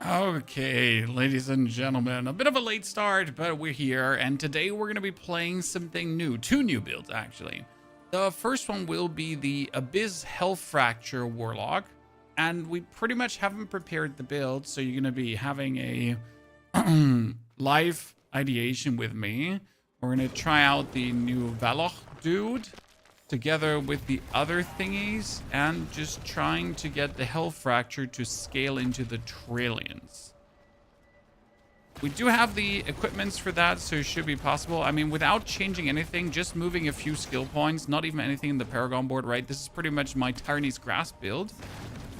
Okay, ladies and gentlemen, a bit of a late start, but we're here, and today we're going to be playing something new. Two new builds, actually. The first one will be the Abyss Health Fracture Warlock, and we pretty much haven't prepared the build, so you're going to be having a live ideation with me. We're going to try out the new Warlock dude together with the other thingies and just trying to get the health fracture to scale into the trillions. We do have the equipments for that, so it should be possible. I mean, without changing anything, just moving a few skill points, not even anything in the Paragon board, right? This is pretty much my Tyranny's Grasp build.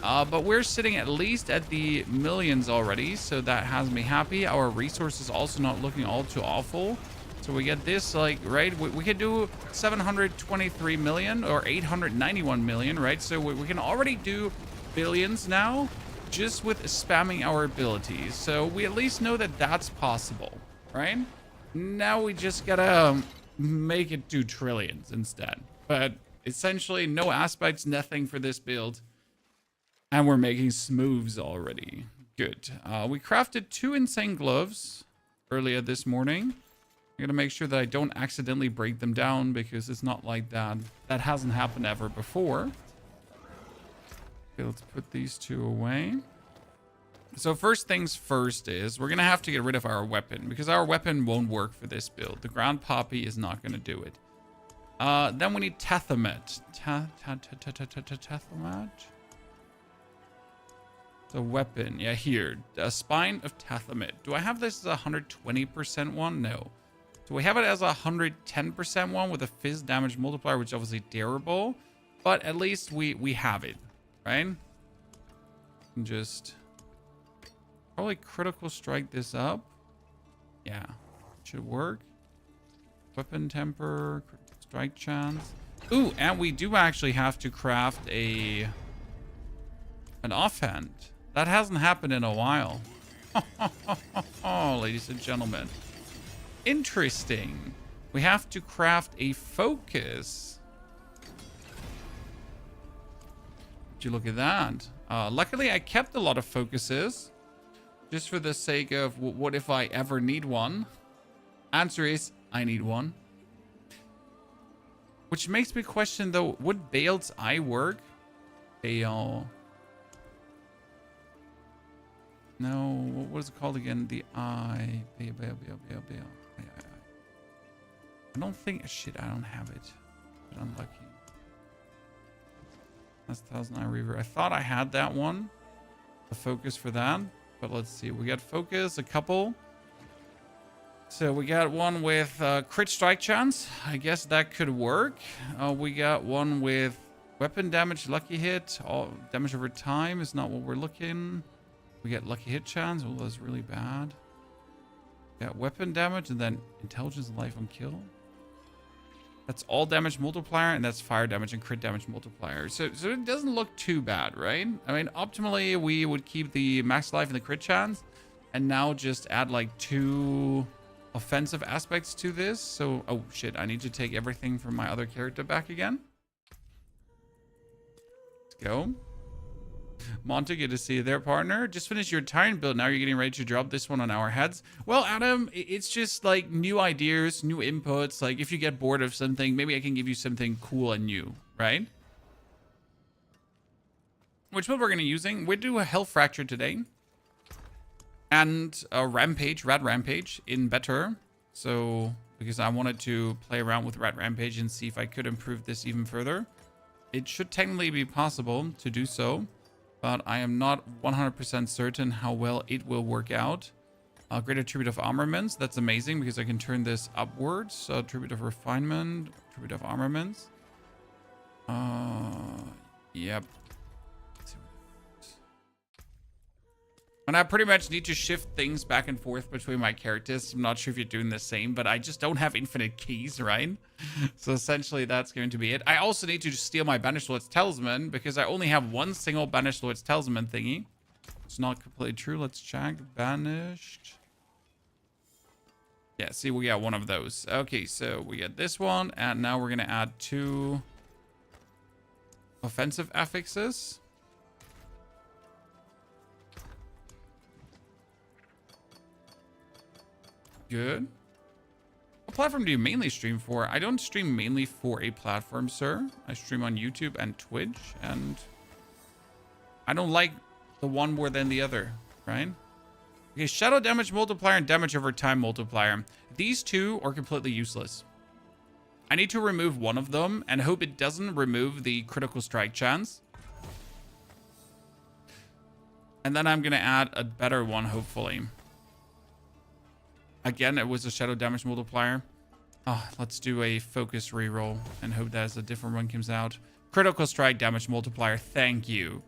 But we're sitting at least at the millions already, so that has me happy. Our resources also not looking all too awful. So we get this, like, right? We could do 723 million or 891 million, right? So we can already do billions now just with spamming our abilities. So we at least know that that's possible, right? Now we just gotta make it do trillions instead. But essentially no aspects, nothing for this build. And we're making smooths already. Good. We crafted 2 insane gloves earlier this morning. I'm gonna make sure that I don't accidentally break them down because it's not like that. That hasn't happened ever before. Okay, let's put these 2 away. So first things first is we're gonna have to get rid of our weapon because our weapon won't work for this build. The ground poppy is not gonna do it. Then we need Tethamet. Tethamet? The weapon, yeah, here. A spine of Tethamet. Do I have this as a 120% one? No. So we have it as a 110% one with a fizz damage multiplier, which is obviously terrible, but at least we have it, right? And just probably critical strike this up. Yeah, should work. Weapon temper, critical strike chance. Ooh, and we do actually have to craft an offhand. That hasn't happened in a while. Oh, ladies and gentlemen. Interesting. We have to craft a focus. Would you look at that? Luckily, I kept a lot of focuses. Just for the sake of what if I ever need one? Answer is, I need one. Which makes me question, though, would Bale's eye work? Bale. No, what was it called again? The eye. Bale. I don't think... Shit, I don't have it. But I'm lucky. That's 1000 Eye Reaver. I thought I had that one. The focus for that. But let's see. We got focus, a couple. So we got one with crit strike chance. I guess that could work. We got one with weapon damage, lucky hit. All damage over time is not what we're looking. We get lucky hit chance. Oh, that's really bad. Got weapon damage and then intelligence, life on kill. That's all damage multiplier, and that's fire damage and crit damage multiplier. So it doesn't look too bad, right? I mean, optimally, we would keep the max life and the crit chance, and now just add like 2 offensive aspects to this. So, oh shit, I need to take everything from my other character back again. Let's go. Monty, good to see you there, partner. Just finished your Tyrant build. Now you're getting ready to drop this one on our heads. Well, Adam, it's just like new ideas, new inputs. Like if you get bored of something, maybe I can give you something cool and new, right? Which build we're going to using? We do a Health Fracture today. And a Rampage, Rat Rampage in better. So, because I wanted to play around with Rat Rampage and see if I could improve this even further. It should technically be possible to do so. But I am not 100% certain how well it will work out. Greater Tribute of Armaments. That's amazing because I can turn this upwards. Tribute of Refinement. Tribute of Armaments. Yep. And I pretty much need to shift things back and forth between my characters. I'm not sure if you're doing the same, but I just don't have infinite keys, right? So essentially, that's going to be it. I also need to steal my Banished Lord's Talisman because I only have one single Banished Lord's Talisman thingy. It's not completely true. Let's check. Banished. Yeah, see, we got one of those. Okay, so we get this one, and now we're going to add 2 offensive affixes. Good. What platform do you mainly stream for? I don't stream mainly for a platform, sir. I stream on YouTube and Twitch, and I don't like the one more than the other, right? Okay, shadow damage multiplier and damage over time multiplier. These two are completely useless. I need to remove one of them and hope it doesn't remove the critical strike chance. And then I'm going to add a better one, hopefully. Again, it was a shadow damage multiplier. Oh, let's do a focus reroll and hope that a different one comes out. Critical strike damage multiplier. Thank you.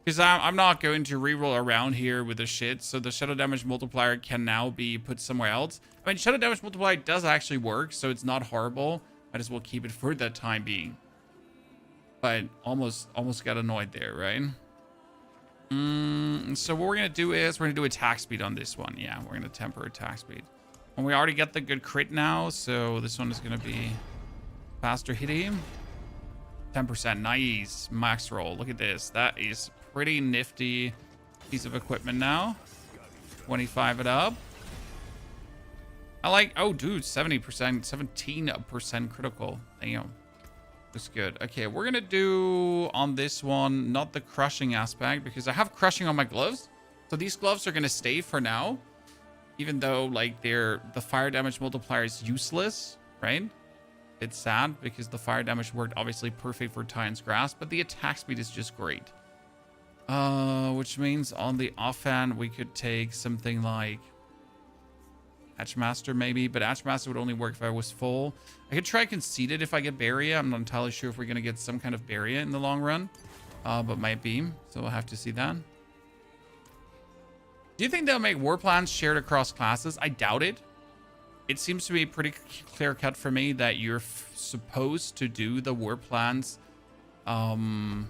Because I'm not going to reroll around here with the shit. So the shadow damage multiplier can now be put somewhere else. I mean, shadow damage multiplier does actually work, so it's not horrible. Might as well keep it for that time being. But almost got annoyed there, right? So what we're going to do is we're going to do attack speed on this one. Yeah, we're going to temper attack speed. And we already get the good crit now, so this one is going to be faster hitting. 10%. Nice. Max roll. Look at this. That is pretty nifty piece of equipment now. 25 it up. I like... Oh, dude. 70%. 17% critical. Damn. That's good. Okay, we're going to do on this one, not the crushing aspect, because I have crushing on my gloves. So these gloves are going to stay for now. Even though, like, the fire damage multiplier is useless, right? It's sad because the fire damage worked obviously perfect for Titan's Grasp, but the attack speed is just great. Which means on the offhand, we could take something like Hatchmaster maybe, but Hatchmaster would only work if I was full. I could try Conceited if I get Barrier. I'm not entirely sure if we're going to get some kind of Barrier in the long run, but might be, so we'll have to see that. Do you think they'll make war plans shared across classes? I doubt it. It seems to be pretty clear cut for me that you're supposed to do the war plans on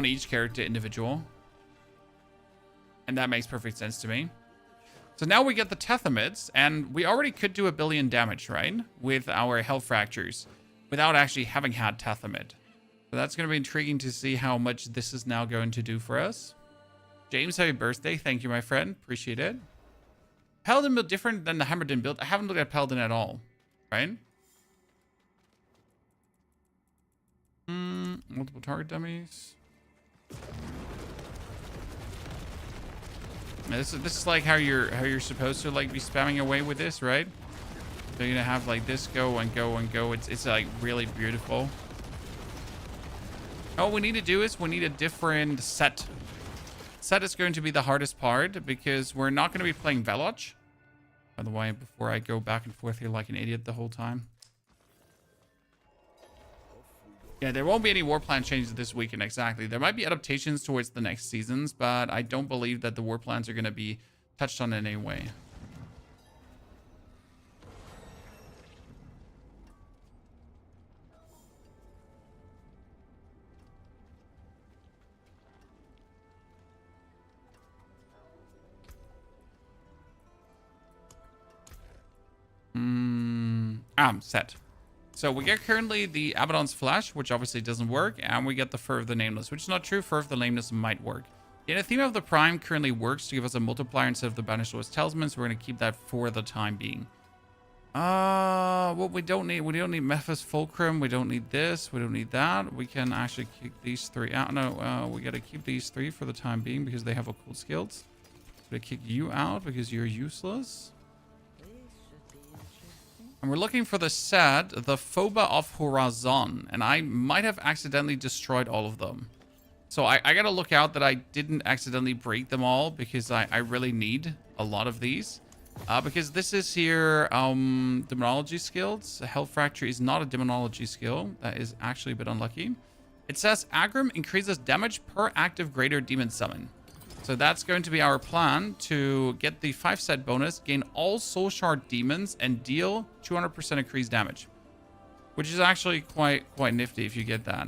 each character individual. And that makes perfect sense to me. So now we get the Tethamids, and we already could do 1 billion damage, right? With our health fractures, without actually having had Tethamid. So that's going to be intriguing to see how much this is now going to do for us. James, happy birthday. Thank you, my friend. Appreciate it. Paladin build different than the Hammerdin build. I haven't looked at Paladin at all, right? Multiple target dummies. Now, this is like how you're supposed to like be spamming away with this, right? So you're gonna have like this go and go and go. It's like really beautiful. All we need to do is we need a different set. Set is going to be the hardest part because we're not going to be playing Veloch. By the way, before I go back and forth here like an idiot the whole time. Yeah, there won't be any war plan changes this weekend, exactly. There might be adaptations towards the next seasons, but I don't believe that the war plans are going to be touched on in any way. Set. So we get currently the Abaddon's Flesh, which obviously doesn't work, and we get the Fur of the Nameless, which is not true. Fur of the Nameless might work. Yeah, the Theme of the Prime currently works to give us a multiplier instead of the Banished Lord's Talisman, so we're going to keep that for the time being. What we don't need Memphis Fulcrum. We don't need this. We don't need that. We can actually kick these three out. No, we got to keep these three for the time being because they have occult skills. We're going to kick you out because you're useless. And we're looking for the set, the Phoba of Horazon. And I might have accidentally destroyed all of them. So I got to look out that I didn't accidentally break them all because I really need a lot of these. Because this is here, Demonology skills. Health Fracture is not a Demonology skill. That is actually a bit unlucky. It says Agrim increases damage per active greater demon summon. So that's going to be our plan to get the 5-set bonus, gain all Soul Shard demons, and deal 200% increased damage. Which is actually quite nifty if you get that.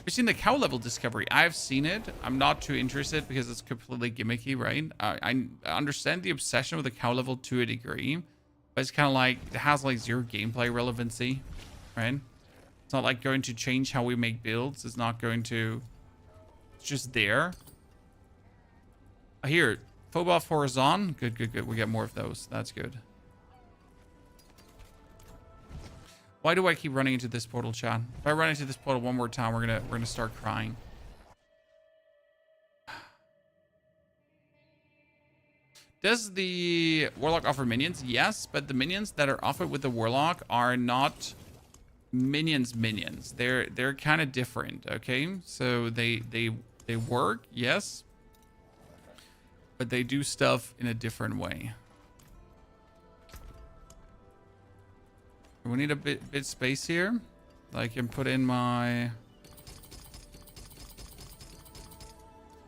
We've seen the cow level discovery. I've seen it. I'm not too interested because it's completely gimmicky, right? I understand the obsession with the cow level to a degree. But it's kind of like, it has like zero gameplay relevancy. right? It's not like going to change how we make builds. It's not going to... It's just there. Here, Phobos Horizon. Good, good, good. We get more of those. That's good. Why do I keep running into this portal, chat? If I run into this portal one more time, we're gonna start crying. Does the Warlock offer minions? Yes, but the minions that are offered with the Warlock are not minions. They're kind of different, okay? So they work, yes, but they do stuff in a different way. We need a bit space here. I can put in my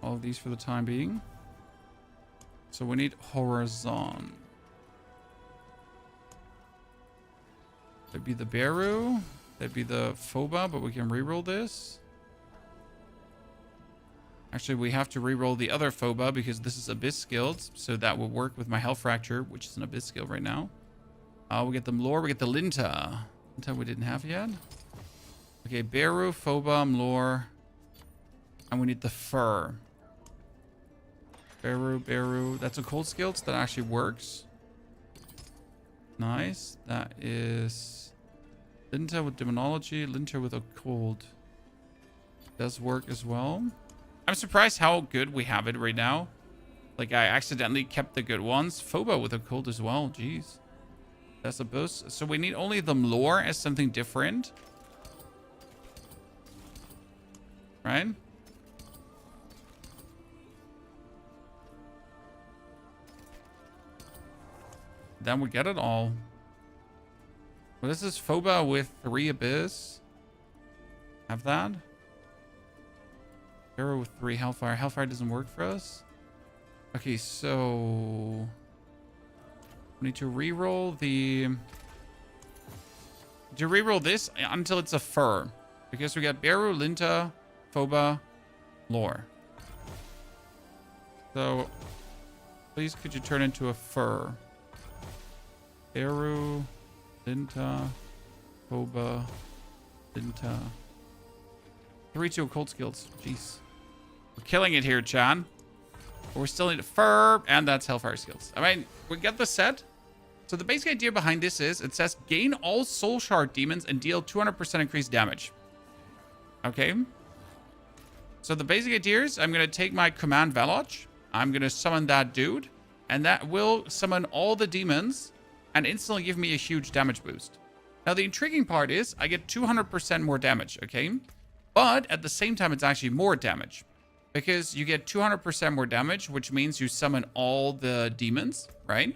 all of these for the time being. So we need Horizon. That'd be the Beru. That'd be the Phoba, but we can reroll this. Actually, we have to reroll the other Phoba because this is Abyss skilled. So that will work with my Hell Fracture, which is an Abyss skill right now. We get the Mlor, we get the Linta. Linta we didn't have yet. Okay, Beru, Phoba, Mlor. And we need the Fur. Beru. That's a cold skill, so that actually works. Nice. That is Linta with Demonology, Linta with a cold. Does work as well. I'm surprised how good we have it right now. Like, I accidentally kept the good ones. Phoba with a cold as well. Jeez. That's a boost. So we need only the Mlor as something different. Right? Then we get it all. Well, this is Phoba with 3 Abyss. Have that. Arrow with 3 Hellfire. Hellfire doesn't work for us. Okay, so... we need to reroll the... to reroll this until it's a Fur. Because we got Beru, Linta, Phoba, Lore. So, please could you turn into a Fur? Beru, Linta, Phoba, Linta. 3-2 occult skills. Jeez. We're killing it here, Chan. But we still need a Fur, and that's Hellfire skills. I mean, we get the set. So the basic idea behind this is, it says, gain all Soul Shard demons and deal 200% increased damage. Okay. So the basic idea is, I'm going to take my command Veloch. I'm going to summon that dude. And that will summon all the demons and instantly give me a huge damage boost. Now, the intriguing part is, I get 200% more damage, okay? But at the same time, it's actually more damage. Because you get 200% more damage, which means you summon all the demons, right?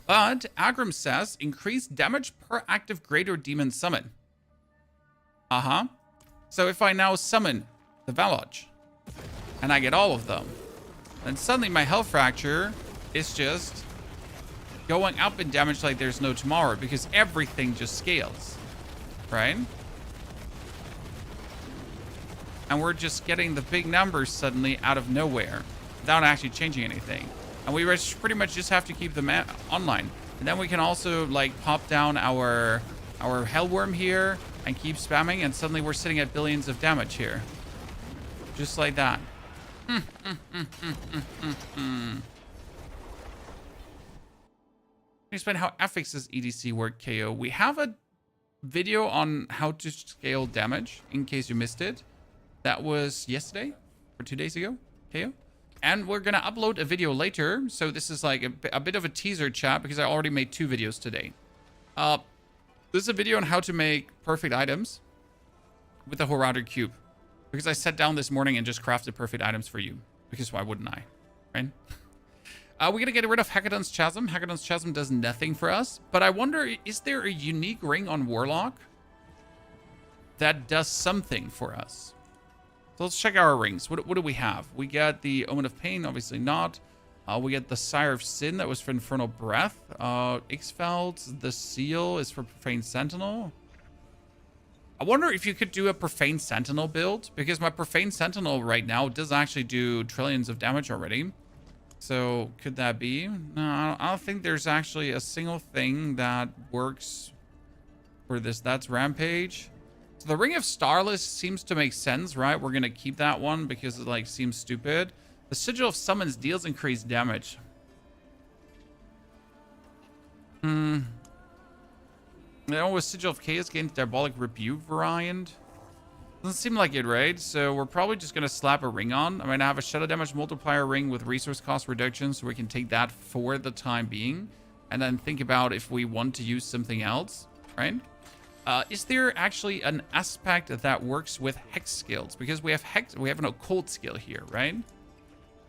But Agram says, increase damage per active greater demon summon. Uh-huh. So if I now summon the Veloch, and I get all of them, then suddenly my Hell Fracture is just going up in damage like there's no tomorrow, because everything just scales, right? And we're just getting the big numbers suddenly out of nowhere without actually changing anything. And we pretty much just have to keep them online. And then we can also like pop down our Hellworm here and keep spamming, and suddenly we're sitting at billions of damage here. Just like that. Explain how affixes EDC work, KO. We have a video on how to scale damage, in case you missed it. That was yesterday or 2 days ago, KO. And we're gonna upload a video later. So this is like a bit of a teaser, chat, because I already made 2 videos today. This is a video on how to make perfect items with the Horador Cube. Because I sat down this morning and just crafted perfect items for you. Because why wouldn't I, right? We're gonna get rid of Hackathon's Chasm. Hackathon's Chasm does nothing for us. But I wonder, is there a unique ring on Warlock that does something for us? So let's check our rings. What do we have? We got the Omen of Pain, obviously not. We get the Sire of Sin, that was for Infernal Breath. Ixfeld, the Seal is for Profane Sentinel. I wonder if you could do a Profane Sentinel build, because my Profane Sentinel right now does actually do trillions of damage already. So could that be? No, I don't think there's actually a single thing that works for this. That's Rampage. So the Ring of Starless seems to make sense, right? We're going to keep that one because it like seems stupid. The Sigil of Summons deals increased damage. You know, with Sigil of Chaos gains Diabolic Rebuke variant. Doesn't seem like it, right? So we're probably just going to slap a ring on. I'm going to have a Shadow Damage Multiplier ring with resource cost reduction, so we can take that for the time being. And then think about if we want to use something else, right? Is there actually an aspect that works with hex skills? Because we have an occult skill here, right?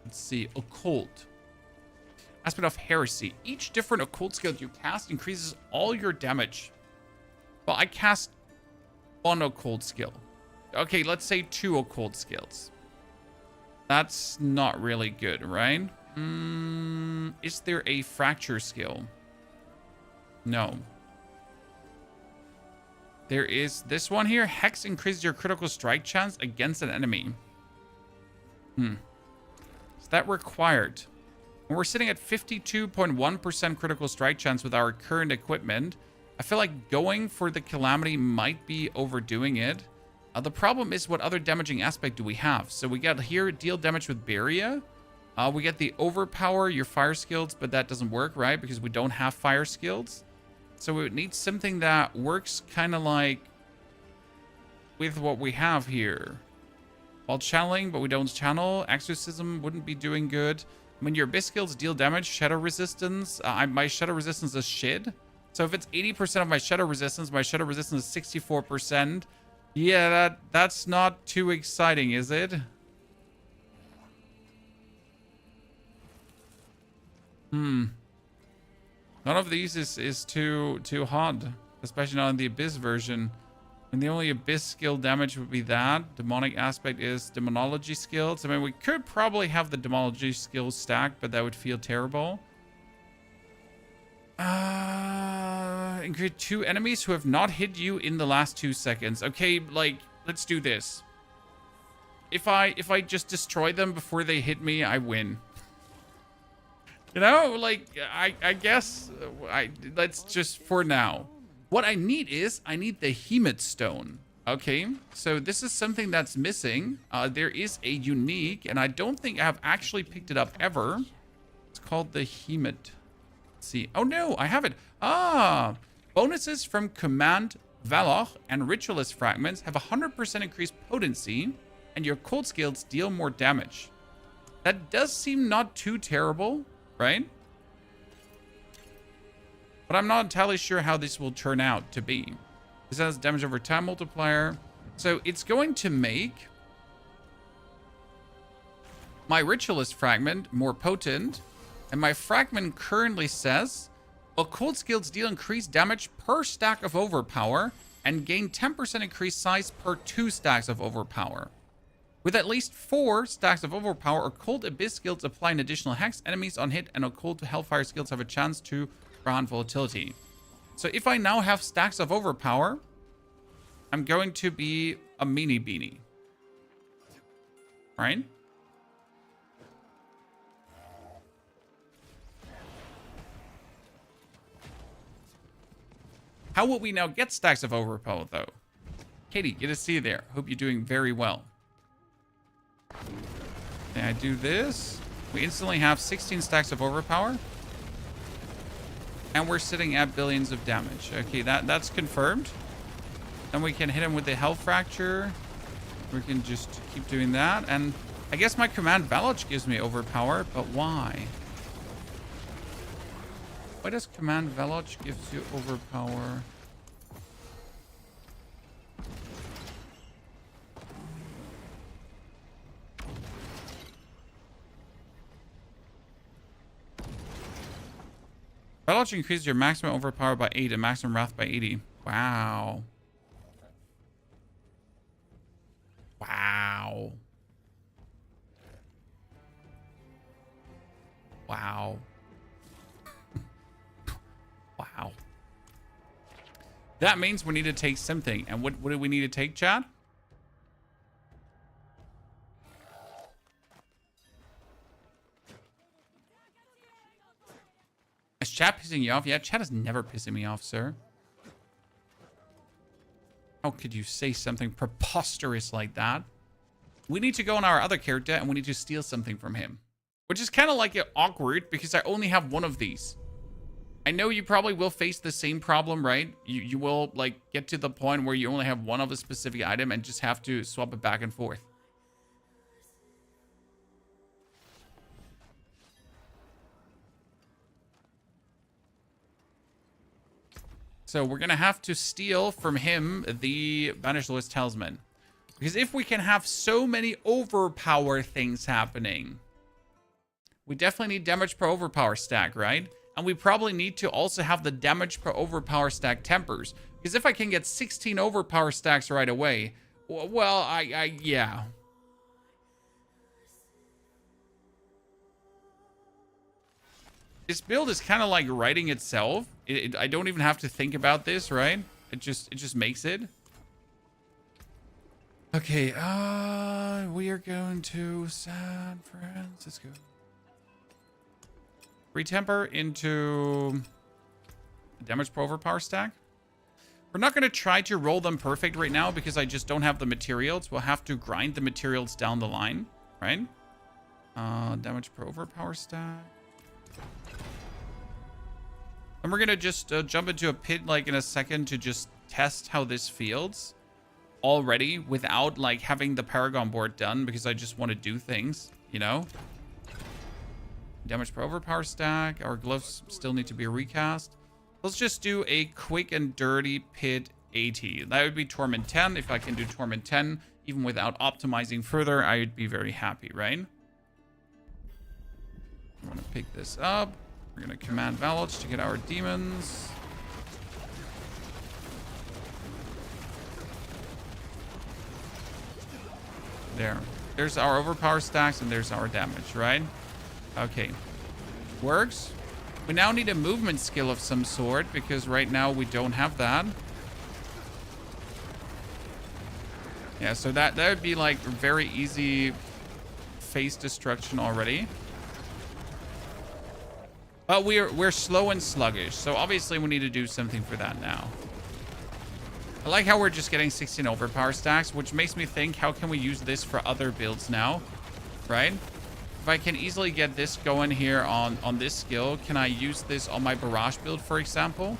Let's see, occult. Aspect of heresy. Each different occult skill you cast increases all your damage. Well, I cast one occult skill. Okay, let's say 2 occult skills. That's not really good, right? Is there a fracture skill? No. There is this one here. Hex increases your critical strike chance against an enemy. Is that required? When we're sitting at 52.1% critical strike chance with our current equipment, I feel like going for the Calamity might be overdoing it. The problem is, what other damaging aspect do we have? So we got here, deal damage with Barrier. We get the Overpower, your fire skills, but that doesn't work, right? Because we don't have fire skills. So we would need something that works kind of like with what we have here. While channeling, but we don't channel. Exorcism wouldn't be doing good. When your abyss skills deal damage, shadow resistance. My shadow resistance is shit. So if it's 80% of my shadow resistance is 64%. Yeah, that's not too exciting, is it? None of these is too hot, especially not in the Abyss version. And the only Abyss skill damage would be that. Demonic aspect is Demonology skills. I mean, we could probably have the Demonology skills stacked, but that would feel terrible. Increase 2 enemies who have not hit you in the last 2 seconds. Okay, like, let's do this. If I just destroy them before they hit me, I win. You know, like, I guess, let's just, for now. What I need the Hemat Stone. Okay, so this is something that's missing. There is a unique, and I don't think I have actually picked it up ever. It's called the Hemat. Let's see. Oh no, I have it. Bonuses from Command, Warlock, and Ritualist Fragments have 100% increased potency, and your cold skills deal more damage. That does seem not too terrible, right? But I'm not entirely sure how this will turn out to be. This has damage over time multiplier. So it's going to make my Ritualist Fragment more potent. And my fragment currently says, occult skills deal increased damage per stack of Overpower and gain 10% increased size per 2 stacks of Overpower. With at least 4 stacks of Overpower, occult abyss skills apply an additional hex. Enemies on hit and occult hellfire skills have a chance to grant volatility. So if I now have stacks of Overpower, I'm going to be a meanie beanie. Right? How will we now get stacks of Overpower, though? Katie, good to see you there. Hope you're doing very well. Okay, I do this. We instantly have 16 stacks of Overpower. And we're sitting at billions of damage. Okay, that's confirmed. Then we can hit him with the Hell Fracture. We can just keep doing that. And I guess my Command Varloch gives me Overpower, but why? Why does Command Varloch give you Overpower? Varloch increases your maximum Overpower by 8 and maximum Wrath by 80. Wow. Wow. Wow. Wow. That means we need to take something. And what do we need to take, Chad? Is chat pissing you off? Yeah, chat is never pissing me off, sir. How could you say something preposterous like that? We need to go on our other character and we need to steal something from him. Which is kind of like awkward because I only have one of these. I know you probably will face the same problem, right? You will like get to the point where you only have one of a specific item and just have to swap it back and forth. So we're going to have to steal from him the Banished Lord's Talisman. Because if we can have so many overpower things happening, we definitely need damage per overpower stack, right? And we probably need to also have the damage per overpower stack tempers. Because if I can get 16 overpower stacks right away, well, yeah. This build is kind of like writing itself. I don't even have to think about this, right? It just makes it. Okay, we are going to San Francisco. Retemper into damage per overpower stack. We're not going to try to roll them perfect right now because I just don't have the materials. We'll have to grind the materials down the line, right? Damage per overpower stack. And we're going to just jump into a pit like in a second to just test how this feels already without like having the Paragon board done because I just want to do things, you know? Damage per overpower stack. Our glyphs still need to be recast. Let's just do a quick and dirty pit 80. That would be torment 10. If I can do torment 10, even without optimizing further, I would be very happy, right? I'm going to pick this up. We're going to command Valach to get our demons. There's our overpower stacks and there's our damage, right? Okay. Works. We now need a movement skill of some sort because right now we don't have that. Yeah, so that would be like very easy face destruction already. But we're slow and sluggish, so obviously we need to do something for that now. I like how we're just getting 16 overpower stacks, which makes me think, how can we use this for other builds now, right? If I can easily get this going here on this skill, can I use this on my barrage build, for example?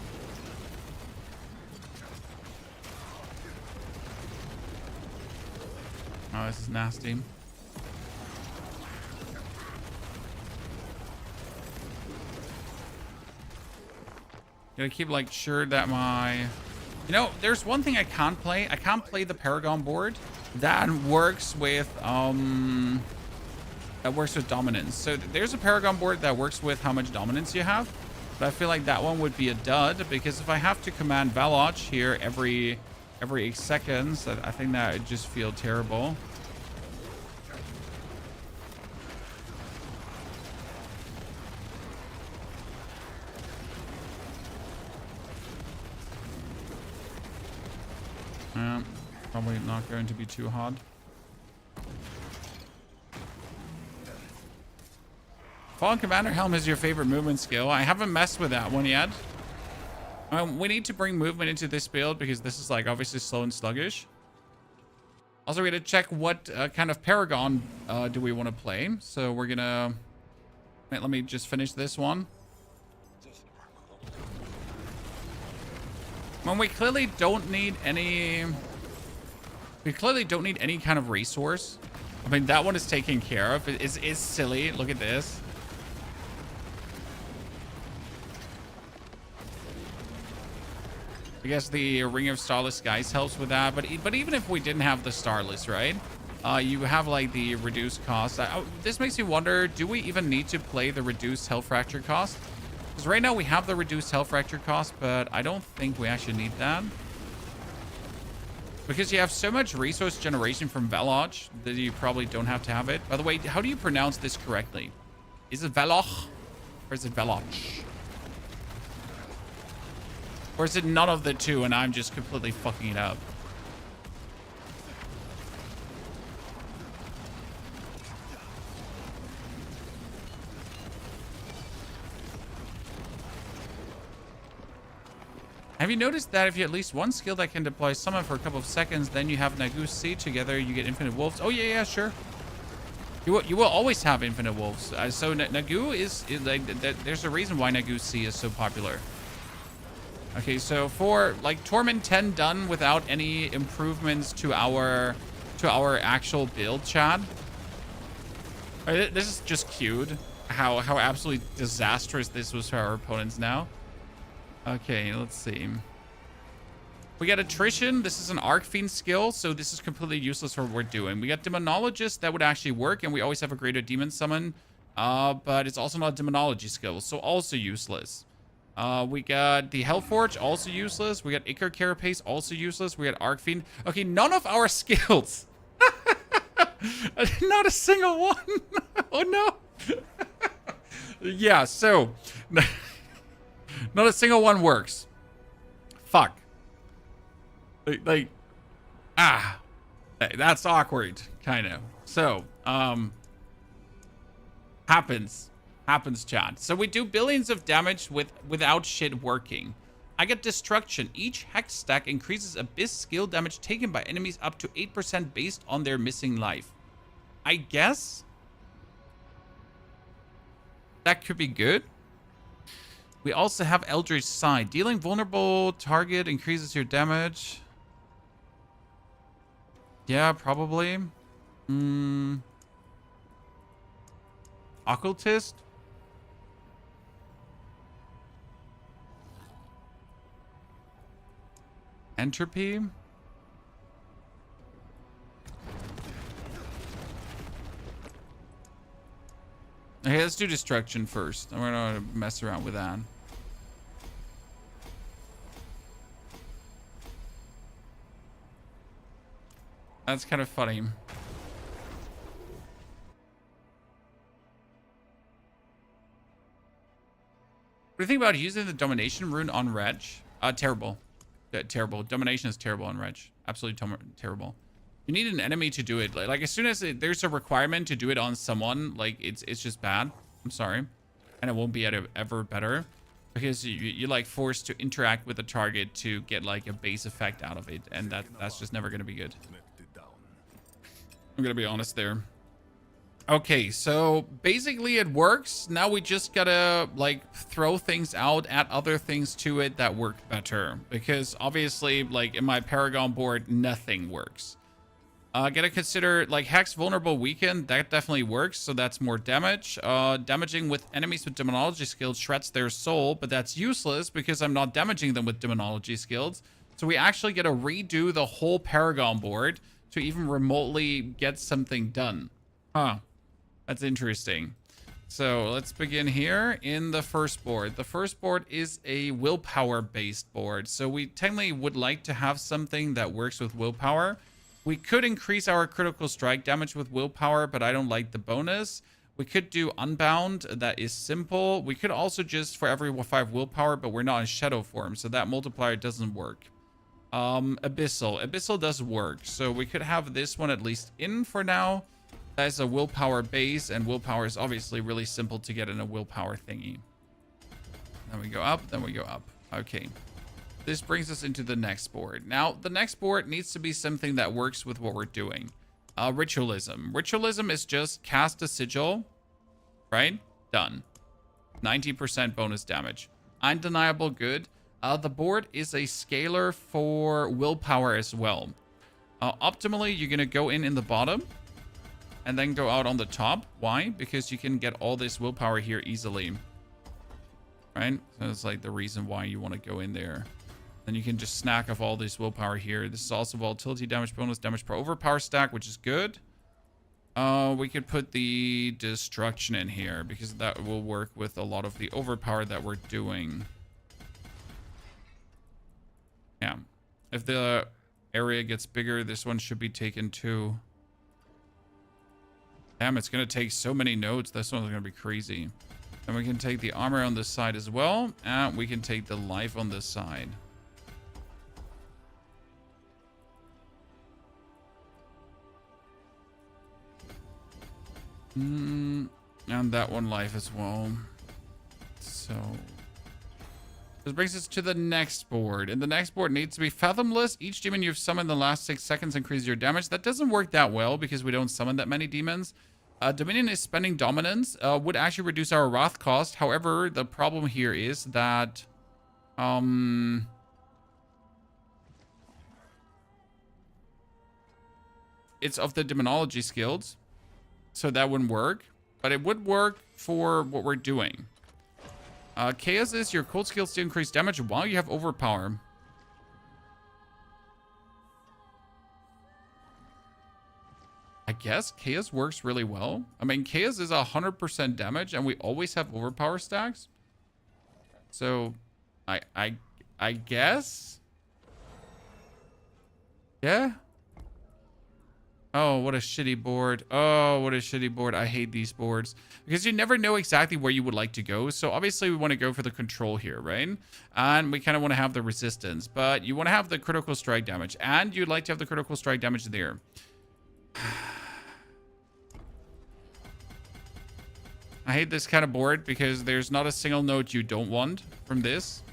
Oh, this is nasty. Gotta keep like sure that my... You know, there's one thing I can't play. I can't play the Paragon board that works with dominance. So there's a Paragon board that works with how much dominance you have. But I feel like that one would be a dud because if I have to command Valach here every 8 seconds, I think that would just feel terrible. Probably not going to be too hard. Fallen Commander Helm is your favorite movement skill. I haven't messed with that one yet. We need to bring movement into this build because this is like obviously slow and sluggish. Also, we're gonna check what kind of Paragon do we want to play. So we're gonna... Wait, let me just finish this one. When we clearly don't need any... We clearly don't need any kind of resource. I mean, that one is taken care of. It's silly. Look at this. I guess the Ring of Starless Skies helps with that. But even if we didn't have the Starless, right? You have like the reduced cost. This makes me wonder, do we even need to play the reduced Health Fracture cost? Because right now we have the reduced Health Fracture cost, but I don't think we actually need that. Because you have so much resource generation from Valach that you probably don't have to have it. By the way, how do you pronounce this correctly? Is it Valach or is it Valach? Or is it none of the two and I'm just completely fucking it up? Have you noticed that if you at least one skill that can deploy summon for a couple of seconds, then you have Nagu C together, you get infinite wolves? Oh, yeah, sure. You will always have infinite wolves. So Nagu is like, there's a reason why Nagu C is so popular. Okay, so for like Torment 10 done without any improvements to our actual build, chat. This is just cute. How absolutely disastrous this was for our opponents now. Okay, let's see. We got Attrition. This is an Arc Fiend skill, so this is completely useless for what we're doing. We got Demonologist. That would actually work, and we always have a greater demon summon. But it's also not a Demonology skill, so also useless. We got the Hellforge, also useless. We got Icar Carapace, also useless. We got Arc Fiend. Okay, none of our skills. Not a single one. Oh, no. Yeah, so... not a single one works. Fuck. That's awkward, kind of. So, happens, chat. So we do billions of damage without shit working. I get Destruction. Each hex stack increases Abyss skill damage taken by enemies up to 8% based on their missing life. I guess that could be good. We also have Eldritch Side. Dealing vulnerable target increases your damage. Yeah, probably. Occultist. Entropy. Okay, let's do Destruction first. I'm gonna mess around with that. That's kind of funny. What do you think about using the Domination rune on Reg? Terrible. Terrible. Domination is terrible on Reg. Absolutely terrible. You need an enemy to do it. Like as soon as there's a requirement to do it on someone, like it's just bad. I'm sorry. And it won't be ever better. Because you're like forced to interact with the target to get like a base effect out of it. And that's just never going to be good. I'm gonna be honest there. Okay, so basically it works. Now we just gotta like throw things out, add other things to it that work better. Because obviously, like in my Paragon board, nothing works. Gotta consider like Hex Vulnerable Weaken. That definitely works, so that's more damage. Damaging with enemies with Demonology skills shreds their soul, but that's useless because I'm not damaging them with Demonology skills. So we actually get to redo the whole Paragon board to even remotely get something done. Huh. That's interesting. So let's begin here in the first board. The first board is a willpower based board. So we technically would like to have something that works with willpower. We could increase our critical strike damage with willpower, but I don't like the bonus. We could do Unbound. That is simple. We could also just for every 5 willpower, but we're not in shadow form. So that multiplier doesn't work. Abyssal does work, so we could have this one at least in for now. That is a willpower base, and willpower is obviously really simple to get in a willpower thingy. Then we go up, then we go up. Okay, this brings us into the next board. Now the next board needs to be something that works with what we're doing. Ritualism is just cast a sigil, right? Done. 90% bonus damage. Undeniable good. The board is a scaler for willpower as well. Optimally, you're going to go in the bottom and then go out on the top. Why? Because you can get all this willpower here easily. Right? So that's like the reason why you want to go in there. Then you can just snack off all this willpower here. This is also volatility damage bonus, damage per overpower stack, which is good. We could put the destruction in here because that will work with a lot of the overpower that we're doing. Yeah. If the area gets bigger, this one should be taken too. Damn, it's going to take so many nodes. This one's going to be crazy. And we can take the armor on this side as well. And we can take the life on this side. And that one life as well. So This brings us to the next board. And the next board needs to be Fathomless. Each demon you've summoned in the last 6 seconds increases your damage. That doesn't work that well because we don't summon that many demons. Dominion is spending dominance. Would actually reduce our wrath cost. However, the problem here is that... it's of the Demonology skills. So that wouldn't work. But it would work for what we're doing. Chaos is your cold skills to increase damage while you have Overpower. I guess Chaos works really well. I mean, Chaos is 100% damage, and we always have Overpower stacks. So, I guess. Yeah. Oh, what a shitty board. Oh, what a shitty board. I hate these boards. Because you never know exactly where you would like to go. So obviously we want to go for the control here, right? And we kind of want to have the resistance. But you want to have the critical strike damage. And you'd like to have the critical strike damage there. I hate this kind of board because there's not a single note you don't want from this.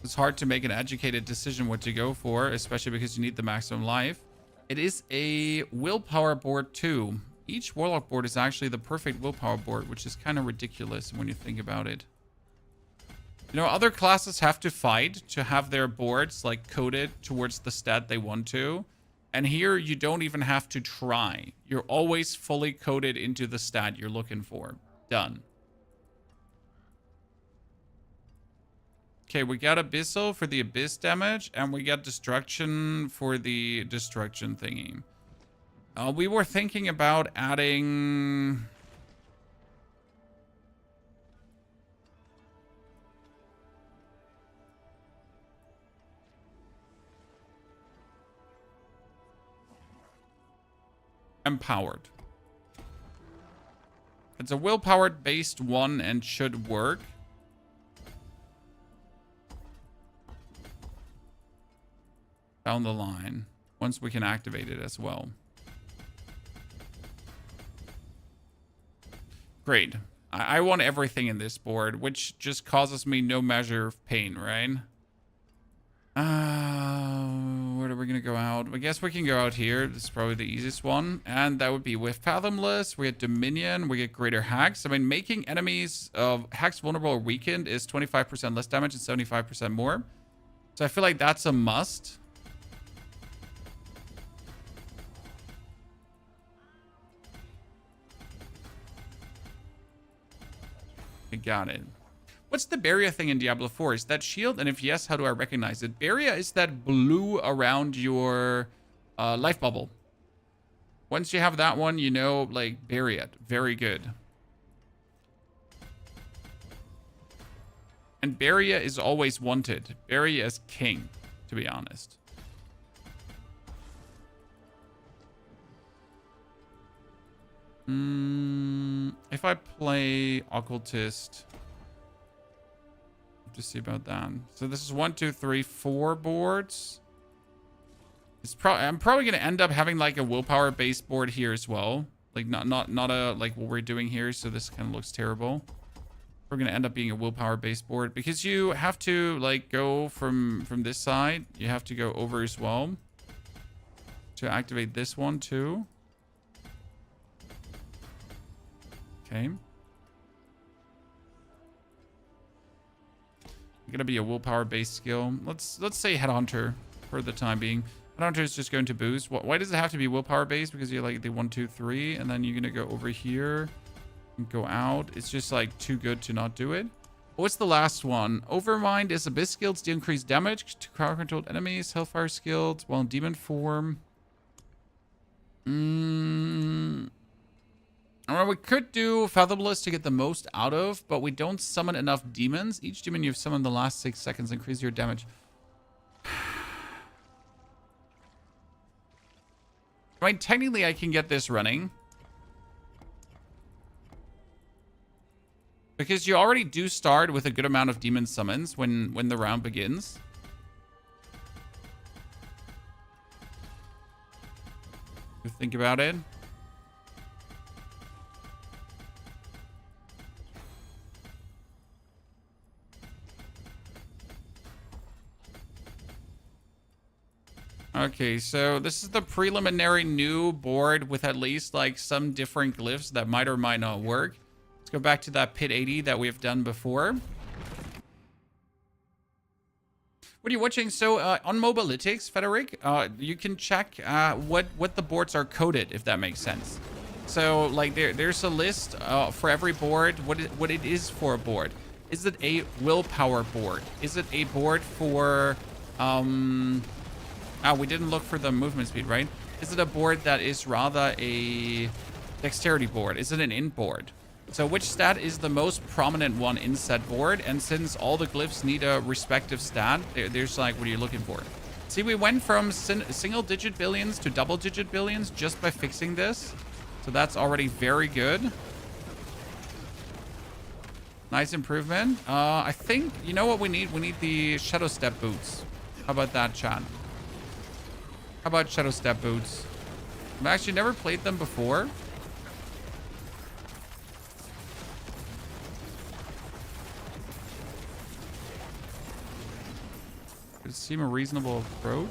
It's hard to make an educated decision what to go for, especially because you need the maximum life. It is a willpower board too. Each Warlock board is actually the perfect willpower board, which is kind of ridiculous when you think about it. You know, other classes have to fight to have their boards like coded towards the stat they want to. And here you don't even have to try. You're always fully coded into the stat you're looking for. Done. Okay, we got Abyssal for the Abyss damage, and we got Destruction for the Destruction thingy. We were thinking about adding... Empowered. It's a willpower based one and should work. Down the line, once we can activate it as well. Great. I want everything in this board, which just causes me no measure of pain, right? Where are we going to go out? I guess we can go out here. This is probably the easiest one. And that would be with Fathomless. We get Dominion. We get Greater Hacks. I mean, making enemies of hacks vulnerable or weakened is 25% less damage and 75% more. So I feel like that's a must. I got it. What's the barrier thing in Diablo 4? Is that shield? And if yes, how do I recognize it? Barrier is that blue around your life bubble. Once you have that one, you know, like, bury it. Very good. And barrier is always wanted. Barrier is king, to be honest. If I play Occultist, to see about that. So this is 1, 2, 3, 4 boards. It's I'm probably gonna end up having like a willpower based board here as well. Like not a like what we're doing here. So this kind of looks terrible. We're gonna end up being a willpower based board because you have to like go from this side. You have to go over as well to activate this one too. Okay. Gonna be a willpower based skill. Let's say Headhunter for the time being. Headhunter is just going to boost. Why does it have to be willpower based? Because you're like the 1, 2, 3, and then you're gonna go over here and go out. It's just like too good to not do it. What's the last one? Overmind is Abyss skills to increase damage to crowd controlled enemies. Hellfire skills while in demon form. Well, we could do Fathomless to get the most out of, but we don't summon enough demons. Each demon you've summoned in the last 6 seconds increase your damage. I mean, technically I can get this running. Because you already do start with a good amount of demon summons when the round begins. You think about it. Okay, so this is the preliminary new board with at least like some different glyphs that might or might not work. Let's go back to that pit 80 that we've done before. What are you watching? So on Mobilytics, Frederick, you can check what the boards are coded, if that makes sense. So like there's a list for every board, what it is for a board. Is it a willpower board? Is it a board for we didn't look for the movement speed, right? Is it a board that is rather a dexterity board? Is it an int board? So which stat is the most prominent one in said board? And since all the glyphs need a respective stat, there's like, what are you looking for? See, we went from single digit billions to double digit billions just by fixing this. So that's already very good. Nice improvement. I think, you know what we need? We need the Shadow Step boots. How about that, chat? How about Shadow Step boots? I've actually never played them before. Does it seem a reasonable approach?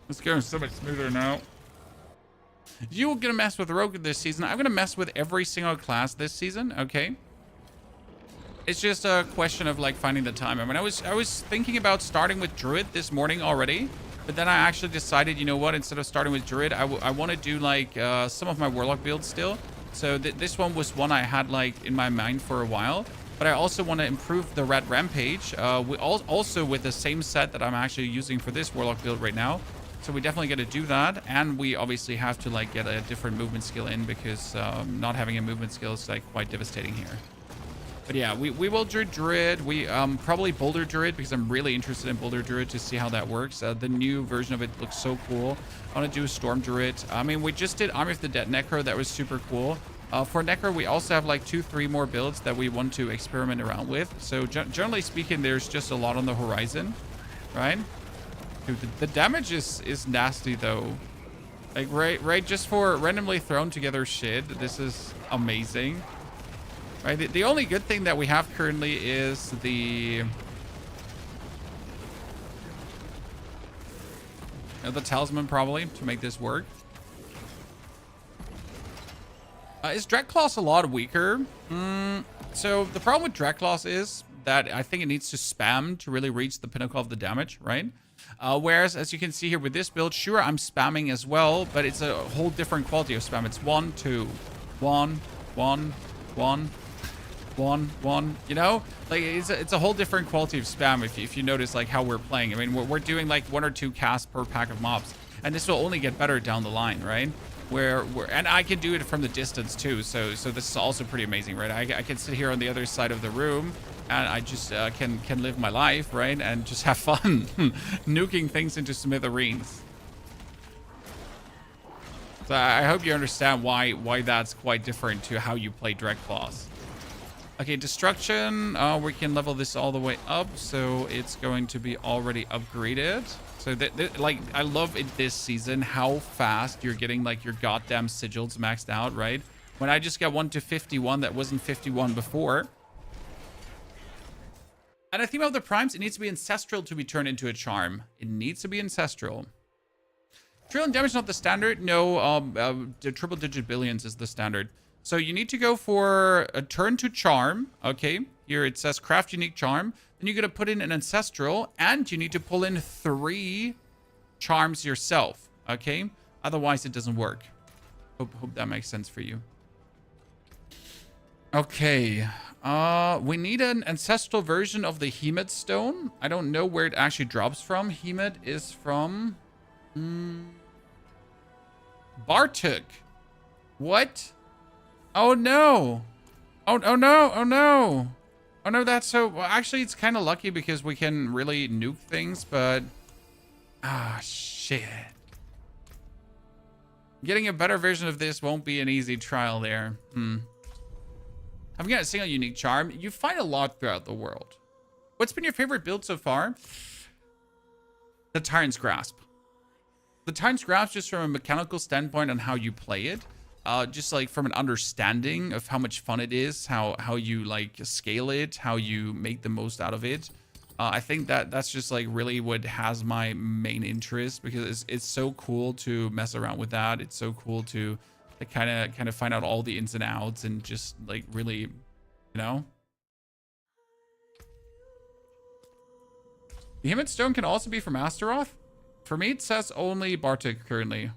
It's going so much smoother now. You're gonna mess with Rogue this season. I'm gonna mess with every single class this season, okay? It's just a question of like finding the time. I mean, I was thinking about starting with Druid this morning already, but then I actually decided, you know what, instead of starting with Druid, I want to do like some of my Warlock builds still. So this one was one I had like in my mind for a while. But I also want to improve the Red Rampage, also with the same set that I'm actually using for this Warlock build right now. So we definitely got to do that. And we obviously have to like get a different movement skill in because not having a movement skill is like quite devastating here. But yeah, we will do Druid. We probably Boulder Druid because I'm really interested in Boulder Druid to see how that works. The new version of it looks so cool. I want to do Storm Druid. I mean, we just did Army of the Dead Necro. That was super cool. For Necro, we also have like 2-3 more builds that we want to experiment around with. So generally speaking, there's just a lot on the horizon, right? Dude, the damage is nasty though. Like right, just for randomly thrown together shit, this is amazing. Right, the only good thing that we have currently is the talisman probably to make this work. Is Dreadclaws a lot weaker? So the problem with Dreadclaws is that I think it needs to spam to really reach the pinnacle of the damage, right? Whereas, as you can see here with this build, sure, I'm spamming as well, but it's a whole different quality of spam. It's 1, 2, 1, 1, 1, 1, 1, you know? Like, it's a whole different quality of spam if you notice, like, how we're playing. I mean, we're doing, like, 1 or 2 casts per pack of mobs, and this will only get better down the line, right? And I can do it from the distance too, so this is also pretty amazing, right? I can sit here on the other side of the room and I just can live my life, right? And just have fun nuking things into smithereens. So I hope you understand why that's quite different to how you play Dreadclaws. Okay, destruction, we can level this all the way up, so it's going to be already upgraded. So like, I love in this season how fast you're getting like your goddamn sigils maxed out, right? When I just got 1 to 51, that wasn't 51 before. And a theme of the primes, it needs to be ancestral to be turned into a charm. It needs to be ancestral. Trillion damage not the standard. No, the triple digit billions is the standard. So you need to go for a turn to charm. Okay, here it says craft unique charm. Then you're going to put in an ancestral, and you need to pull in 3 charms yourself. Okay, otherwise it doesn't work. Hope that makes sense for you. Okay, we need an ancestral version of the Hemet stone. I don't know where it actually drops from. Hemet is from Bartuk. What? Oh no! Oh no! Oh no! Oh no! That's so. Well, actually, it's kind of lucky because we can really nuke things, but shit. Getting a better version of this won't be an easy trial there. I've got a single unique charm. You find a lot throughout the world. What's been your favorite build so far? The Tyrant's Grasp. The Tyrant's Grasp, just from a mechanical standpoint on how you play it, just like from an understanding of how much fun it is, how you like scale it, how you make the most out of it. I think that's just like really what has my main interest, because it's so cool to mess around with that. It's so cool to kind of find out all the ins and outs and just like really, you know. The Himmet Stone can also be from Astaroth. For me, it says only Bartik currently.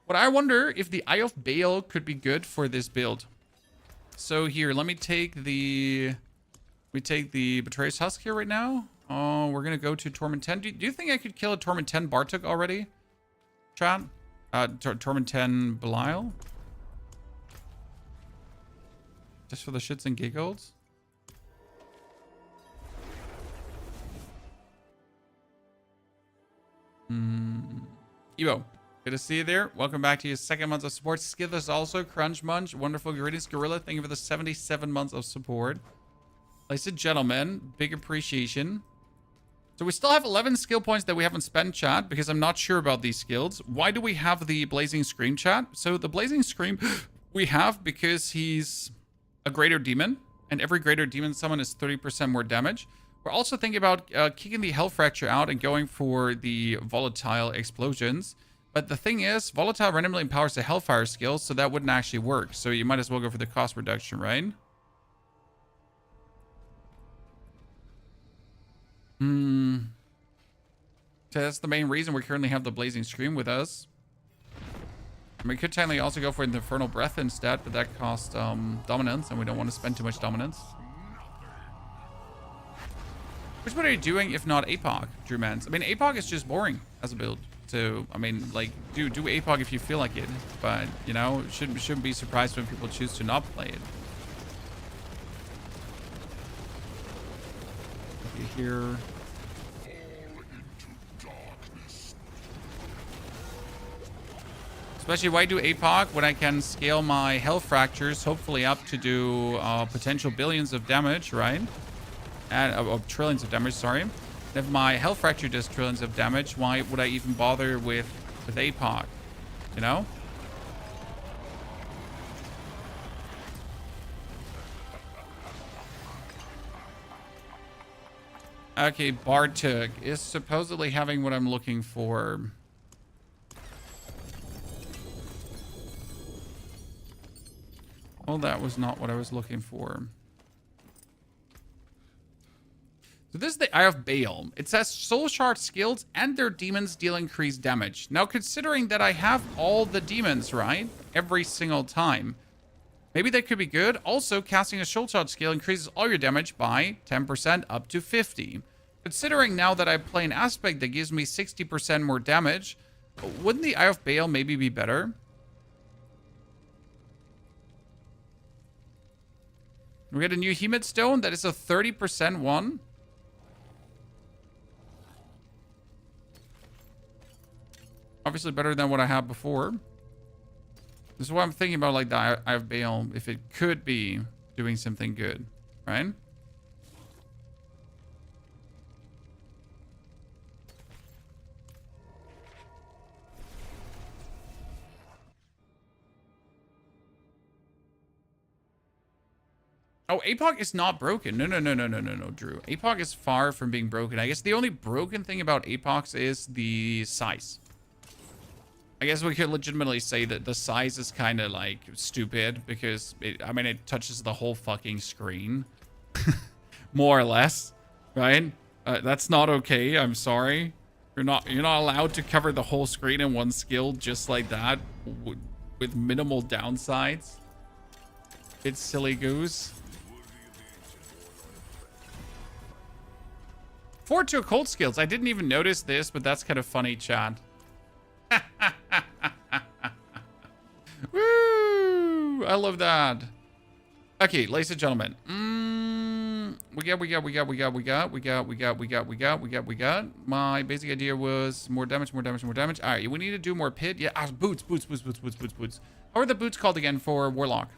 But I wonder if the Eye of Baal could be good for this build. So here, let me take the Betrayer's Husk here right now. Oh, we're gonna go to Torment 10. Do you think I could kill a Torment 10 Bartik already? Chat? Torment 10 Belial? Just for the shits and giggles? Evo, good to see you there. Welcome back to your second month of support. Skithers also. Crunch Munch. Wonderful greetings. Gorilla, thank you for the 77 months of support. Ladies and gentlemen, big appreciation. So we still have 11 skill points that we haven't spent, chat, because I'm not sure about these skills. Why do we have the Blazing Scream, chat? So the Blazing Scream we have because he's a greater demon, and every greater demon summon is 30% more damage. We're also thinking about kicking the Hell Fracture out and going for the Volatile Explosions. But the thing is, Volatile randomly empowers the Hellfire skill, so that wouldn't actually work. So you might as well go for the cost reduction, right? So that's the main reason we currently have the Blazing Scream with us. And we could technically also go for the Infernal Breath instead, but that costs Dominance, and we don't want to spend too much Dominance. Which what are you doing if not APOC, Drew Mans? I mean, APOC is just boring as a build. So, I mean, like, do APOC if you feel like it. But, you know, shouldn't be surprised when people choose to not play it. Okay, here. Especially, why do APOC when I can scale my Hell Fractures, hopefully up to do potential billions of damage, right? And trillions of damage, sorry. If my Hell Fracture does trillions of damage, why would I even bother with APOC? You know? Okay, Bartik is supposedly having what I'm looking for. Well, that was not what I was looking for. So this is the Eye of Baal. It says Soul Shard skills and their demons deal increased damage. Now, considering that I have all the demons, right? Every single time. Maybe that could be good. Also, casting a Soul Shard skill increases all your damage by 10% up to 50. Considering now that I play an aspect that gives me 60% more damage, wouldn't the Eye of Baal maybe be better? We get a new Hemid Stone that is a 30% one. Obviously better than what I had before. This is what I'm thinking about, like the Eye of Baal, if it could be doing something good, right? Oh, APOC is not broken. No, Drew. APOC is far from being broken. I guess the only broken thing about APOCs is the size. I guess we could legitimately say that the size is kind of like stupid because it touches the whole fucking screen. More or less, right? That's not okay. I'm sorry. You're not allowed to cover the whole screen in one skill just like that with minimal downsides. It's silly goose. Forward to occult skills. I didn't even notice this, but that's kind of funny, chat. Woo! I love that. Okay, ladies and gentlemen. My basic idea was more damage. All right, we need to do more pit. Yeah, boots. How are the boots called again for Warlock?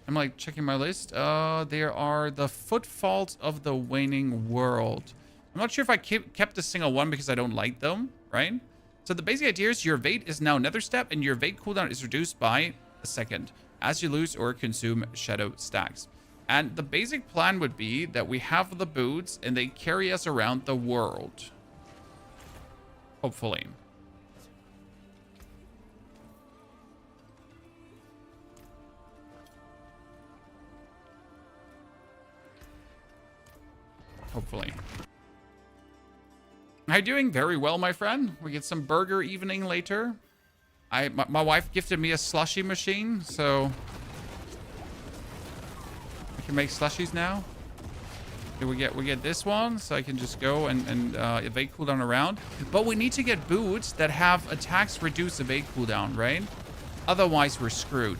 I'm like checking my list. There are the footfalls of the waning world. I'm not sure if I kept a single one because I don't like them, right? So the basic idea is your evade is now another step, and your evade cooldown is reduced by a second as you lose or consume shadow stacks. And the basic plan would be that we have the boots and they carry us around the world. Hopefully. Hopefully. How you doing? Very well, my friend. We get some burger evening later. My wife gifted me a slushy machine, so we can make slushies now. We get this one, so I can just go and evade cooldown around. But we need to get boots that have attacks reduce evade cooldown, right? Otherwise, we're screwed.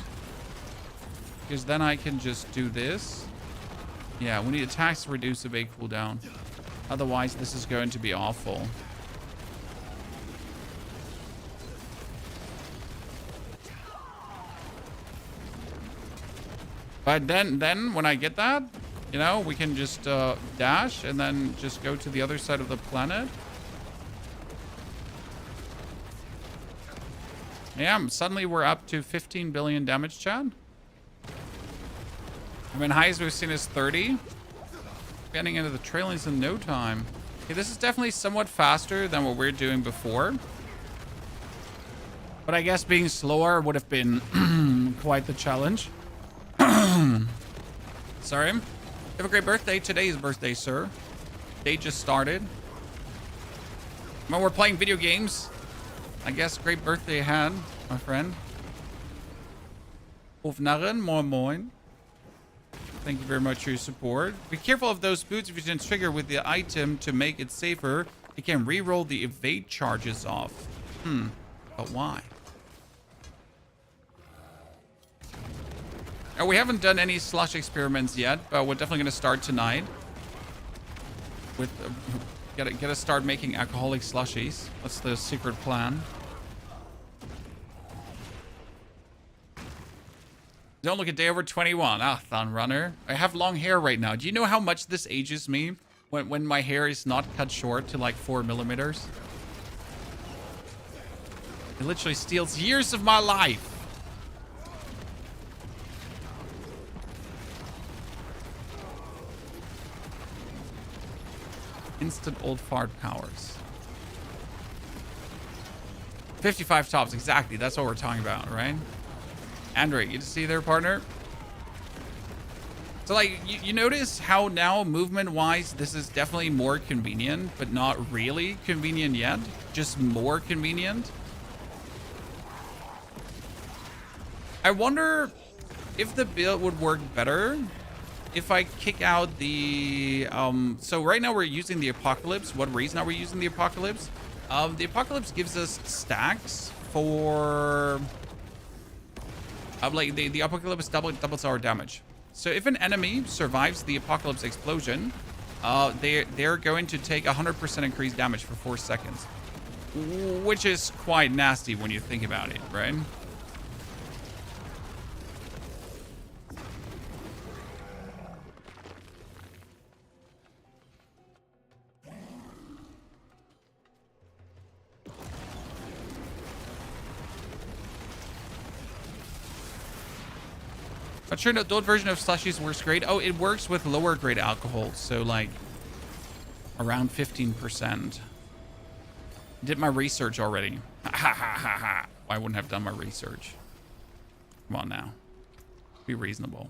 Because then I can just do this. Yeah, we need attacks to reduce evade cooldown. Otherwise, this is going to be awful. But then when I get that, you know, we can just dash and then just go to the other side of the planet. Yeah, suddenly we're up to 15 billion damage, Chad. I mean, highest we've seen is 30. Getting into the trailings in no time. Okay, this is definitely somewhat faster than what we're doing before. But I guess being slower would have been quite the challenge. Sorry. Have a great birthday. Today's birthday, sir. Day just started. When we're playing video games, I guess great birthday ahead, my friend. Hofnarren, moin moin. Thank you very much for your support. Be careful of those boots. If you can trigger with the item to make it safer, it can re-roll the evade charges off. But why? We haven't done any slush experiments yet, but we're definitely going to start tonight. With gotta start making alcoholic slushies. That's the secret plan. Don't look a day over 21. Ah, Thun Runner. I have long hair right now. Do you know how much this ages me when my hair is not cut short to like 4 millimeters? It literally steals years of my life. Instant old fart powers. 55 tops, exactly. That's what we're talking about, right? Andre, you see there, partner? So, like, you notice how now, movement-wise, this is definitely more convenient, but not really convenient yet. Just more convenient. I wonder if the build would work better if I kick out the... So right now we're using the Apocalypse. What reason are we using the Apocalypse? The Apocalypse gives us stacks for... like the Apocalypse doubles our damage. So if an enemy survives the Apocalypse explosion, they're going to take 100% increased damage for 4 seconds, which is quite nasty when you think about it, right? Not sure the old version of slushies works great. Oh, it works with lower grade alcohol. So like around 15%. Did my research already. Ha ha ha ha. I wouldn't have done my research. Come on now. Be reasonable.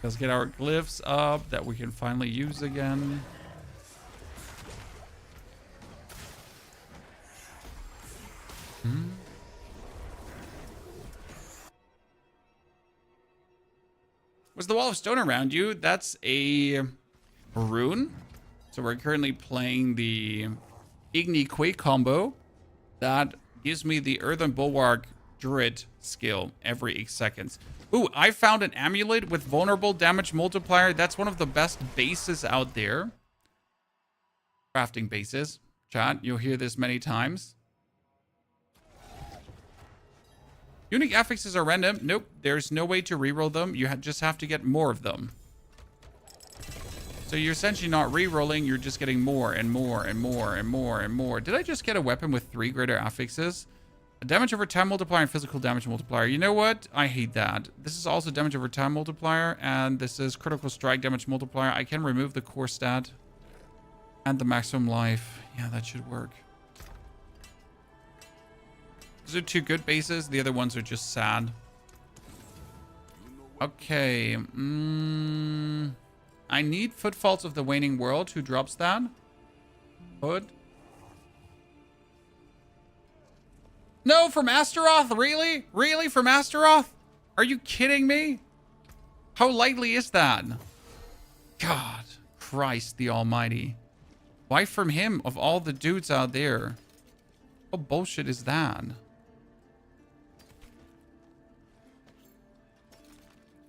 Let's get our glyphs up that we can finally use again. Was the wall of stone around you? That's a rune. So we're currently playing the Igni Quake combo. That gives me the Earthen Bulwark Druid skill every 8 seconds. Ooh, I found an amulet with vulnerable damage multiplier. That's one of the best bases out there. Crafting bases. Chat, you'll hear this many times. Unique affixes are random. Nope, there's no way to reroll them. You just have to get more of them. So you're essentially not re-rolling, you're just getting more and more and more and more and more. Did I just get a weapon with 3 greater affixes? A damage over time multiplier and physical damage multiplier. You know what? I hate that. This is also damage over time multiplier, and this is critical strike damage multiplier. I can remove the core stat and the maximum life. Yeah, that should work. Those are 2 good bases. The other ones are just sad. Okay. I need Footfalls of the Waning World. Who drops that? Hood. No, from Astaroth? Really? Really? From Astaroth? Are you kidding me? How likely is that? God. Christ the Almighty. Why from him of all the dudes out there? What bullshit is that?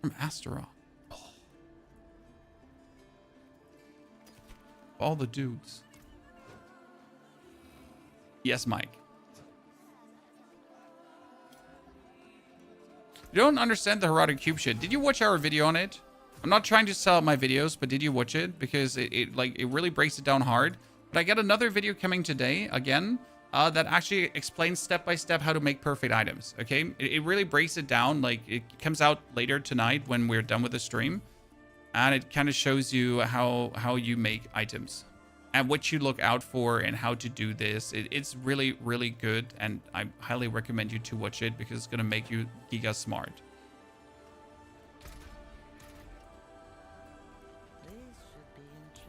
From Astaroth. All the dudes. Yes, Mike. You don't understand the Herodic Cube shit. Did you watch our video on it? I'm not trying to sell out my videos, but did you watch it? Because it really breaks it down hard. But I got another video coming today, again, that actually explains step by step how to make perfect items, okay? It really breaks it down. Like, it comes out later tonight when we're done with the stream. And it kind of shows you how you make items and what you look out for and how to do this. It's really, really good. And I highly recommend you to watch it because it's going to make you giga smart.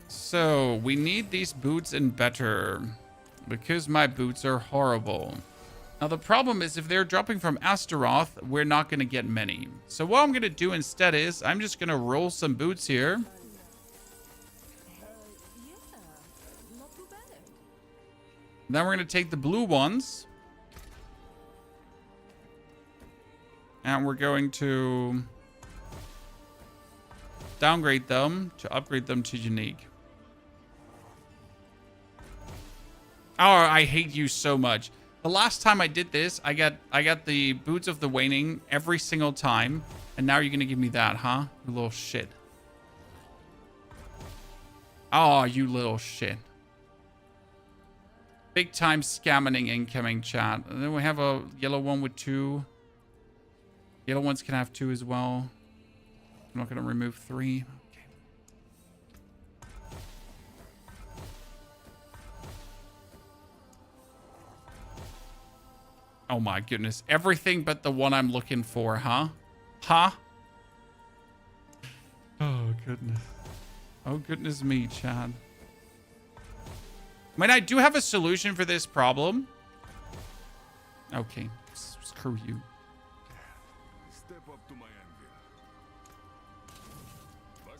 So we need these boots in better because my boots are horrible. Now, the problem is if they're dropping from Astaroth, we're not going to get many. So what I'm going to do instead is I'm just going to roll some boots here. Then we're going to take the blue ones. And we're going to downgrade them to upgrade them to unique. Oh, I hate you so much. The last time I did this, I got the Boots of the Waning every single time. And now you're going to give me that, huh? You little shit. Oh, you little shit. Big time scamming incoming chat. And then we have a yellow one with 2. Yellow ones can have 2 as well. I'm not going to remove 3. Oh my goodness. Everything but the one I'm looking for, huh? Huh? Oh goodness. Oh goodness me, Chad. I mean, I do have a solution for this problem. Okay. Screw you. Step up to my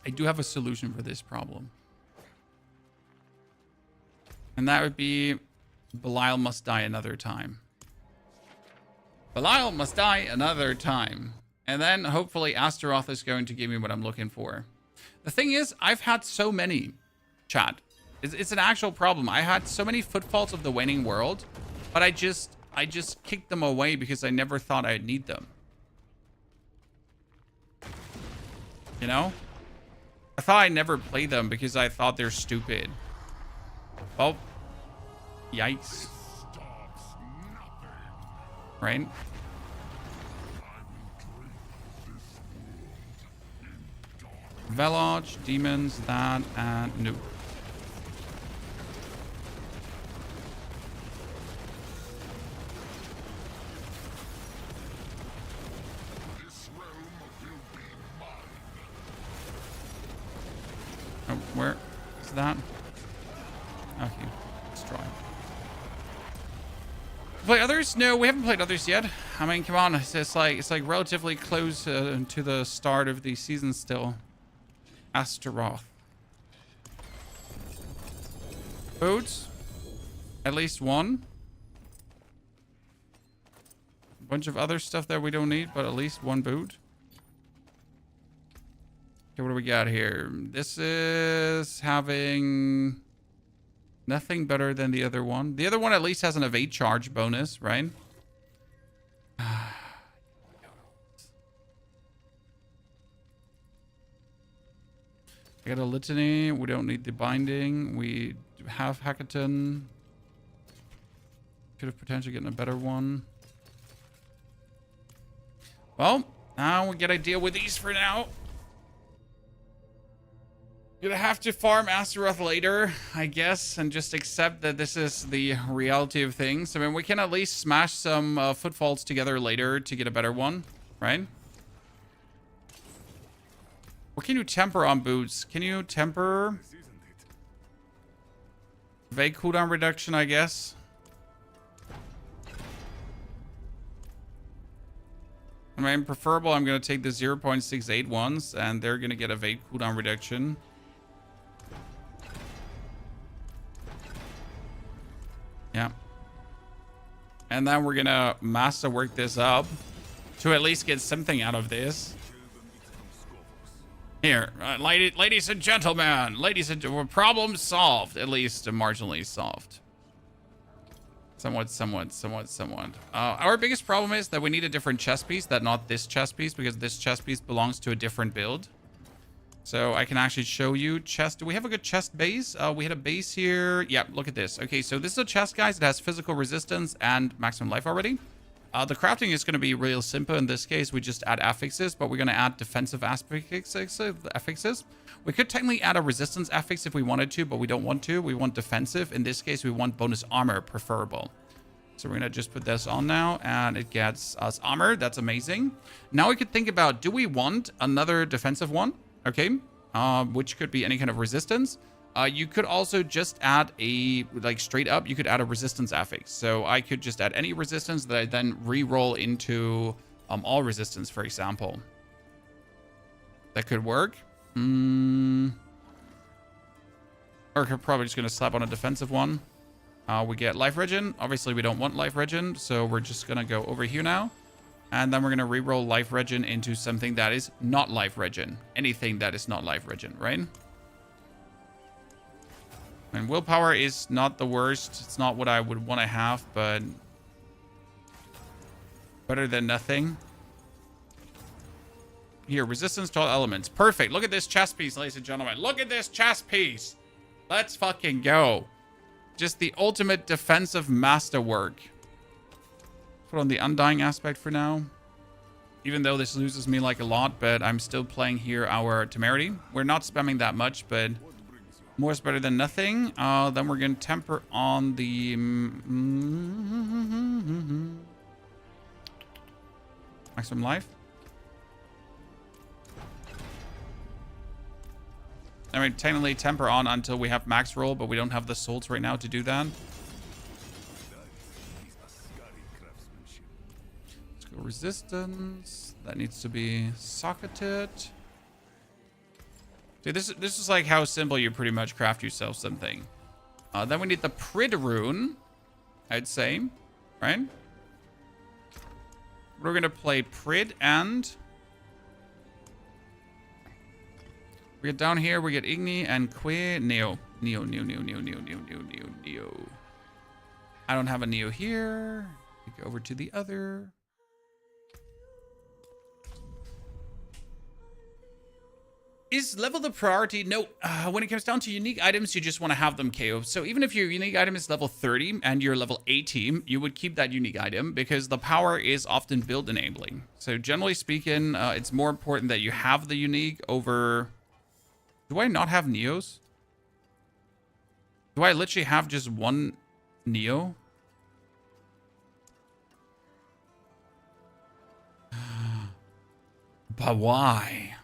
I do have a solution for this problem. And that would be Belial must die another time. Belial must die another time. And then hopefully Astaroth is going to give me what I'm looking for. The thing is, I've had so many, chat. It's an actual problem. I had so many Footfalls of the Waning World, but I just kicked them away because I never thought I'd need them. You know? I thought I'd never play them because I thought they're stupid. Oh. Yikes. Right? Velage, demons, that, and nope. Oh, where is that? Okay, destroy. Play others? No, we haven't played others yet. I mean, come on, it's like relatively close to the start of the season still. Astaroth. Boots. At least one. Bunch of other stuff that we don't need, but at least one boot. Okay, what do we got here? This is having nothing better than the other one. The other one at least has an evade charge bonus, right? I got a litany. We don't need the binding. We have hackathon. Could have potentially gotten a better one. Well, now we gotta deal with these for now. Gonna have to farm Astaroth later, I guess, and just accept that this is the reality of things. I mean, we can at least smash some footfalls together later to get a better one, right? What can you temper on boots? Can you temper? Vague cooldown reduction, I guess. I mean, preferable, I'm going to take the 0.68 ones, and they're going to get a vague cooldown reduction. Yeah. And then we're going to masterwork this up to at least get something out of this. Here, ladies and gentlemen, problem solved, at least marginally solved. Somewhat. Our biggest problem is that we need a different chest piece, not this chest piece, because this chest piece belongs to a different build. So I can actually show you chest. Do we have a good chest base? We had a base here. Yeah, look at this. Okay, so this is a chest, guys. It has physical resistance and maximum life already. The crafting is going to be real simple. In this case, we just add affixes, but we're going to add defensive affixes. We could technically add a resistance affix if we wanted to, but we don't want to. We want defensive. In this case, we want bonus armor, preferable. So we're going to just put this on now, and it gets us armor. That's amazing. Now we could think about, do we want another defensive one? Okay, which could be any kind of resistance. You could also just add a, like straight up, you could add a resistance affix. So I could just add any resistance that I then re-roll into all resistance, for example. That could work. Or probably just going to slap on a defensive one. We get life regen. Obviously, we don't want life regen, so we're just going to go over here now. And then we're going to re-roll life regen into something that is not life regen. Anything that is not life regen, right? And willpower is not the worst. It's not what I would want to have, but better than nothing. Here, resistance to all elements. Perfect. Look at this chest piece, ladies and gentlemen. Look at this chest piece. Let's fucking go. Just the ultimate defensive masterwork. Put on the undying aspect for now. Even though this loses me like a lot, but I'm still playing here our temerity. We're not spamming that much, but more is better than nothing. Then we're going to temper on the maximum life. I mean, technically temper on until we have max roll, but we don't have the souls right now to do that. Let's go resistance. That needs to be socketed. Dude, this is like how simple you pretty much craft yourself something. Then we need the Prid rune, I'd say, right? We're gonna play Prid, and we get down here. We get Igni and Neo. Neo. I don't have a Neo here. We go over to the other. Is level the priority? No. When it comes down to unique items, you just want to have them KO. So even if your unique item is level 30 and you're level 80, you would keep that unique item because the power is often build enabling. So generally speaking, it's more important that you have the unique over... Do I not have Neos? Do I literally have just one Neo? But why?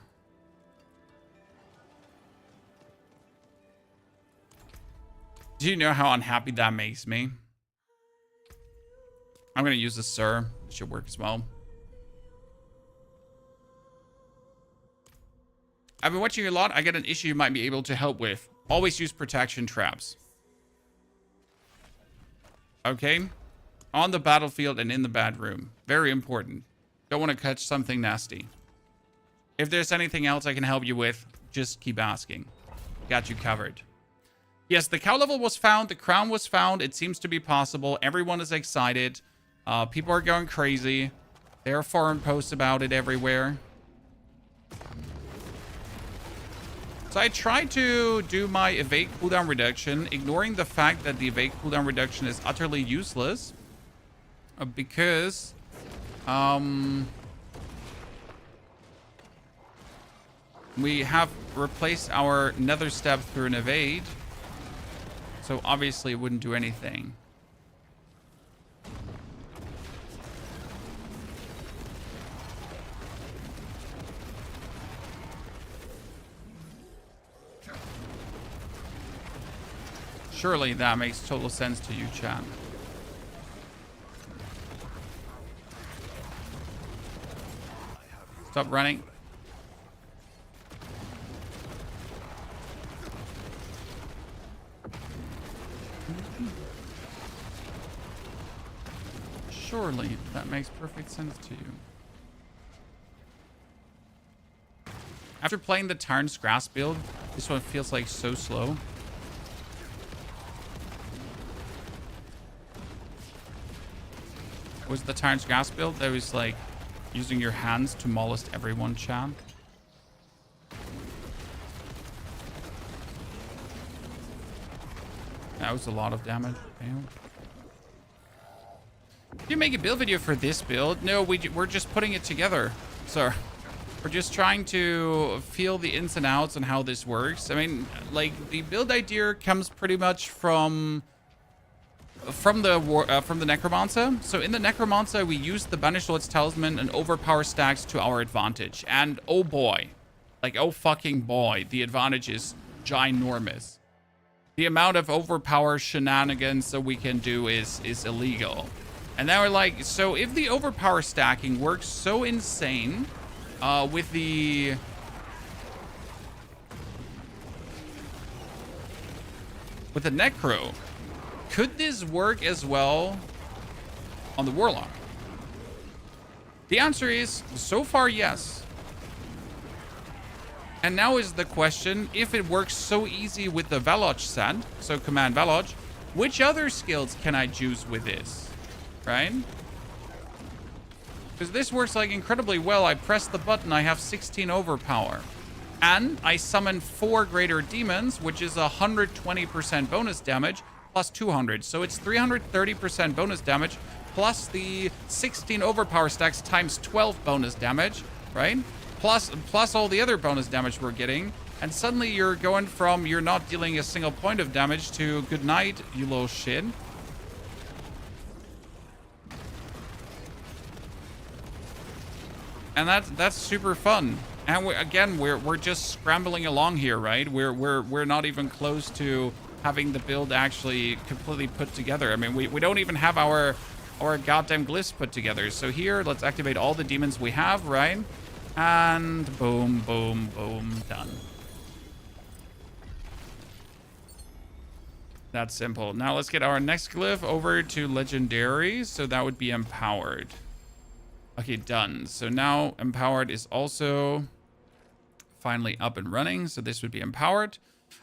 Do you know how unhappy that makes me? I'm going to use the Sir. It should work as well. I've been watching you a lot. I get an issue you might be able to help with. Always use protection traps. Okay. on the battlefield and in the bedroom. Very important. Don't want to catch something nasty. If there's anything else I can help you with, just keep asking. Got you covered. Yes, the cow level was found. The crown was found. It seems to be possible. Everyone is excited. People are going crazy. There are forum posts about it everywhere. So I tried to do my evade cooldown reduction, ignoring the fact that the evade cooldown reduction is utterly useless. Because... we have replaced our nether step through an evade. So obviously it wouldn't do anything. Surely that makes total sense to you, chat. Stop running. Surely that makes perfect sense to you. After playing the Tarn's Grasp build, this one feels like so slow. Was the Tarn's Grasp build that was like using your hands to molest everyone, chat? That was a lot of damage. Damn. Did you make a build video for this build? No, we're just putting it together. So we're just trying to feel the ins and outs and how this works. I mean, like, the build idea comes pretty much from the Necromancer. So in the Necromancer, we use the Banished Lord's Talisman and Overpower stacks to our advantage. And oh boy, like, oh fucking boy, the advantage is ginormous. The amount of Overpower shenanigans that we can do is illegal. And now we're like, so if the Overpower stacking works so insane with the... Necro, could this work as well on the Warlock? The answer is, so far, yes. And now is the question, if it works so easy with the Veloch set, so command Veloch, which other skills can I choose with this? Right? Because this works like incredibly well. I press the button, I have 16 overpower. And I summon 4 greater demons, which is 120% bonus damage, plus 200. So it's 330% bonus damage, plus the 16 overpower stacks times 12 bonus damage, right? Plus all the other bonus damage we're getting. And suddenly you're going from you're not dealing a single point of damage to good night, you little shit. And that's super fun. And we're just scrambling along here, right? We're not even close to having the build actually completely put together. I mean, we don't even have our goddamn glyphs put together. So here, let's activate all the demons we have, right? And boom, boom, boom, done. That's simple. Now let's get our next glyph over to legendary. So that would be empowered. Okay, done. So now empowered is also finally up and running. So this would be empowered.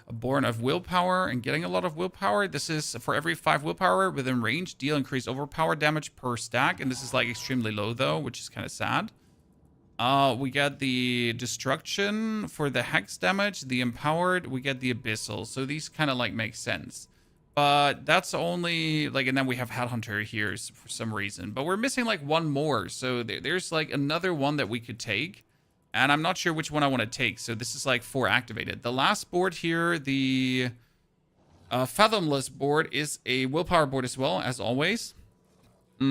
Born of willpower and getting a lot of willpower. This is for every 5 willpower within range, deal increased overpower damage per stack. And this is like extremely low though, which is kind of sad. We get the destruction for the hex damage, the empowered, we get the abyssal. So these kind of like make sense. But that's only like, and then we have Headhunter here for some reason. But we're missing like one more. So there's like another one that we could take. And I'm not sure which one I want to take. So this is like 4 activated. The last board here, the Fathomless board, is a willpower board as well, as always. I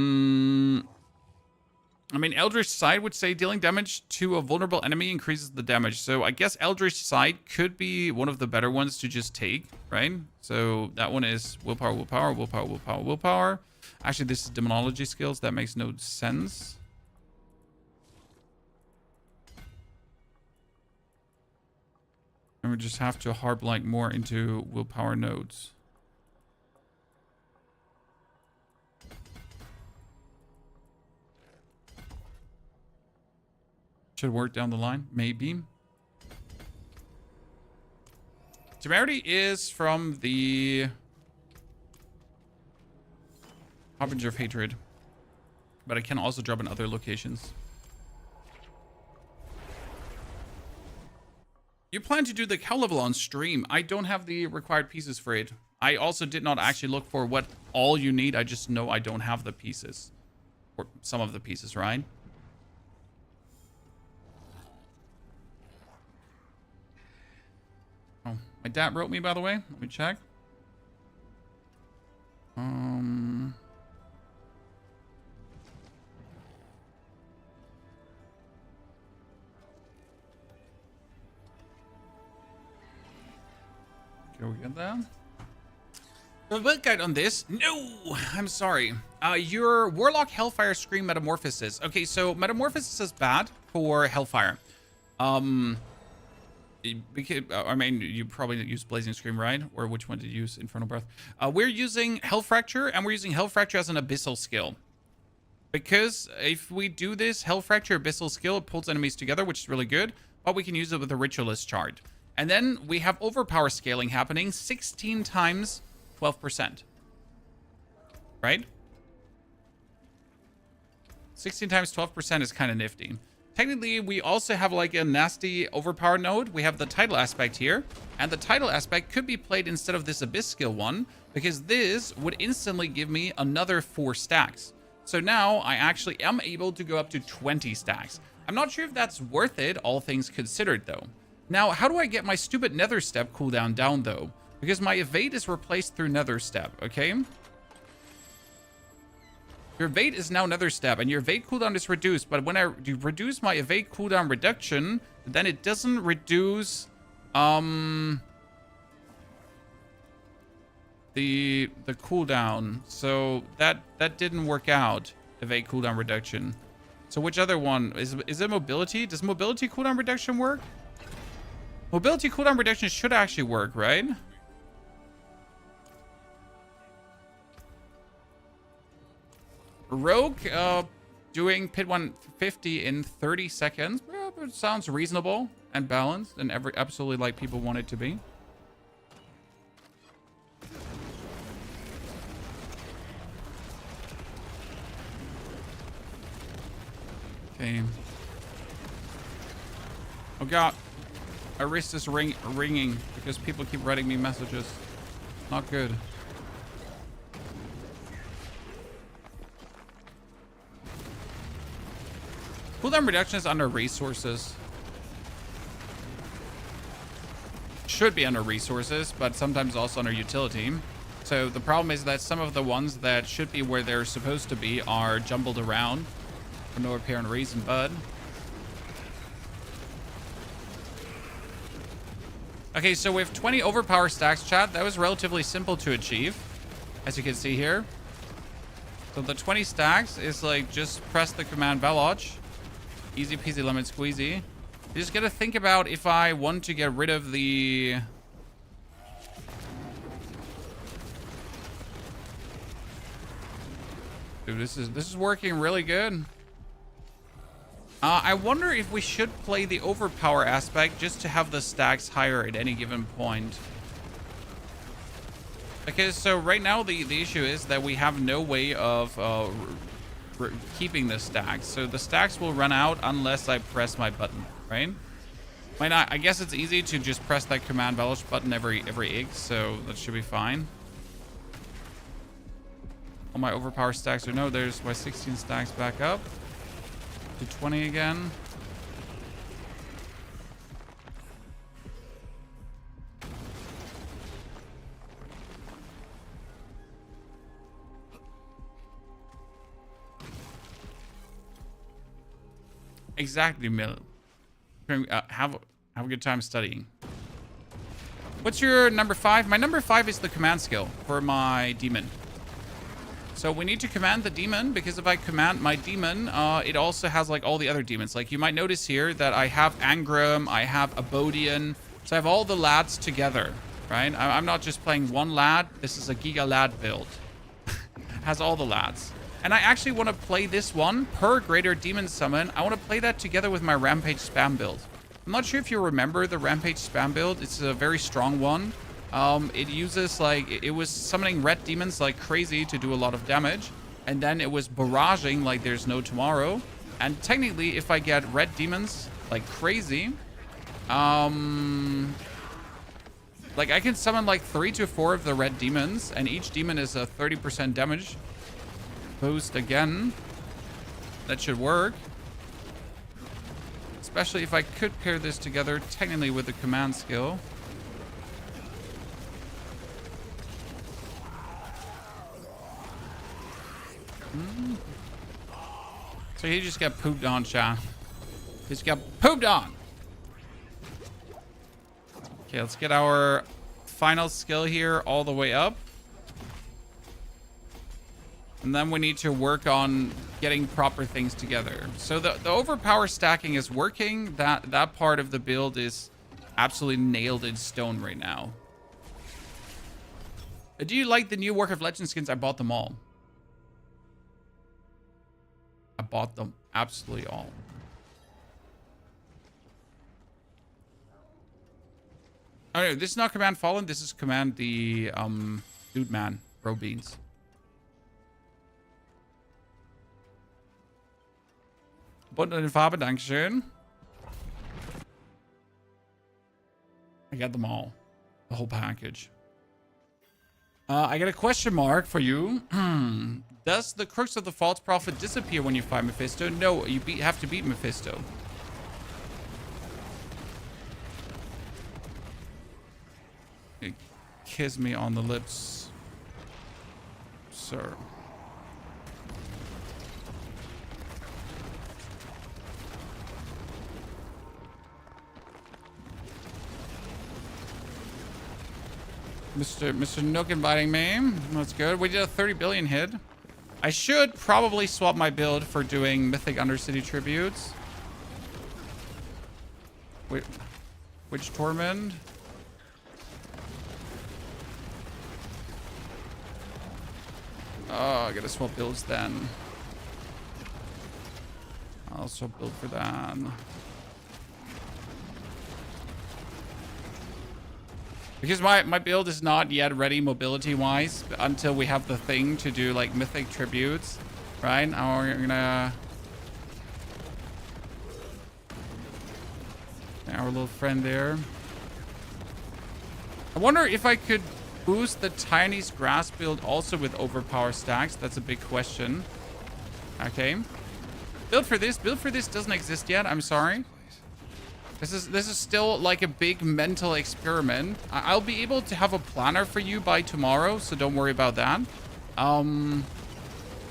mean, Eldritch Sight would say dealing damage to a vulnerable enemy increases the damage. So I guess Eldritch Sight could be one of the better ones to just take, right? So that one is willpower, willpower, willpower, willpower, willpower. Actually, this is Demonology skills. That makes no sense. And we just have to harp like more into willpower nodes. Should work down the line, maybe. Temerity is from the Harbinger of Hatred, but I can also drop in other locations. You plan to do the cow level on stream. I don't have the required pieces for it. I also did not actually look for what all you need. I just know I don't have the pieces. Or some of the pieces, right? Oh, my dad wrote me, by the way. Let me check. Can we get that? The build guide on this? No, I'm sorry. Your Warlock Hellfire Scream Metamorphosis. Okay, so Metamorphosis is bad for Hellfire. Because, I mean, you probably use Blazing Scream, right? Or which one did you use? Infernal Breath. We're using Hell Fracture, and we're using Hell Fracture as an Abyssal skill. Because if we do this Hell Fracture Abyssal skill, it pulls enemies together, which is really good. But we can use it with a Ritualist Shard. And then we have Overpower scaling happening 16 times 12%. Right? 16 times 12% is kind of nifty. Technically, we also have like a nasty Overpower node. We have the Tidal Aspect here. And the Tidal Aspect could be played instead of this Abyss skill one, because this would instantly give me another 4 stacks. So now I actually am able to go up to 20 stacks. I'm not sure if that's worth it, all things considered, though. Now, how do I get my stupid Nether Step cooldown down, though? Because my evade is replaced through Nether Step, okay? Your evade is now Nether Step, and your evade cooldown is reduced. But when I reduce my evade cooldown reduction, then it doesn't reduce the cooldown. So that didn't work out. Evade cooldown reduction. So which other one is it? Mobility? Does mobility cooldown reduction work? Mobility cooldown reduction should actually work, right? Rogue, doing pit 150 in 30 seconds. Well, it sounds reasonable and balanced and absolutely like people want it to be. Okay. Oh god. My wrist is ringing because people keep writing me messages. Not good. Cooldown reduction is under resources. Should be under resources, but sometimes also under utility. So the problem is that some of the ones that should be where they're supposed to be are jumbled around for no apparent reason, bud. Okay, so we have 20 overpower stacks, chat. That was relatively simple to achieve, as you can see here. So the 20 stacks is like just press the command Veloch. Easy peasy lemon squeezy. You just gotta think about if I want to get rid of the... Dude, this is working really good. I wonder if we should play the overpower aspect just to have the stacks higher at any given point. Because so right now the issue is that we have no way of keeping the stacks. So the stacks will run out unless I press my button, right? Why not? I guess it's easy to just press that command Veloch button every egg, so that should be fine. All my overpower stacks are no, there's my 16 stacks back up. To 20 again. Exactly, Mill. Have a good time studying. What's your number 5? My number 5 is the command skill for my demon. So we need to command the demon, because if I command my demon, it also has like all the other demons. Like you might notice here that I have Angram, I have Abodian. So I have all the lads together, right? I'm not just playing one lad. This is a Giga lad build. Has all the lads. And I actually want to play this one per greater demon summon. I want to play that together with my rampage spam build. I'm not sure if you remember the rampage spam build. It's a very strong one. It uses like, it was summoning red demons like crazy to do a lot of damage. And then it was barraging like there's no tomorrow. And technically, if I get red demons like crazy, like I can summon like 3 to 4 of the red demons, and each demon is a 30% damage boost again. That should work. Especially if I could pair this together technically with the command skill. So he just got pooped on, Sean. He just got pooped on. Okay, let's get our final skill here all the way up. And then we need to work on getting proper things together. So the overpower stacking is working. That part of the build is absolutely nailed in stone right now. Do you like the new Warcraft Legends skins? I bought them all. I bought them absolutely all. Oh no, this is not Command Fallen. This is Command the Dude Man, Bro Beans. Bunte Farbe, Dankeschön. I got them all. The whole package. I got a question mark for you. Does the Crux of the False Prophet disappear when you fight Mephisto? No, you have to beat Mephisto. Kiss me on the lips, sir. Mr. Nook inviting me. That's good. We did a 30 billion hit. I should probably swap my build for doing Mythic Undercity tributes. Wait, which torment? Oh, I gotta swap builds then. I'll swap build for that. Because my build is not yet ready mobility-wise until we have the thing to do like mythic tributes, right? Now we're gonna... Our little friend there. I wonder if I could boost the Tiny's grass build also with overpower stacks. That's a big question. Okay. Build for this doesn't exist yet. I'm sorry. This is still like a big mental experiment. I'll be able to have a planner for you by tomorrow, so don't worry about that. But I'm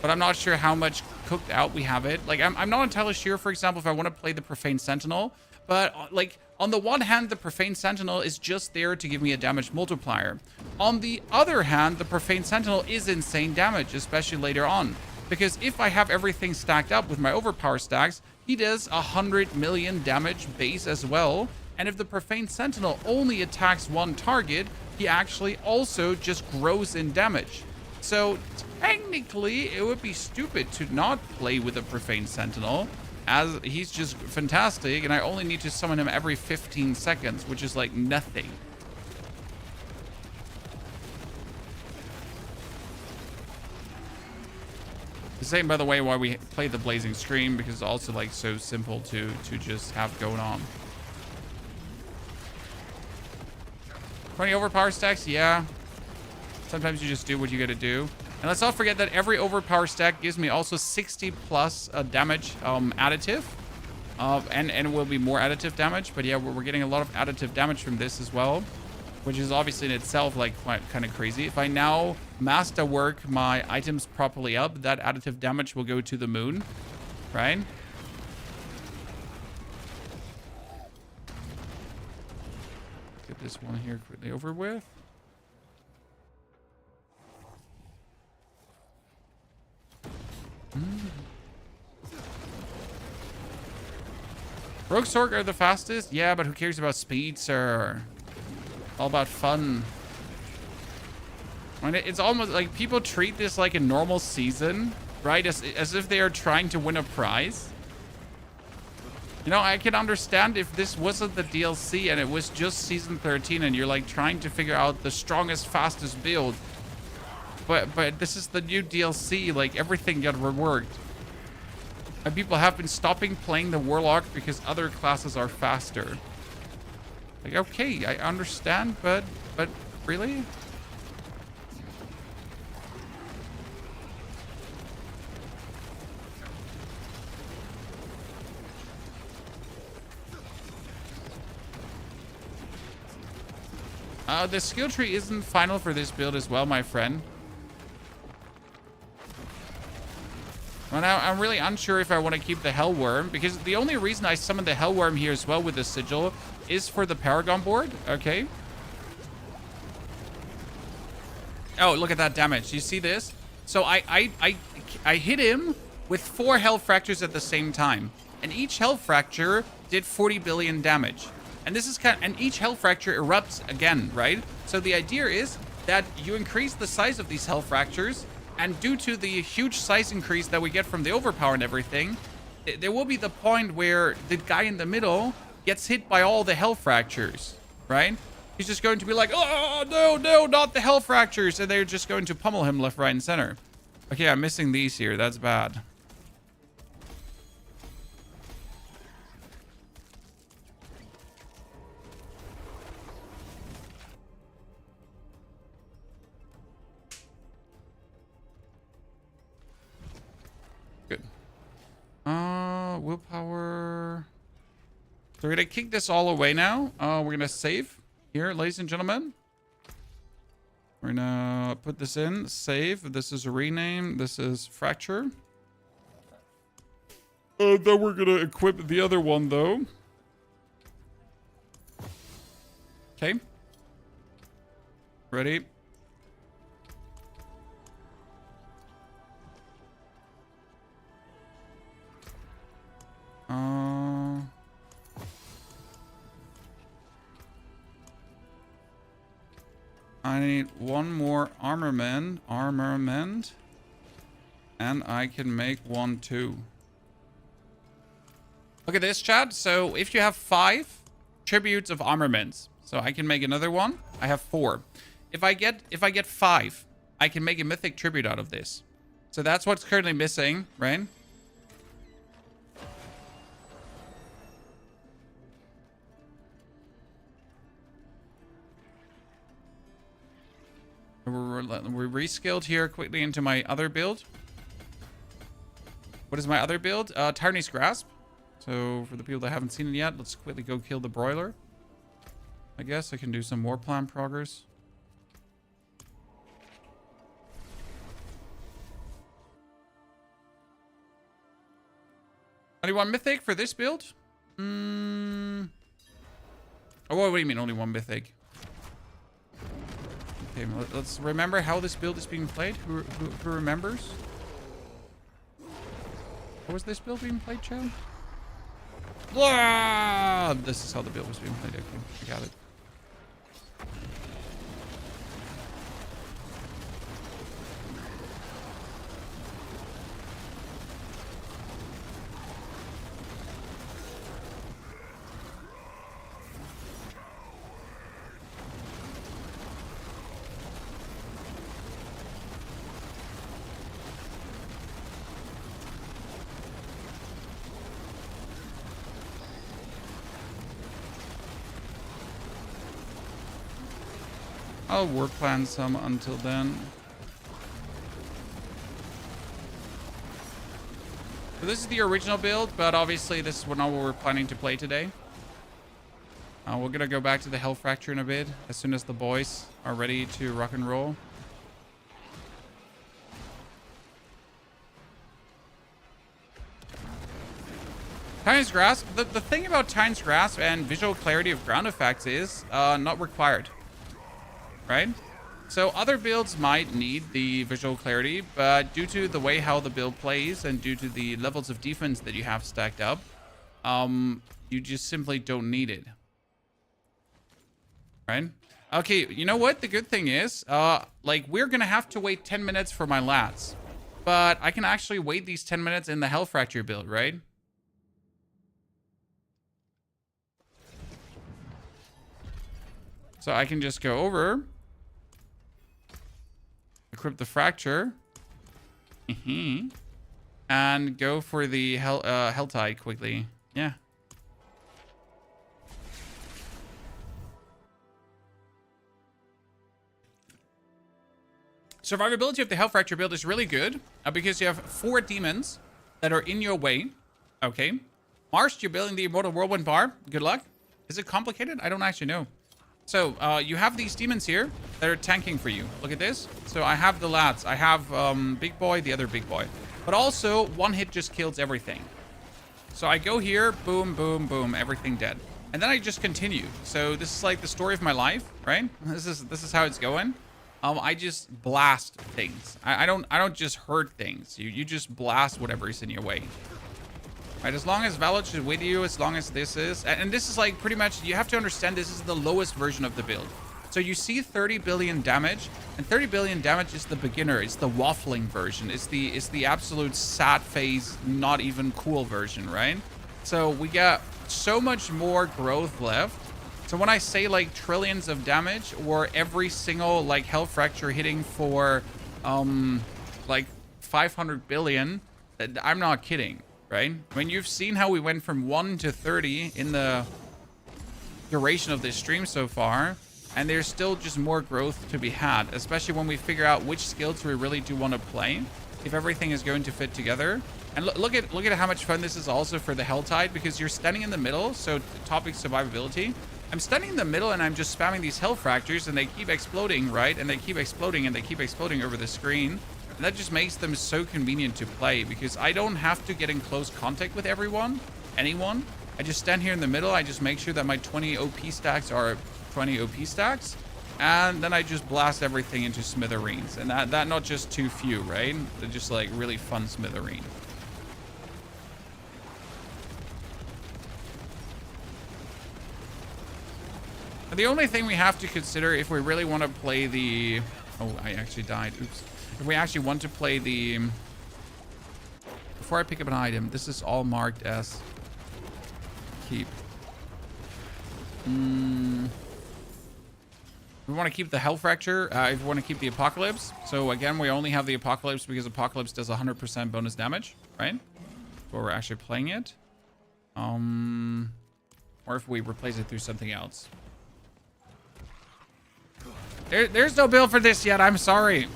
not sure how much cooked out we have it. Like, I'm not entirely sure, for example, if I want to play the Profane Sentinel. But, like, on the one hand, the Profane Sentinel is just there to give me a damage multiplier. On the other hand, the Profane Sentinel is insane damage, especially later on. Because if I have everything stacked up with my overpower stacks, he does 100 million damage base as well. And if the Profane Sentinel only attacks one target, he actually also just grows in damage. So technically, it would be stupid to not play with a Profane Sentinel, as he's just fantastic, and I only need to summon him every 15 seconds, which is like nothing. The same, by the way, why we play the Blazing Stream, because it's also like so simple to just have going on. 20 overpower stacks, yeah. Sometimes you just do what you gotta do. And let's not forget that every overpower stack gives me also 60 plus damage additive. And it will be more additive damage. But yeah, we're getting a lot of additive damage from this as well, which is obviously in itself like kind of crazy. If I now master work my items properly up, that additive damage will go to the moon, right? Get this one here quickly over with. Rogue Sorg are the fastest? Yeah, but who cares about speed, sir? All about fun. I mean, it's almost like people treat this like a normal season right? As if they are trying to win a prize. You know, I can understand if this wasn't the DLC and it was just Season 13 and you're like trying to figure out the strongest, fastest build. But this is the new DLC, like everything got reworked. And people have been stopping playing the Warlock because other classes are faster. Like, okay, I understand, but really? The skill tree isn't final for this build as well, my friend. Well, now I'm really unsure if I want to keep the Hellworm, because the only reason I summoned the Hellworm here as well with the Sigil is for the Paragon board, okay? Oh, look at that damage. You see this? So I hit him with 4 Hell Fractures at the same time, and each Hell Fracture did 40 billion damage. And this is and each Hell Fracture erupts again, right? So the idea is that you increase the size of these Hell Fractures, and due to the huge size increase that we get from the Overpower and everything, there will be the point where the guy in the middle gets hit by all the Hell Fractures, right? He's just going to be like, oh, no, not the Hell Fractures. And they're just going to pummel him left, right, and center. Okay, I'm missing these here. That's bad. Good. Willpower. So we're gonna kick this all away now. We're gonna save here, ladies and gentlemen. We're gonna put this in, save. This is a rename. This is fracture. Then we're gonna equip the other one though. Okay. Ready? I need one more armament, and I can make one too. Look at this, chat. So if you have 5 tributes of armaments, so I can make another one. I have 4. If I get 5, I can make a mythic tribute out of this. So that's what's currently missing, right? We're reskilled here quickly into my other build. What is my other build? Tyranny's Grasp. So for the people that haven't seen it yet, let's quickly go kill the broiler. I guess I can do some more plan progress. Only one mythic for this build? Oh, what do you mean only one mythic? Okay, let's remember how this build is being played. Who remembers? How was this build being played, Chad? Blah! This is how the build was being played. Okay, I got it. I'll work plan some until then. So this is the original build, but obviously this is not what we're planning to play today. We're gonna go back to the Hell Fracture in a bit, as soon as the boys are ready to rock and roll. Tyrant's Grasp. The thing about Tyrant's Grasp and visual clarity of ground effects is not required. Right? So other builds might need the visual clarity, but due to the way how the build plays and due to the levels of defense that you have stacked up, you just simply don't need it. Right? Okay, you know what? The good thing is, like, we're gonna have to wait 10 minutes for my lats. But I can actually wait these 10 minutes in the Hell Fracture build, right? So I can just go over, equip the Fracture, and go for the Helltide quickly. Yeah. Survivability of the Hell Fracture build is really good because you have 4 demons that are in your way. Okay. Marsh, you're building the Immortal Whirlwind Bar. Good luck. Is it complicated? I don't actually know. So, you have these demons here that are tanking for you. Look at this. So, I have the lads. I have Big Boy, the other Big Boy. But also, one hit just kills everything. So, I go here, boom, boom, boom, everything dead. And then I just continue. So, this is like the story of my life, right? This is how it's going. I just blast things. I don't just hurt things. You just blast whatever is in your way. Right, as long as Valage is with you, as long as this is... And this is like pretty much... You have to understand this is the lowest version of the build. So you see 30 billion damage. And 30 billion damage is the beginner. It's the waffling version. It's the absolute sad phase, not even cool version, right? So we got so much more growth left. So when I say like trillions of damage or every single like Hell Fracture hitting for like 500 billion, I'm not kidding. Right? I mean, you've seen how we went from 1 to 30 in the duration of this stream so far, and there's still just more growth to be had, especially when we figure out which skills we really do want to play, if everything is going to fit together. And look at how much fun this is also for the Helltide, because you're standing in the middle, so topic survivability. I'm standing in the middle and I'm just spamming these Hell Fractures, and they keep exploding, right? And they keep exploding, and they keep exploding over the screen. And that just makes them so convenient to play because I don't have to get in close contact with anyone. I just stand here in the middle. I just make sure that my 20 OP stacks are 20 OP stacks. And then I just blast everything into smithereens. And that not just too few, right? They're just like really fun smithereen. And the only thing we have to consider if we really want to play the... Oh, I actually died. Oops. If we actually want to play the... Before I pick up an item, this is all marked as keep. We want to keep the Hell Fracture. If we want to keep the Apocalypse. So again, we only have the Apocalypse because Apocalypse does 100% bonus damage, right? So we're actually playing it. Or if we replace it through something else. There's no build for this yet. I'm sorry.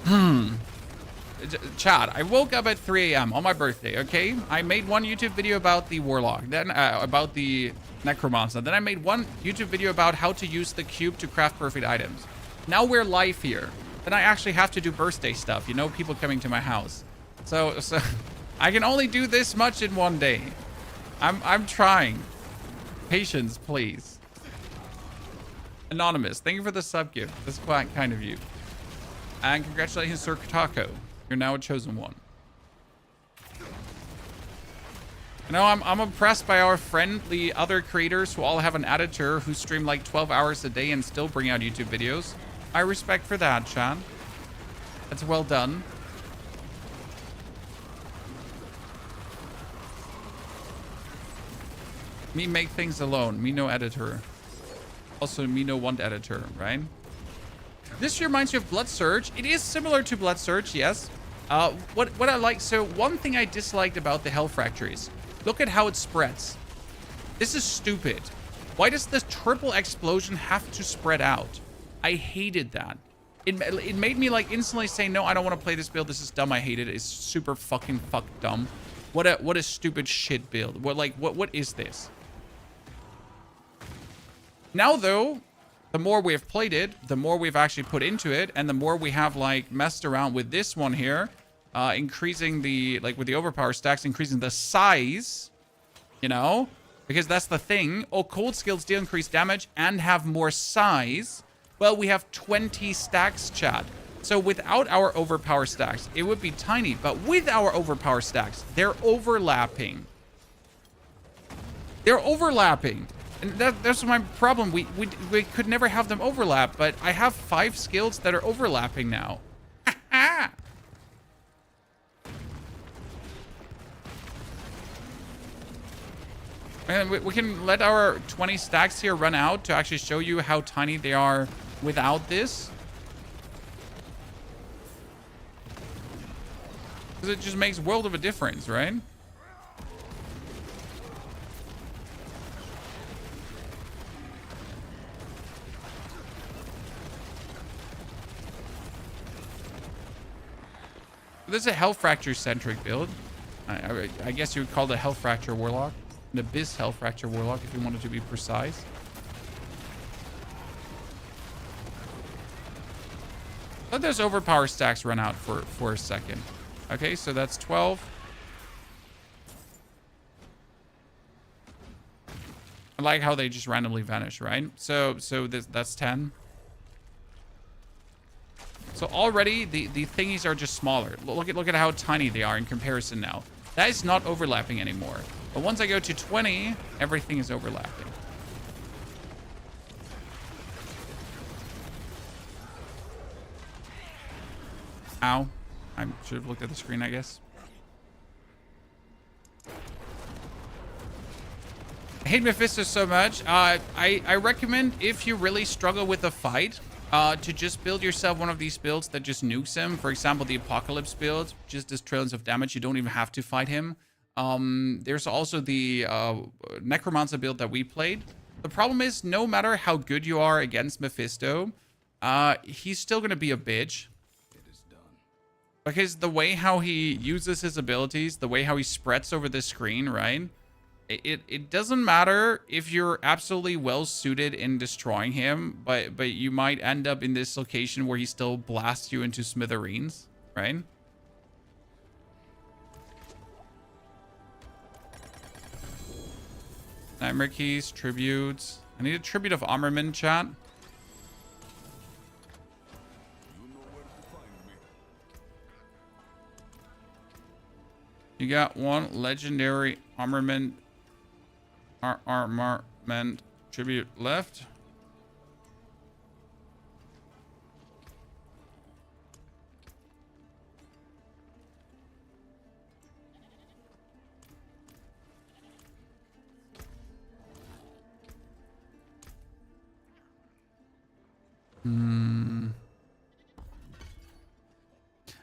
Chad, I woke up at 3 a.m. on my birthday, okay? I made one YouTube video about the Warlock, then about the Necromancer. Then I made one YouTube video about how to use the cube to craft perfect items. Now we're live here. Then I actually have to do birthday stuff, you know, people coming to my house. So I can only do this much in one day. I'm trying. Patience, please. Anonymous, thank you for the sub gift. That's quite kind of you. And congratulations, Sir Katako. You're now a chosen one. You know, I'm impressed by our friendly other creators who all have an editor who stream like 12 hours a day and still bring out YouTube videos. I respect for that, Chan. That's well done. Me make things alone. Me no editor. Also, me no want editor, right? This reminds you of Blood Surge. It is similar to Blood Surge, yes. What I like, so one thing I disliked about the Hell Fracture is, look at how it spreads. This is stupid. Why does this triple explosion have to spread out? I hated that. It made me like instantly say, no, I don't want to play this build. This is dumb. I hate it. It's super fucking dumb. What a stupid shit build. What is this? Now, though, the more we've played it, the more we've actually put into it, and the more we have, like, messed around with this one here, increasing the, like, with the overpower stacks, increasing the size, you know, because that's the thing. Occult skills do increase damage and have more size. Well, we have 20 stacks, chat. So without our overpower stacks, it would be tiny, but with our overpower stacks, they're overlapping. They're overlapping. And that's my problem. We could never have them overlap, but I have 5 skills that are overlapping now. And we can let our 20 stacks here run out to actually show you how tiny they are without this. Because it just makes world of a difference, right? This is a Health Fracture centric build. I guess you would call it a Health Fracture Warlock. An Abyss Health Fracture Warlock if you wanted to be precise. Let those Overpower stacks run out for a second. Okay, so that's 12. I like how they just randomly vanish, right? So that's 10. So already the thingies are just smaller. Look at how tiny they are in comparison now. That is not overlapping anymore. But once I go to 20, everything is overlapping. Ow. I should have looked at the screen, I guess. I hate Mephisto so much. I recommend, if you really struggle with a fight, to just build yourself one of these builds that just nukes him. For example, the Apocalypse build just does trillions of damage. You don't even have to fight him. There's also the Necromancer build that we played. The problem is, no matter how good you are against Mephisto, he's still going to be a bitch. Because the way how he uses his abilities, the way how he spreads over the screen, right? It doesn't matter if you're absolutely well suited in destroying him, but you might end up in this location where he still blasts you into smithereens, right? Nightmare keys, tributes. I need a tribute of armament, chat. You got one legendary armament tribute left.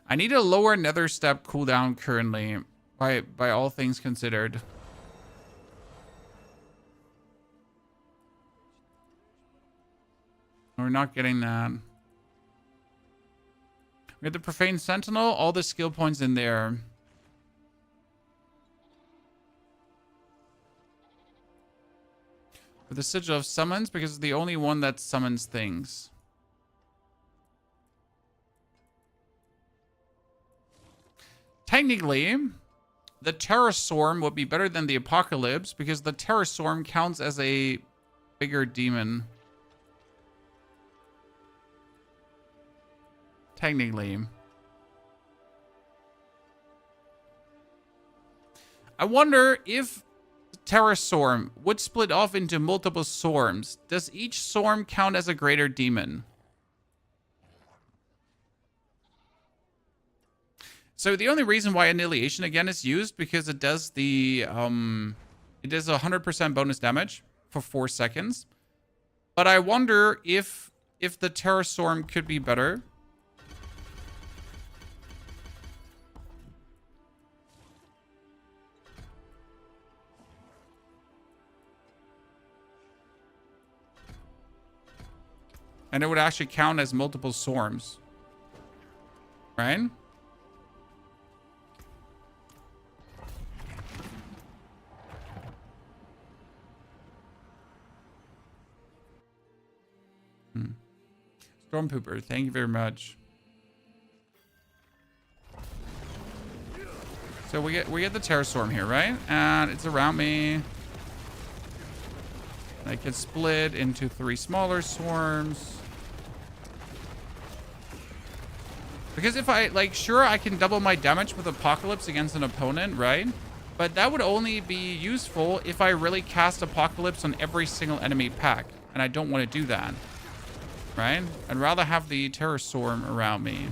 I need a lower nether step cooldown currently, by all things considered. We're not getting that. We have the Profane Sentinel, all the skill points in there. For the Sigil of Summons, because it's the only one that summons things. Technically, the Terrastorm would be better than the Apocalypse because the Terrastorm counts as a bigger demon. Technically. I wonder if Terrastorm would split off into multiple Storms. Does each Storm count as a greater demon? So the only reason why Annihilation again is used because it does the it does 100% bonus damage for 4 seconds. But I wonder if the Terrastorm could be better. And it would actually count as multiple storms. Right? Storm Pooper, thank you very much. So we get the Terrastorm here, right? And it's around me. I can split into 3 smaller swarms. Because if I, like, sure, I can double my damage with Apocalypse against an opponent, right? But that would only be useful if I really cast Apocalypse on every single enemy pack. And I don't want to do that. Right? I'd rather have the Terrastorm around me.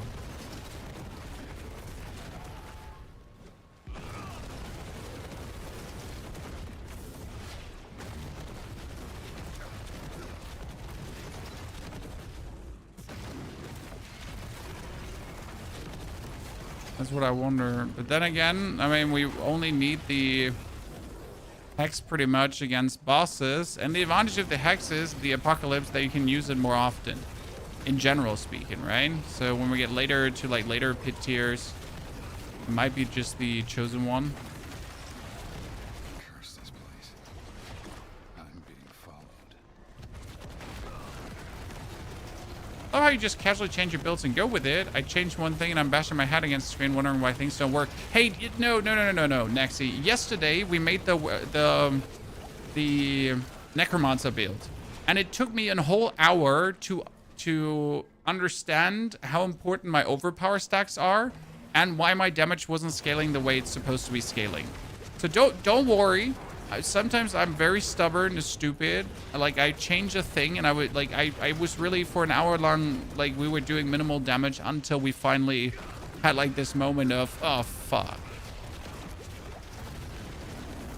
That's what I wonder. But then again, I mean, we only need the hex pretty much against bosses. And the advantage of the hex is the apocalypse that you can use it more often. In general speaking, right? So when we get later to like later pit tiers, it might be just the chosen one. Curse this place. I'm being followed. Oh, how you just casually change your builds and go with it. I changed one thing and I'm bashing my head against the screen wondering why things don't work. Hey, no, Nexi. Yesterday we made the Necromancer build. And it took me a whole hour to understand how important my overpower stacks are and why my damage wasn't scaling the way it's supposed to be scaling. So don't worry. Sometimes I'm very stubborn and stupid. Like I change a thing and I was really for an hour long, like we were doing minimal damage until we finally had like this moment of, oh fuck.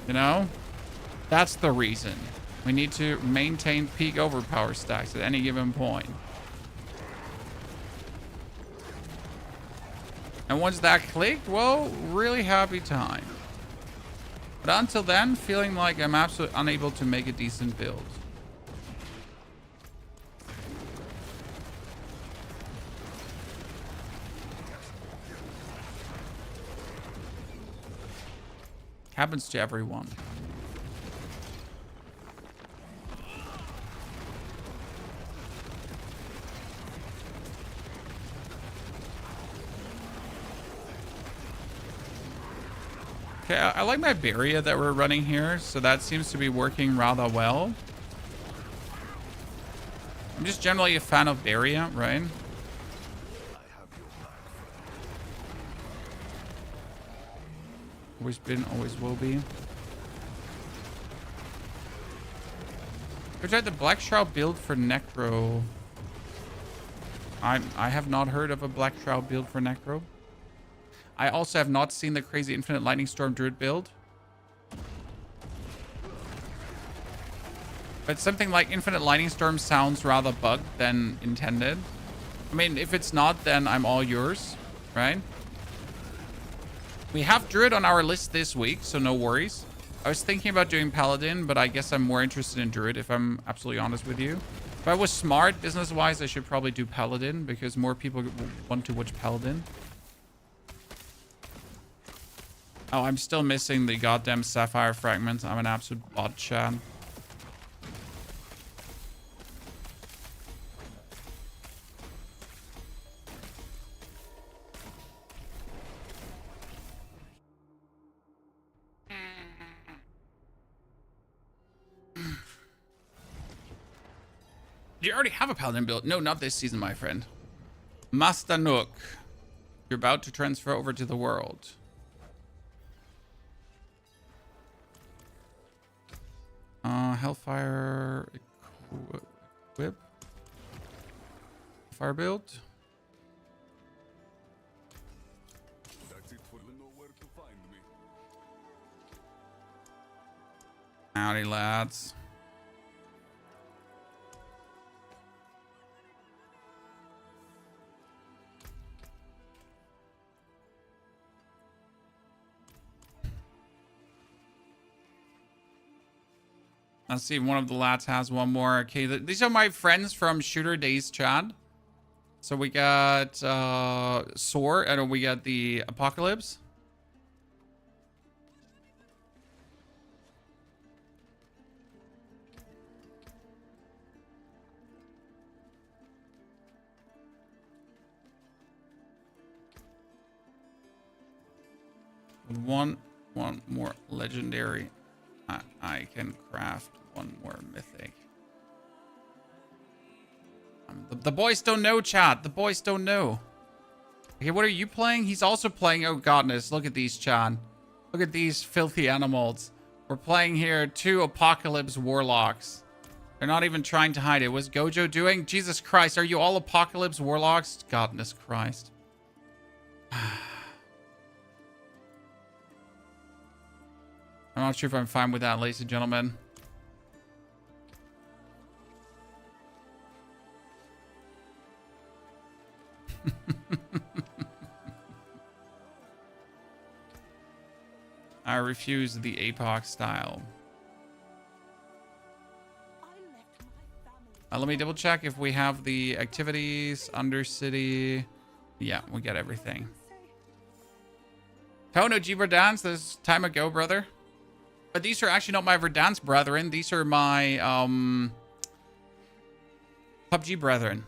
You know? That's the reason. We need to maintain peak overpower stacks at any given point. And once that clicked, well, really happy time. But until then, feeling like I'm absolutely unable to make a decent build. Happens to everyone. Okay, I like my barrier that we're running here, so that seems to be working rather well. I'm just generally a fan of barrier, right? Always been, always will be. I tried the Black Shroud build for Necro. I have not heard of a Black Shroud build for Necro. I also have not seen the crazy Infinite Lightning Storm Druid build. But something like Infinite Lightning Storm sounds rather bugged than intended. I mean, if it's not, then I'm all yours, right? We have Druid on our list this week, so no worries. I was thinking about doing Paladin, but I guess I'm more interested in Druid, if I'm absolutely honest with you. If I was smart, business-wise, I should probably do Paladin, because more people want to watch Paladin. Oh, I'm still missing the goddamn Sapphire fragments. I'm an absolute bot, Chad. Do you already have a Paladin build? No, not this season, my friend. Master Nook. You're about to transfer over to the world. Hellfire equip. Fire build. That's it for you know where to find me. Howdy, lads. Let's see if one of the lads has one more. Okay, these are my friends from Shooter Days chat. So we got Soar, and we got the Apocalypse. One more legendary. I can craft one more mythic. The boys don't know, chat. The boys don't know. Okay, what are you playing? He's also playing. Oh, godness. Look at these, Chan. Look at these filthy animals. We're playing here 2 Apocalypse Warlocks. They're not even trying to hide it. What's Gojo doing? Jesus Christ. Are you all Apocalypse Warlocks? Godness Christ. I'm not sure if I'm fine with that, ladies and gentlemen. I refuse the APOC style. Let me double check if we have the activities, Undercity. Yeah, we got everything. Tono G Verdance, this time ago, brother. But these are actually not my Verdance brethren. These are my PUBG brethren.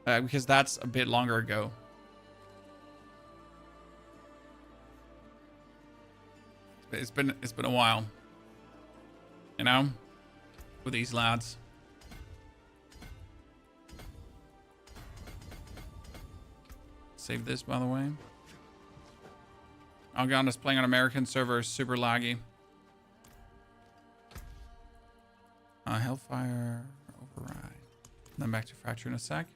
Because that's a bit longer ago. It's been a while. You know? With these lads. Save this, by the way. Algon is playing on American servers, super laggy. Hellfire, override. Then back to Fracture in a sec.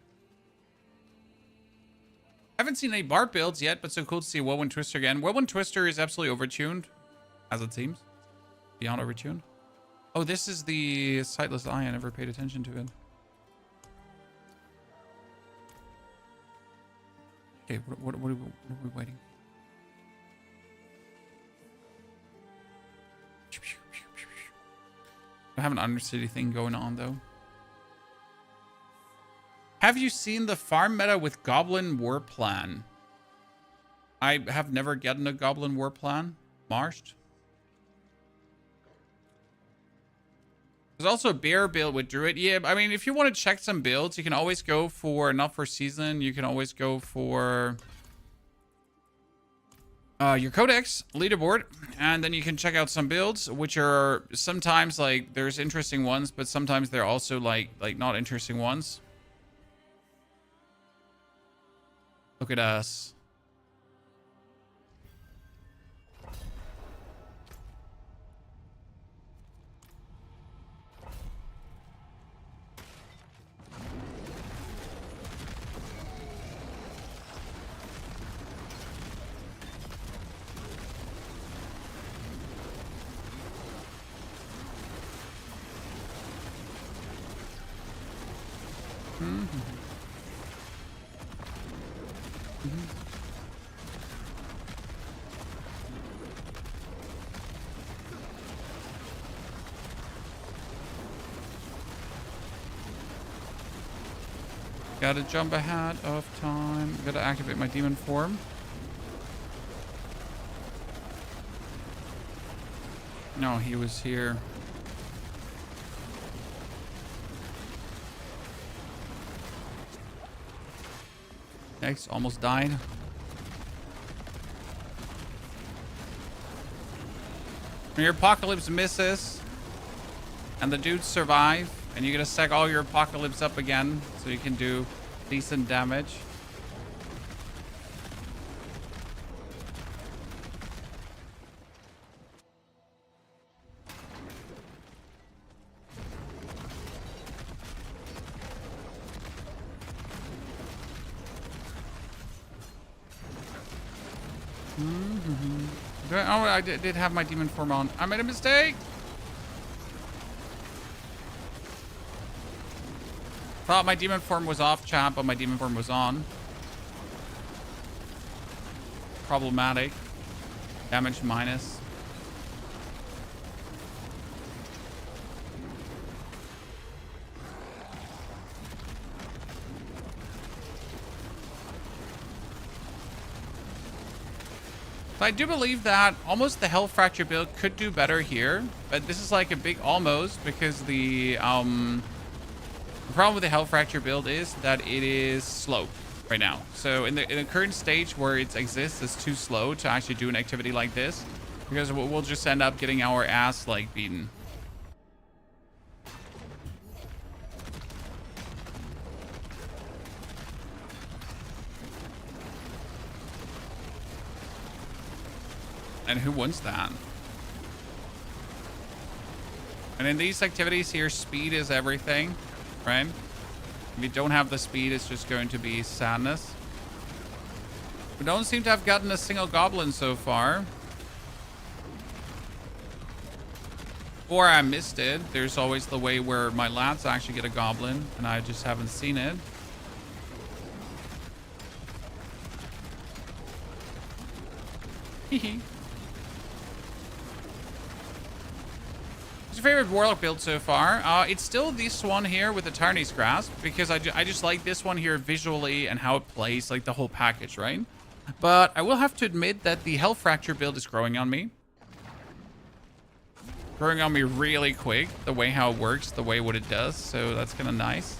Haven't seen any Bart builds yet, but so cool to see Whirlwind Twister again. Whirlwind Twister is absolutely overtuned, as it seems. Beyond overtuned. Oh, this is the Sightless Eye. I never paid attention to it. Okay, what are we waiting? I have an Undercity thing going on, though. Have you seen the farm meta with Goblin War Plan? I have never gotten a Goblin War Plan. Marshed. There's also a bear build with Druid. Yeah, I mean, if you want to check some builds, you can always go for, not for season, you can always go for your Codex leaderboard, and then you can check out some builds, which are sometimes, like, there's interesting ones, but sometimes they're also, like not interesting ones. Look at us. Gotta jump ahead of time. Gotta activate my demon form. No, he was here. Next, almost died. When your apocalypse misses and the dudes survive, and you're gonna stack all your apocalypse up again so you can do decent damage. Oh, I did have my demon form on. I made a mistake. Thought my demon form was off, chat, but my demon form was on. Problematic. Damage minus. So I do believe that almost the Health Fracture build could do better here, but this is like a big almost because the problem with the Health Fracture build is that it is slow right now. So in the current stage where it exists, it's too slow to actually do an activity like this because we'll just end up getting our ass like beaten. And who wants that? And in these activities here, speed is everything, right? If you don't have the speed, it's just going to be sadness. We don't seem to have gotten a single goblin so far. Or I missed it. There's always the way where my lads actually get a goblin, and I just haven't seen it. your favorite Warlock build so far? It's still this one here with the Tyranny's Grasp, because I just like this one here visually and how it plays, like the whole package, right? But I will have to admit that the Health Fracture build is growing on me. Growing on me really quick, the way how it works, the way what it does, so that's kind of nice.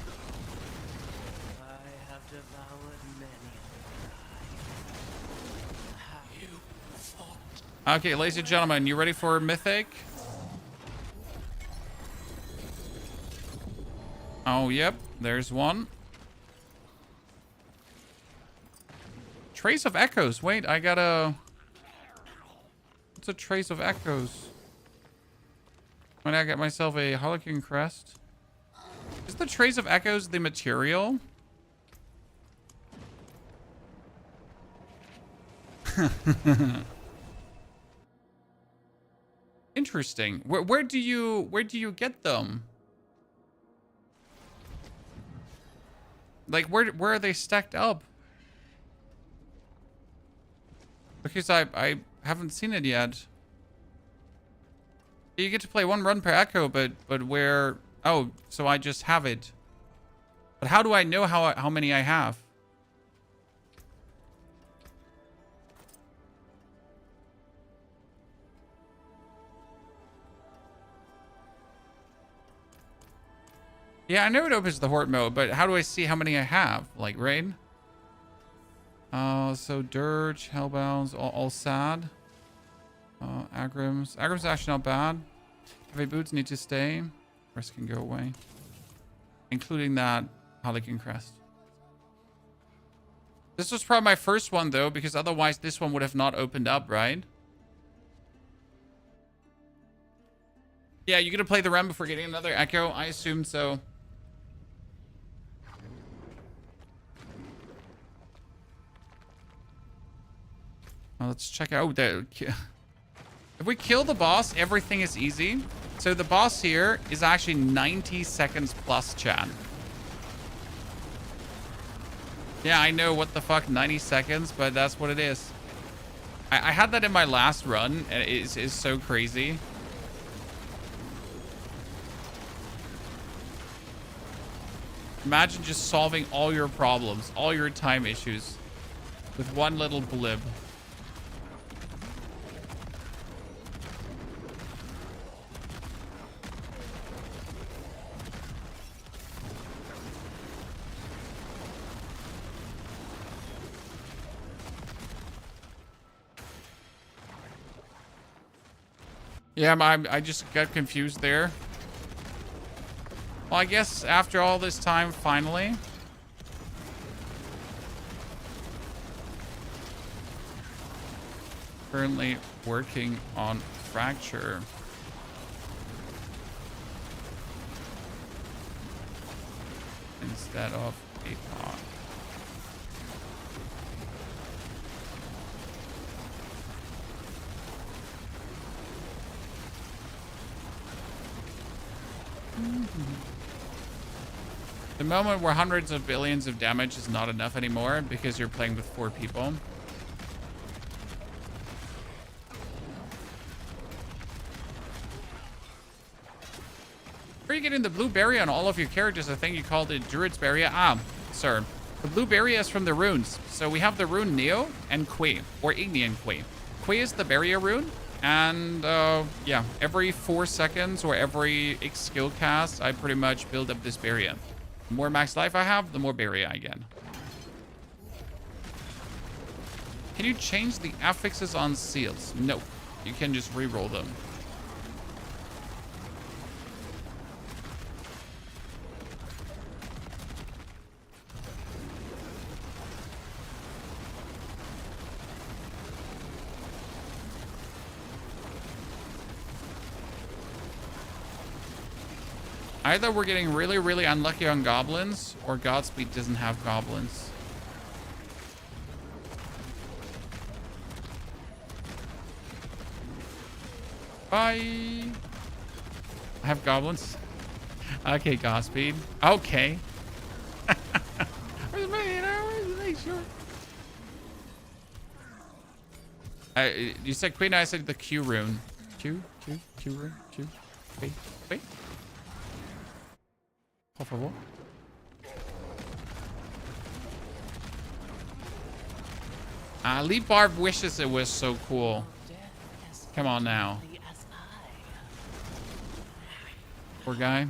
I have devoured many. You fought. Okay, ladies and gentlemen, you ready for Mythic? Oh, yep, there's one. Trace of Echoes. Wait, I gotta... What's a Trace of Echoes? When I get myself a Harlequin Crest. Is the Trace of Echoes the material? Interesting. Where do you get them? Like where are they stacked up? Because I haven't seen it yet. You get to play one run per echo, but where? Oh, so I just have it. But how do I know how many I have? Yeah, I know it opens the Horde mode, but how do I see how many I have? Like raid? So Dirge, Hellbounds, all sad. Agrim's actually not bad. Heavy boots need to stay. Rest can go away. Including that Harlequin Crest. This was probably my first one though, because otherwise this one would have not opened up, right? Yeah, you're gonna play the Ram before getting another Echo? I assumed so. Well, let's check out that. If we kill the boss, everything is easy. So the boss here is actually 90 seconds plus, chat. Yeah, I know, what the fuck, 90 seconds, but that's what it is. I had that in my last run, and it is so crazy. Imagine just solving all your problems, all your time issues with one little blib. Yeah, I just got confused there. Well, I guess after all this time, finally. Currently working on Fracture. Instead of APOC. The moment where hundreds of billions of damage is not enough anymore because you're playing with 4 people. Where are you getting the blue berry on all of your characters? I think you called it Druid's Berry. Ah, sir. The blue berry is from the runes. So we have the rune Neo and Kui, or Ignian Kui. Kui is the barrier rune. And yeah, every 4 seconds or every X skill cast, I pretty much build up this barrier. The more max life I have, the more barrier I get. Can you change the affixes on seals? No, you can just re-roll them. Either we're getting really, really unlucky on goblins, or Godspeed doesn't have goblins. Bye. I have goblins. Okay, Godspeed. Okay. Where's the sure. You said Queen, I said the Q rune. Q rune? Q? Wait, wait. Por favor. Lee Barb wishes it was so cool. Come on now. Poor guy.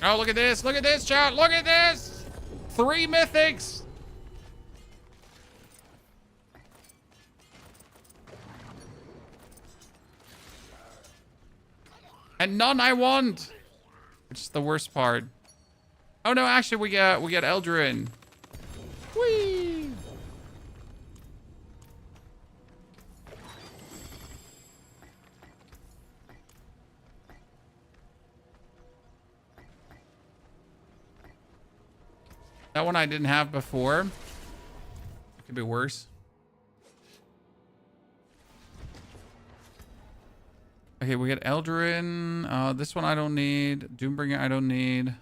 Oh, look at this. Look at this, chat. Look at this. 3 mythics. And none I want. Which is the worst part. Oh no, actually we get Eldrin. Whee! That one I didn't have before. Could be worse. Okay, we get Eldrin. This one I don't need. Doombringer I don't need.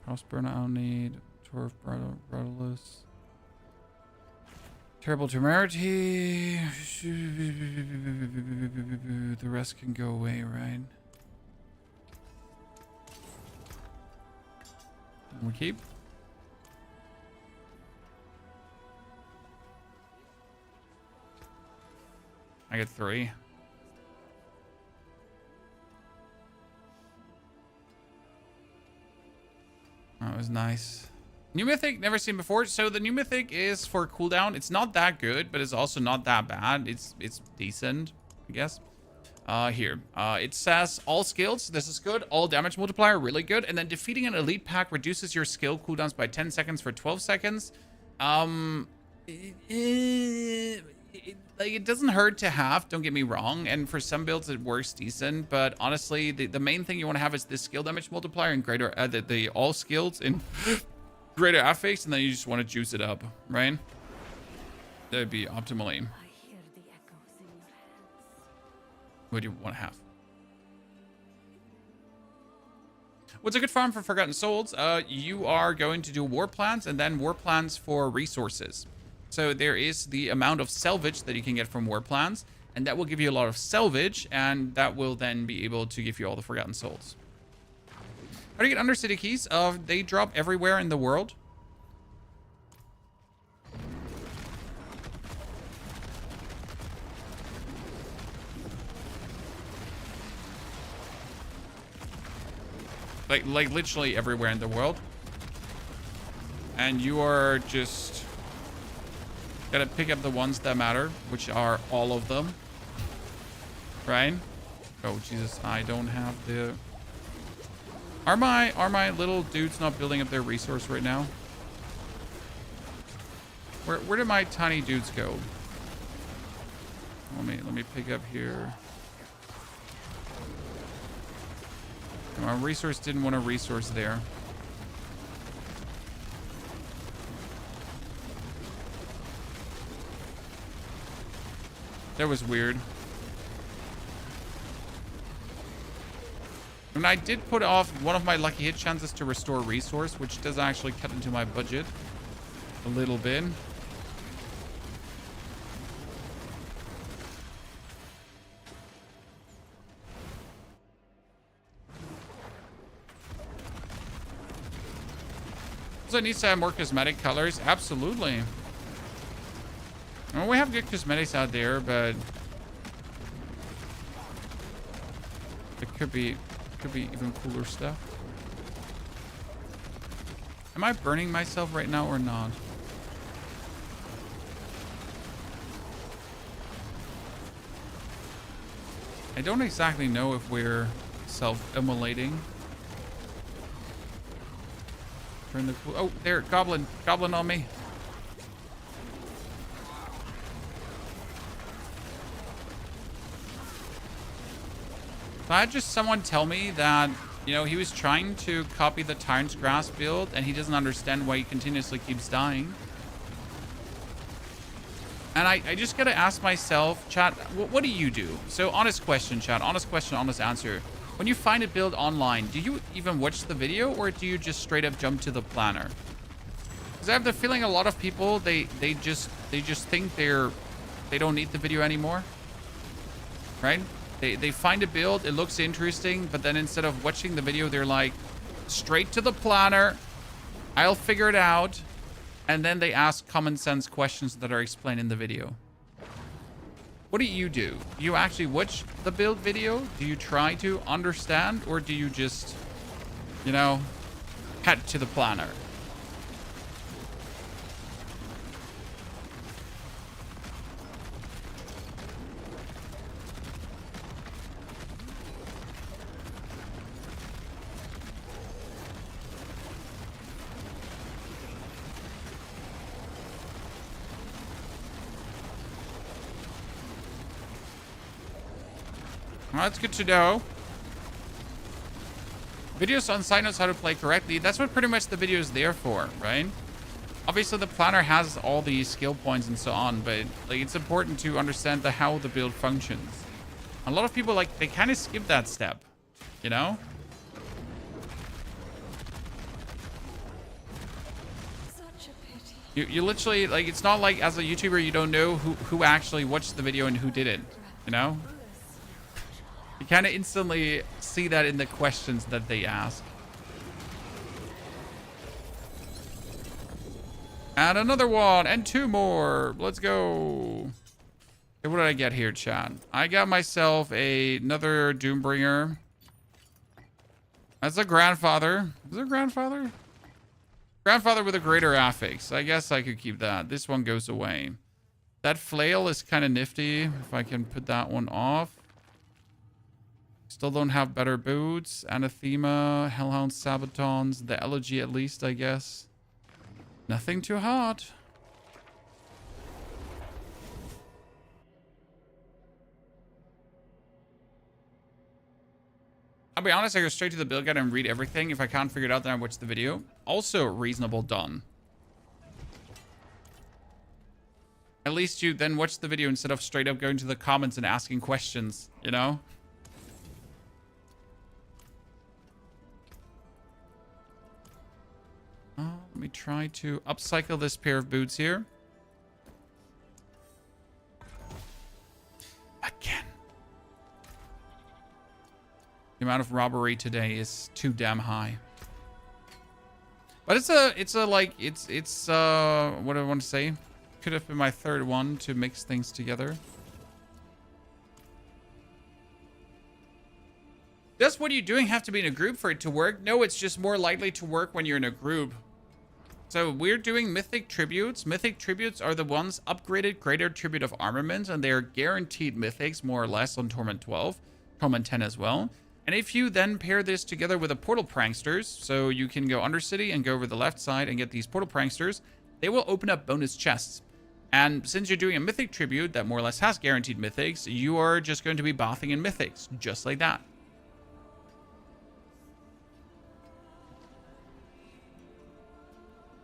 Houseburner I don't need. Tour of Brattleless. Terrible Temerity. The rest can go away, right? And we keep. I get 3. That was nice. New Mythic, never seen before. So the New Mythic is for cooldown. It's not that good, but it's also not that bad. It's decent, I guess. Here. It says all skills. This is good. All damage multiplier, really good. And then defeating an elite pack reduces your skill cooldowns by 10 seconds for 12 seconds. Like, it doesn't hurt to have, don't get me wrong, and for some builds it works decent, but honestly the main thing you want to have is this skill damage multiplier and greater the all skills in greater affix, and then you just want to juice it up, right? That would be optimally. I hear the echoes in your heads. What do you want to have? What's a good farm for Forgotten Souls? You are going to do war plans and then war plans for resources. So there is the amount of salvage that you can get from war plans, and that will give you a lot of salvage, and that will then be able to give you all the Forgotten Souls. How do you get Undercity keys? They drop everywhere in the world. Like literally everywhere in the world. And you are just gotta pick up the ones that matter, which are all of them. Right? Oh Jesus, I don't have the... Are my little dudes not building up their resource right now? Where did my tiny dudes go? Let me pick up here. My resource didn't want a resource there. That was weird. And I did put off one of my lucky hit chances to restore resource, which does actually cut into my budget a little bit. So it needs to have more cosmetic colors. Absolutely. Well, we have good cosmetics out there, but it could be even cooler stuff. Am I burning myself right now or not? I don't exactly know if we're self-immolating. Turn the oh, there, goblin on me. So I had just someone tell me that, you know, he was trying to copy the Tyrant's Grasp build and he doesn't understand why he continuously keeps dying. And I just gotta ask myself, chat, what do you do? So honest question, chat, honest question, honest answer. When you find a build online, do you even watch the video or do you just straight up jump to the planner? Because I have the feeling a lot of people, they just think they don't need the video anymore, right? They find a build, it looks interesting, but then instead of watching the video, they're like, straight to the planner, I'll figure it out, and then they ask common sense questions that are explained in the video. What do? Do you actually watch the build video? Do you try to understand, or do you just, you know, head to the planner? Well, that's good to know. Videos on side notes how to play correctly. That's what pretty much the video is there for, right? Obviously, the planner has all the skill points and so on, but like it's important to understand how the build functions. A lot of people, like, they kind of skip that step, you know? Such a pity. You literally, like, it's not like as a YouTuber you don't know who actually watched the video and who did it, you know? You kind of instantly see that in the questions that they ask. And another one, and two more. Let's go. Okay, what did I get here, chat? I got myself another Doombringer. That's a grandfather. Is it a grandfather? Grandfather with a greater affix. I guess I could keep that. This one goes away. That flail is kind of nifty. If I can put that one off. Still don't have better boots. Anathema, Hellhound Sabatons, the Elegy at least, I guess. Nothing too hot. I'll be honest, I go straight to the build guide and read everything. If I can't figure it out, then I watch the video. Also reasonable done. At least you then watch the video instead of straight up going to the comments and asking questions, you know? Let me try to upcycle this pair of boots here. Again. The amount of robbery today is too damn high. But it's what do I want to say? Could have been my third one to mix things together. Does what you're doing have to be in a group for it to work? No, it's just more likely to work when you're in a group. So we're doing mythic tributes. Mythic tributes are the ones upgraded greater tribute of armament, and they are guaranteed mythics more or less on Torment 12, Torment 10 as well. And if you then pair this together with a portal pranksters, so you can go Undercity and go over the left side and get these portal pranksters, they will open up bonus chests. And since you're doing a mythic tribute that more or less has guaranteed mythics, you are just going to be bathing in mythics, just like that.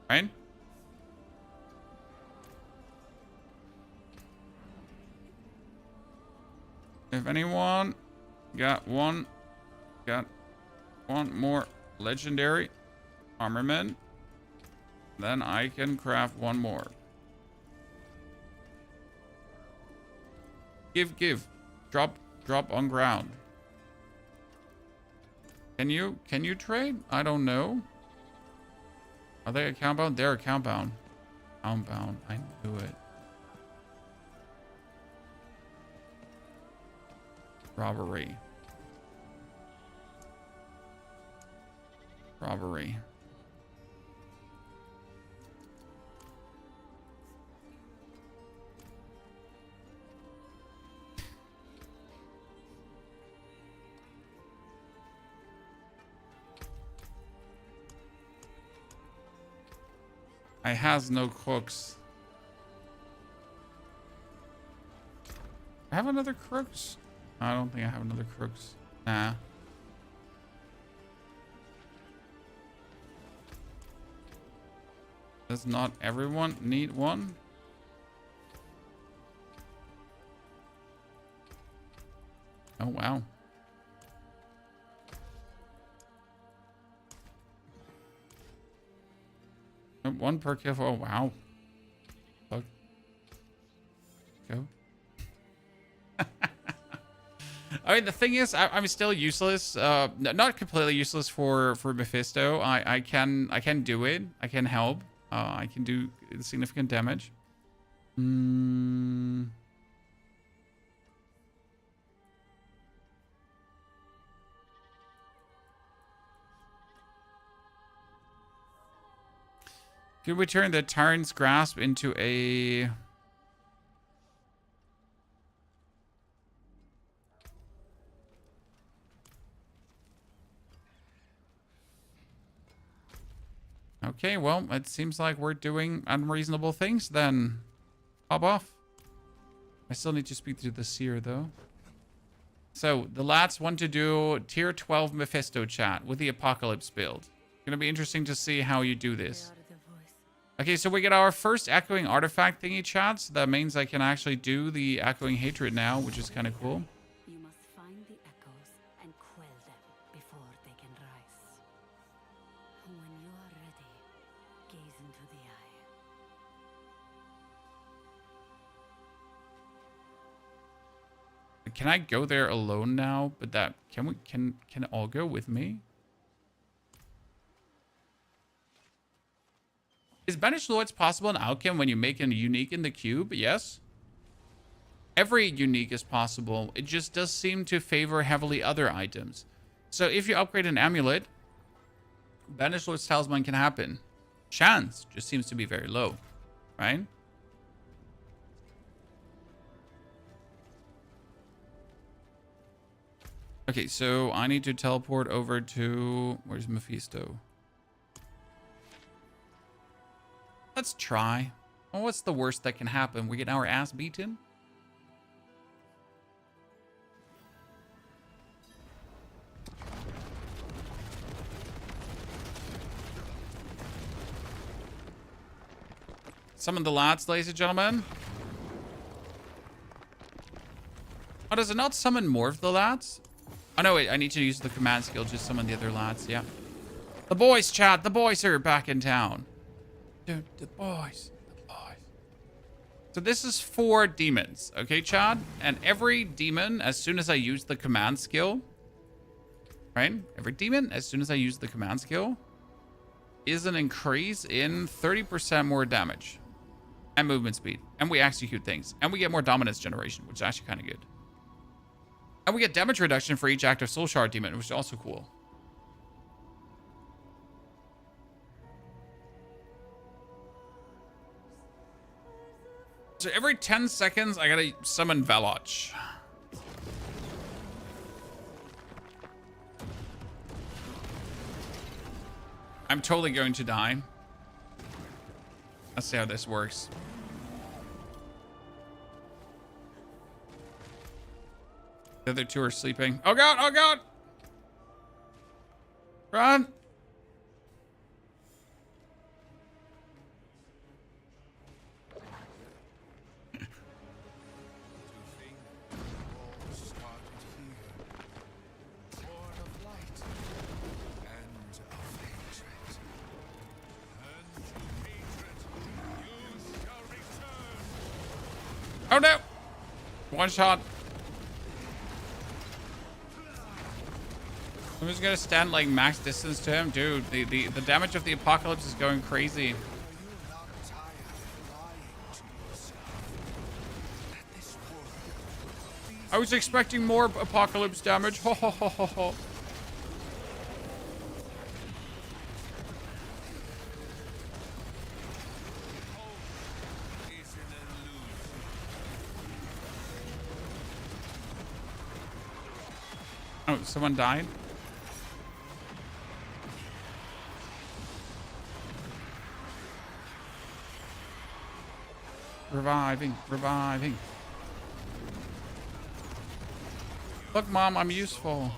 Right? If anyone got one more legendary armament, then I can craft one more. Give. Drop on ground. Can you trade? I don't know. Are they account bound? They're account bound. Account bound. I knew it. Robbery. I has no crooks. I have another crooks? I don't think I have another crooks. Nah. Does not everyone need one? Oh, wow. One per kill. Oh, wow. Fuck. Go. I mean, the thing is, I'm still useless. Not completely useless for Mephisto. I can do it. I can help. I can do significant damage. Could we turn the Tyrant's Grasp into a... Okay, well, it seems like we're doing unreasonable things then. Pop off. I still need to speak to the Seer, though. So, the lads want to do tier 12 Mephisto chat with the Apocalypse build. Gonna be interesting to see how you do this. Okay, so we get our first Echoing Artifact thingy chat. So that means I can actually do the Echoing Hatred now, which is kind of cool. You must find the echoes and quell them before they can rise. When you are ready, gaze into the eye. Can I go there alone now? But that can it all go with me? Is Banished Lords possible in Alchem when you make a unique in the cube? Yes. Every unique is possible. It just does seem to favor heavily other items. So if you upgrade an amulet, Banished Lord's Talisman can happen. Chance just seems to be very low, right? Okay, so I need to teleport over to... Where's Mephisto? Let's try. Well, what's the worst that can happen? We get our ass beaten? Summon the lads, ladies and gentlemen. Oh, does it not summon more of the lads? Oh, no, wait. I need to use the command skill to summon the other lads. Yeah. The boys, chat. The boys are back in town. Dude, the boys. So this is 4 demons, okay, Chad? And every demon, as soon as I use the command skill, right? Every demon, as soon as I use the command skill, is an increase in 30% more damage and movement speed. And we execute things. And we get more dominance generation, which is actually kind of good. And we get damage reduction for each active soul shard demon, which is also cool. So every 10 seconds, I gotta summon Veloch. I'm totally going to die. Let's see how this works. The other 2 are sleeping. Oh god, oh god! Run! Oh no! One shot. I'm just gonna stand like max distance to him. Dude, the damage of the apocalypse is going crazy. I was expecting more apocalypse damage. Ho ho ho ho ho. Oh, someone died? Reviving, reviving. Look, Mom, I'm useful.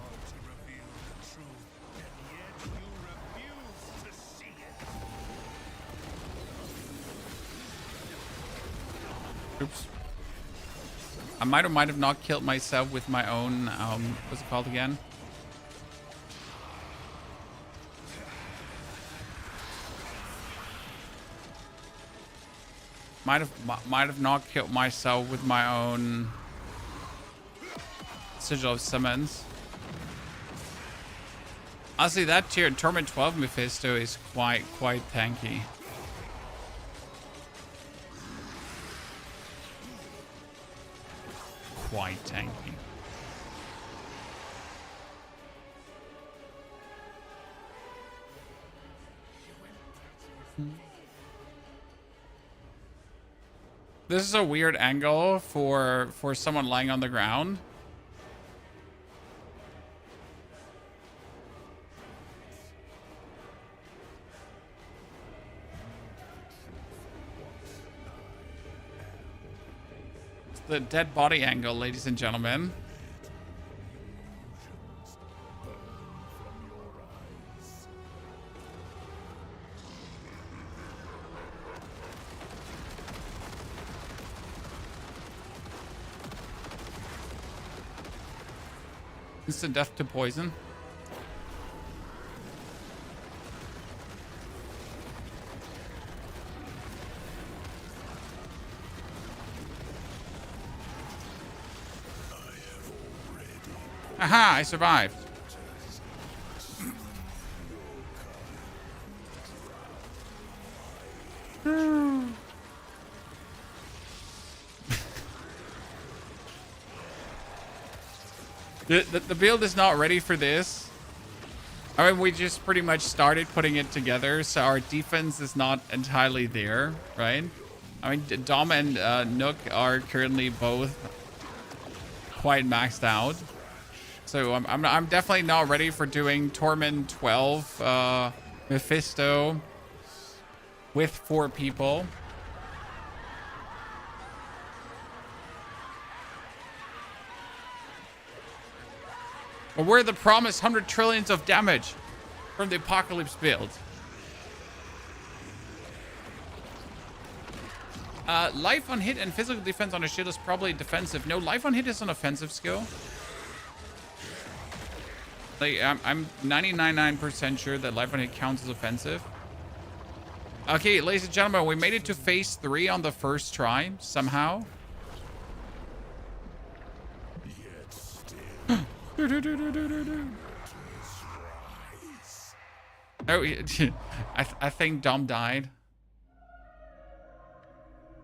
Oops. I might have not killed myself with my own, what's it called again? Might have not killed myself with my own Sigil of Summons. Honestly, that tier Torment 12 Mephisto is quite tanky. Quite tanky. This is a weird angle for someone lying on the ground. It's the dead body angle, ladies and gentlemen. Instant death to poison. Aha, I survived. The build is not ready for this. I mean, we just pretty much started putting it together, so our defense is not entirely there, right? I mean, Dom and Nook are currently both quite maxed out. So I'm definitely not ready for doing Torment 12 Mephisto with 4 people. But we're the promised 100 trillions of damage from the Apocalypse build. Life on hit and physical defense on a shield is probably defensive. No, life on hit is an offensive skill. Like, I'm 99% sure that life on hit counts as offensive. Okay, ladies and gentlemen, we made it to phase 3 on the first try, somehow. Oh, I think Dom died.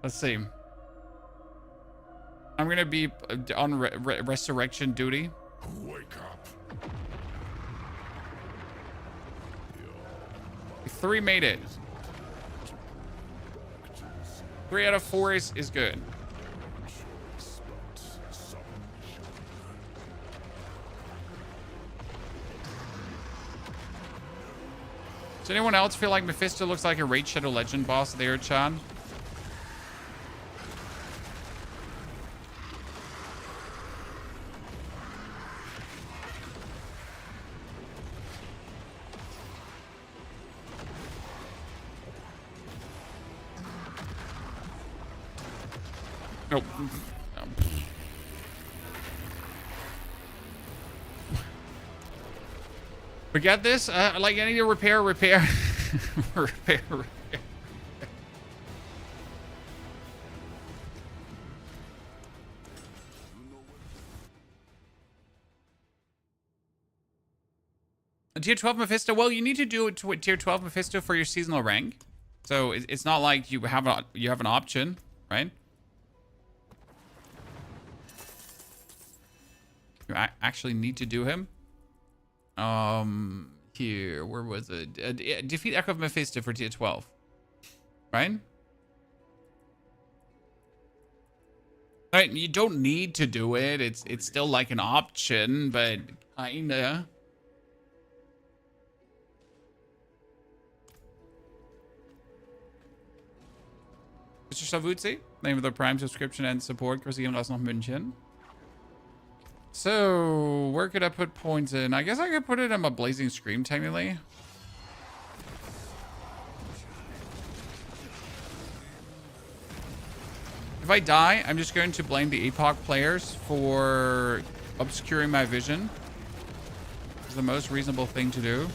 Let's see. I'm gonna be on resurrection duty. Wake up. 3 made it. 3 out of 4 is good. Does anyone else feel like Mephisto looks like a Raid Shadow Legend boss there, Chan? Nope. Forget this. Like, I need to repair. repair. Tier 12 Mephisto. Well, you need to do it to tier 12 Mephisto for your seasonal rank. So it's not like you have an option, right? You actually need to do him. Here, where was it? Defeat Echo of Mephisto for tier 12, right? Right, you don't need to do it. It's still like an option, but kinda. Mr. Savuzzi, name of the Prime subscription and support. Grüße gehen lassen nach München. So, where could I put points in? I guess I could put it in my Blazing Scream, technically. If I die, I'm just going to blame the Epoch players for obscuring my vision. It's the most reasonable thing to do.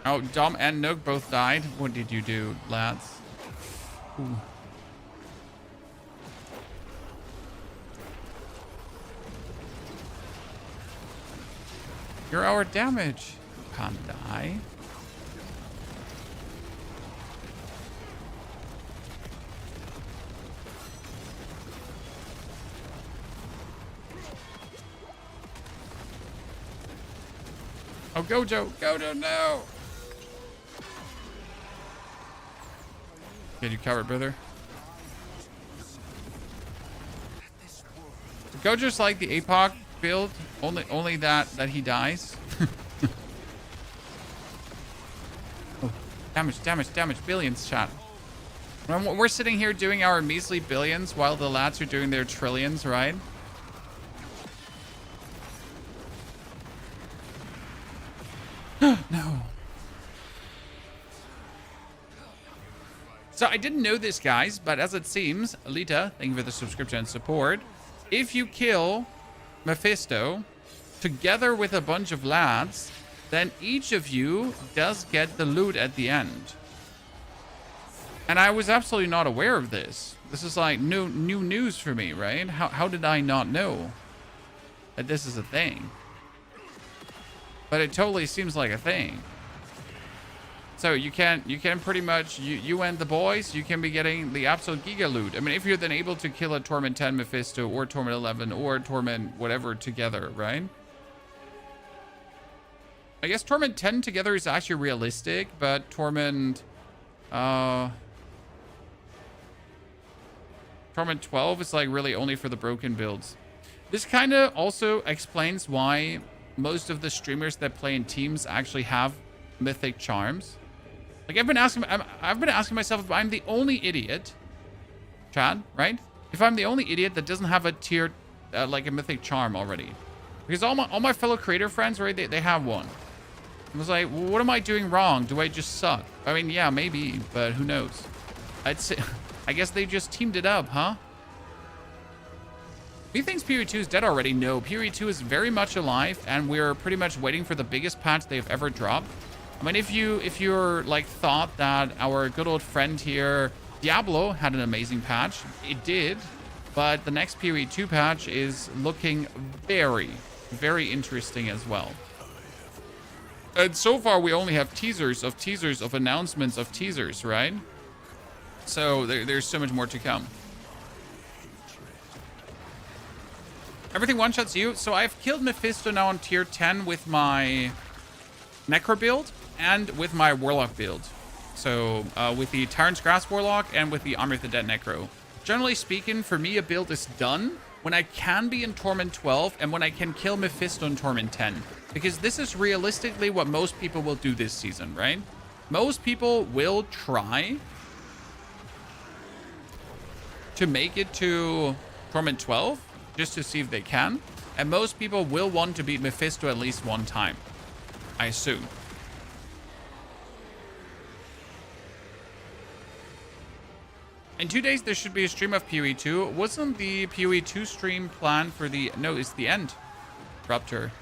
Oh, Dom and Nook both died. What did you do, lads? You're our damage. Can't die. Oh, Gojo! Gojo, no! Get you covered, brother. Gojo's like the APOC build, only that he dies. Oh, damage, billions, chat. We're sitting here doing our measly billions while the lads are doing their trillions, right? No. So I didn't know this, guys, but as it seems, Alita, thank you for the subscription and support. If you kill Mephisto together with a bunch of lads, then each of you does get the loot at the end. And I was absolutely not aware of this. This is like new news for me, right? How did I not know that this is a thing? But it totally seems like a thing. So you can pretty much, you and the boys, you can be getting the absolute giga loot. I mean, if you're then able to kill a Torment 10 Mephisto or Torment 11 or Torment whatever together, right? I guess Torment 10 together is actually realistic, but Torment 12 is like really only for the broken builds. This kind of also explains why most of the streamers that play in teams actually have mythic charms. Like I've been asking myself if I'm the only idiot, Chad, right? If I'm the only idiot that doesn't have a tier, like a mythic charm already, because all my fellow creator friends, right? They have one. I was like, well, what am I doing wrong? Do I just suck? I mean, yeah, maybe, but who knows? I'd say, I guess they just teamed it up, huh? He thinks Period 2 is dead already. No, Period 2 is very much alive, and we're pretty much waiting for the biggest patch they've ever dropped. I mean, if you're like thought that our good old friend here, Diablo, had an amazing patch, it did, but the next Period 2 patch is looking very, very interesting as well. And so far, we only have teasers of announcements of teasers, right? So there's so much more to come. Everything one-shots you. So I've killed Mephisto now on tier 10 with my Necro build and with my Warlock build. So with the Tyrant's Grasp Warlock and with the Army of the Dead Necro. Generally speaking, for me, a build is done when I can be in Torment 12 and when I can kill Mephisto in Torment 10. Because this is realistically what most people will do this season, right? Most people will try to make it to Torment 12 just to see if they can. And most people will want to beat Mephisto at least one time, I assume. In 2 days, there should be a stream of PoE 2. Wasn't the PoE 2 stream planned for the... No, it's the end. Rupture.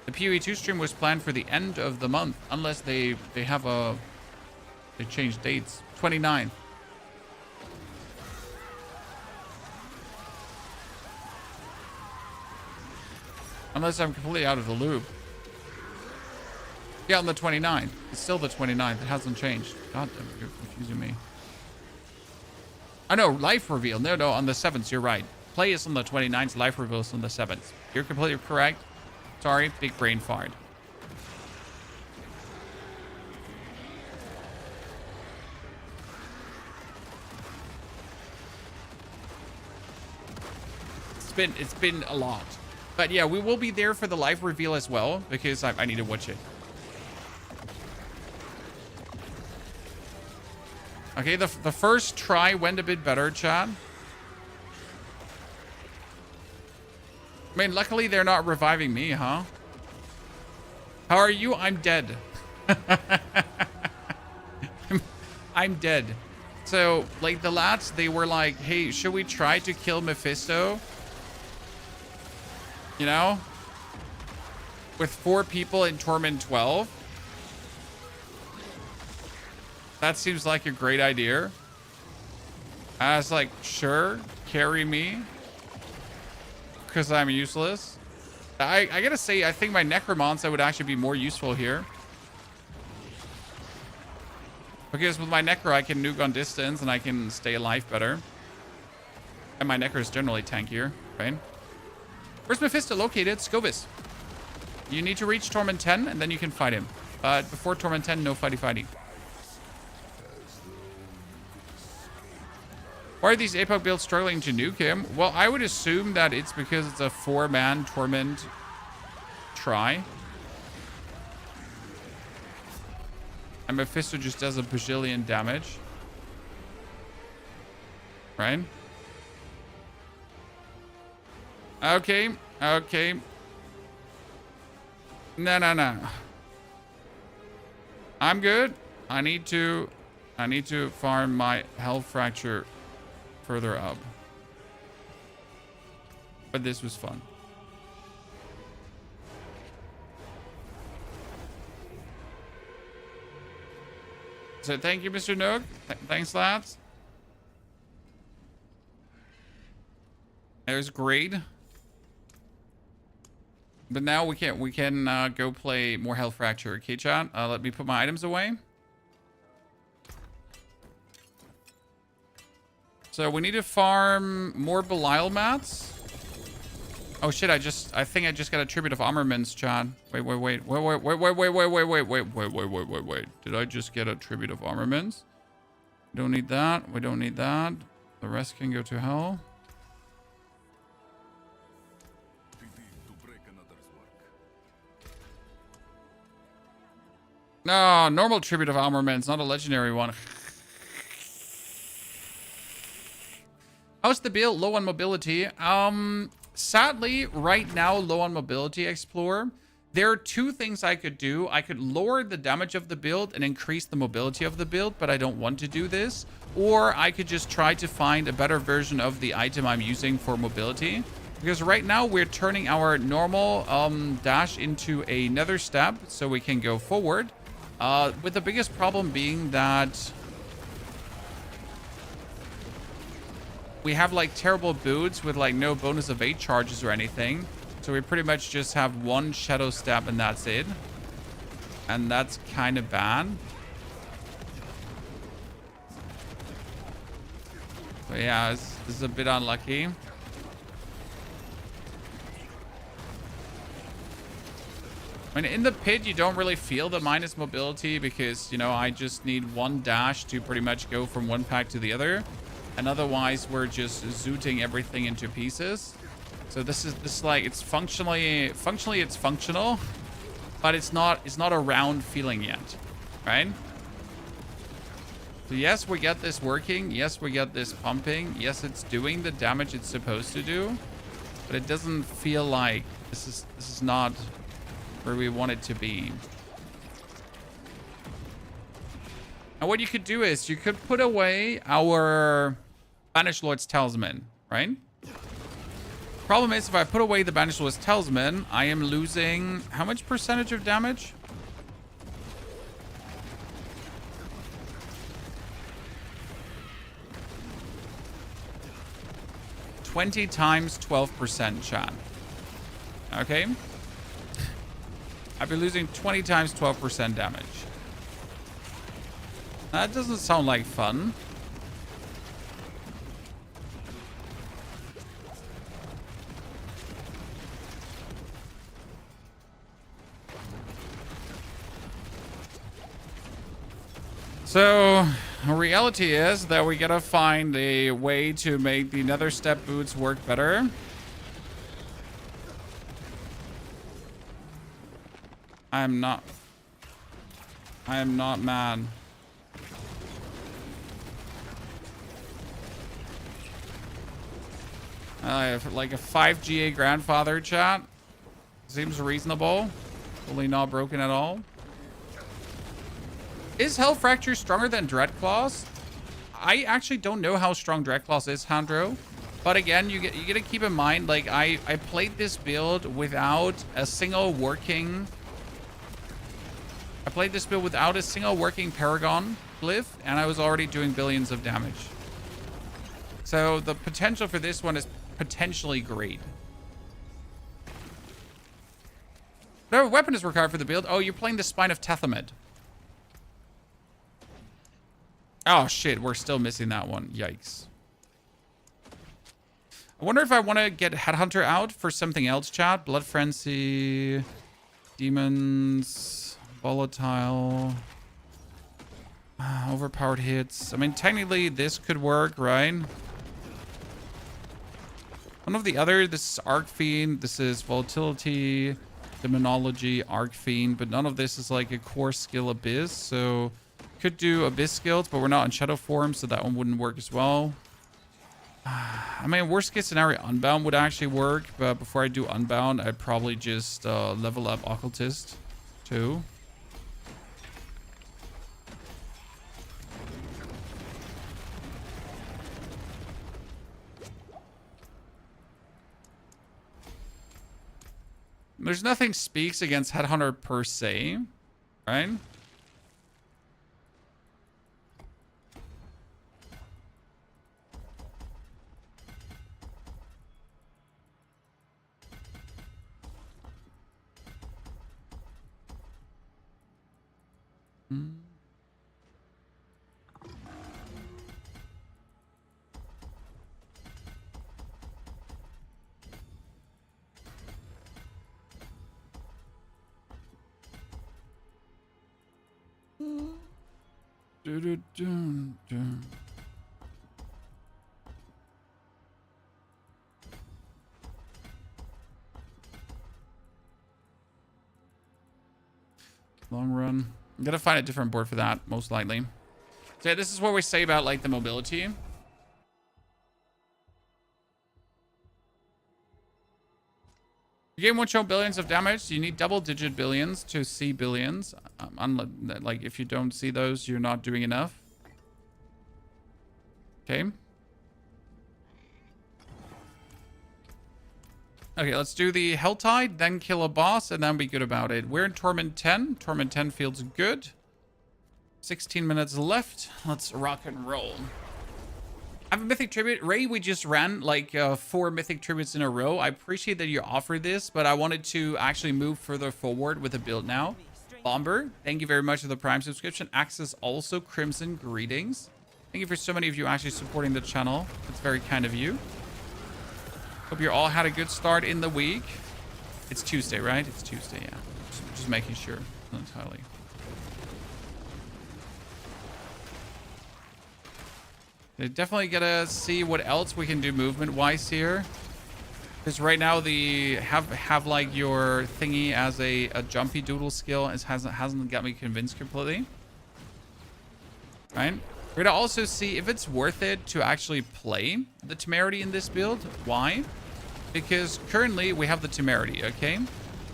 The PoE 2 stream was planned for the end of the month. Unless they have a... They changed dates. 29th. Unless I'm completely out of the loop. Yeah, on the 29th. It's still the 29th. It hasn't changed. God damn it, you're confusing me. I know, life reveal. No, on the 7th, you're right. Play is on the 29th, life reveal is on the 7th. You're completely correct. Sorry, big brain fart. It's been a lot. But yeah, we will be there for the live reveal as well, because I need to watch it. Okay, the first try went a bit better, Chad. I mean, luckily they're not reviving me, huh? How are you? I'm dead. I'm dead. So, like, the lads, they were like, hey, should we try to kill Mephisto? You know? With 4 people in Torment 12? That seems like a great idea. I was like, sure, carry me. Because I'm useless. I gotta say, I think my Necromancer would actually be more useful here. Because with my Necro, I can nuke on distance and I can stay alive better. And my Necro is generally tankier, right? Where's Mephisto located? Scovis. You need to reach Torment 10 and then you can fight him. But before Torment 10, no fighty. Why are these APOC builds struggling to nuke him? Well, I would assume that it's because it's a 4-man Torment try. And Mephisto just does a bajillion damage. Right? Okay. No. I'm good. I need to farm my health fracture further up. But this was fun. So thank you, Mr. Nook. Thanks, lads. There's grade. But now we can go play more health fracture. Okay, chat. Let me put my items away. So we need to farm more Belial mats. Oh shit! I think I just got a tribute of armaments, chat. Wait. Did I just get a tribute of armaments? We don't need that. We don't need that. The rest can go to hell. No, normal tribute of armaments, not a legendary one. How's the build? Low on mobility. Sadly, right now, low on mobility, Explorer. There are two things I could do. I could lower the damage of the build and increase the mobility of the build, but I don't want to do this. Or I could just try to find a better version of the item I'm using for mobility. Because right now, we're turning our normal dash into a nether step so we can go forward. With the biggest problem being that we have like terrible boots with like no bonus of 8 charges or anything. So we pretty much just have one shadow step and that's it. And that's kind of bad. So yeah, this is a bit unlucky. I mean, in the pit, you don't really feel the minus mobility because, you know, I just need one dash to pretty much go from one pack to the other. And otherwise, we're just zooting everything into pieces. So this is like, it's functionally it's functional, but it's not a round feeling yet, right? So yes, we get this working. Yes, we get this pumping. Yes, it's doing the damage it's supposed to do, but it doesn't feel like this is not where we want it to be. And what you could do is you could put away our Banished Lord's Talisman, right? Problem is, if I put away the Banished Lord's Talisman, I am losing how much percentage of damage? $20 times 12%, chat. Okay? I've been losing 20 times 12% damage. That doesn't sound like fun. So, reality is that we gotta find a way to make the nether step boots work better. I am not mad. I have like a 5 GA grandfather, chat. Seems reasonable. Totally not broken at all. Is Hell Fracture stronger than Dreadclaws? I actually don't know how strong Dreadclaws is, Handro. But again, you gotta keep in mind, like I played this build without a single working Paragon glyph, and I was already doing billions of damage. So the potential for this one is potentially great. No weapon is required for the build. Oh, you're playing the Spine of Testament. Oh, shit. We're still missing that one. Yikes. I wonder if I want to get Headhunter out for something else, chat. Blood Frenzy, Demons, Volatile, Overpowered Hits. I mean, technically, this could work, right? One of the other, this is Arc Fiend, this is Volatility, Demonology, Arc Fiend, but none of this is like a core skill Abyss, so could do Abyss skills, but we're not in Shadow form, so that one wouldn't work as well. I mean, worst case scenario, Unbound would actually work, but before I do Unbound, I'd probably just level up Occultist too. There's nothing speaks against Headhunter per se, right? Long run. I'm gonna find a different board for that, most likely. So yeah, this is what we say about like the mobility. The game won't show billions of damage. You need double-digit billions to see billions. Like if you don't see those, you're not doing enough. Okay. Okay, let's do the Helltide, then kill a boss, and then be good about it. We're in Torment 10. Torment 10 feels good. 16 minutes left. Let's rock and roll. I have a Mythic Tribute. Ray, we just ran like 4 Mythic Tributes in a row. I appreciate that you offered this, but I wanted to actually move further forward with the build now. Bomber, thank you very much for the Prime subscription. Access also, Crimson, greetings. Thank you for so many of you actually supporting the channel. It's very kind of you. Hope you all had a good start in the week. It's Tuesday, right? It's Tuesday, yeah. Just making sure. Not entirely. Definitely gotta see what else we can do movement-wise here. Because right now the have like your thingy as a jumpy doodle skill hasn't got me convinced completely. Right? We're gonna also see if it's worth it to actually play the Temerity in this build. Why? Because currently we have the Temerity, okay?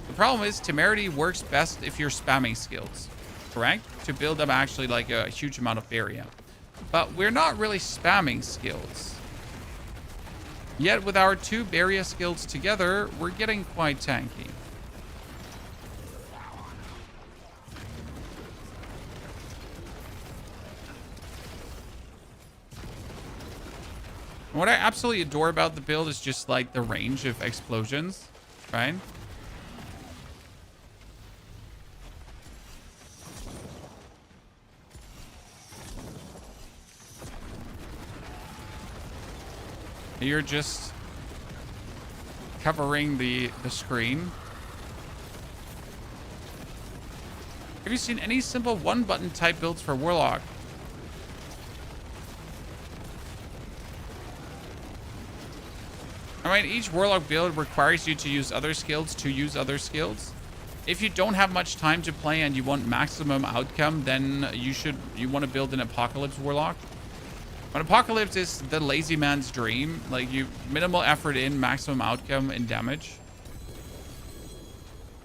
The problem is Temerity works best if you're spamming skills, correct? To build up actually like a huge amount of area. But we're not really spamming skills. Yet with our 2 barrier skills together, we're getting quite tanky. What I absolutely adore about the build is just like the range of explosions, right? You're just covering the screen. Have you seen any simple 1-button type builds for Warlock? I mean, each Warlock build requires you to use other skills to use other skills. If you don't have much time to play and you want maximum outcome, then you want to build an Apocalypse Warlock. An Apocalypse is the lazy man's dream. Like, you minimal effort in, maximum outcome and damage.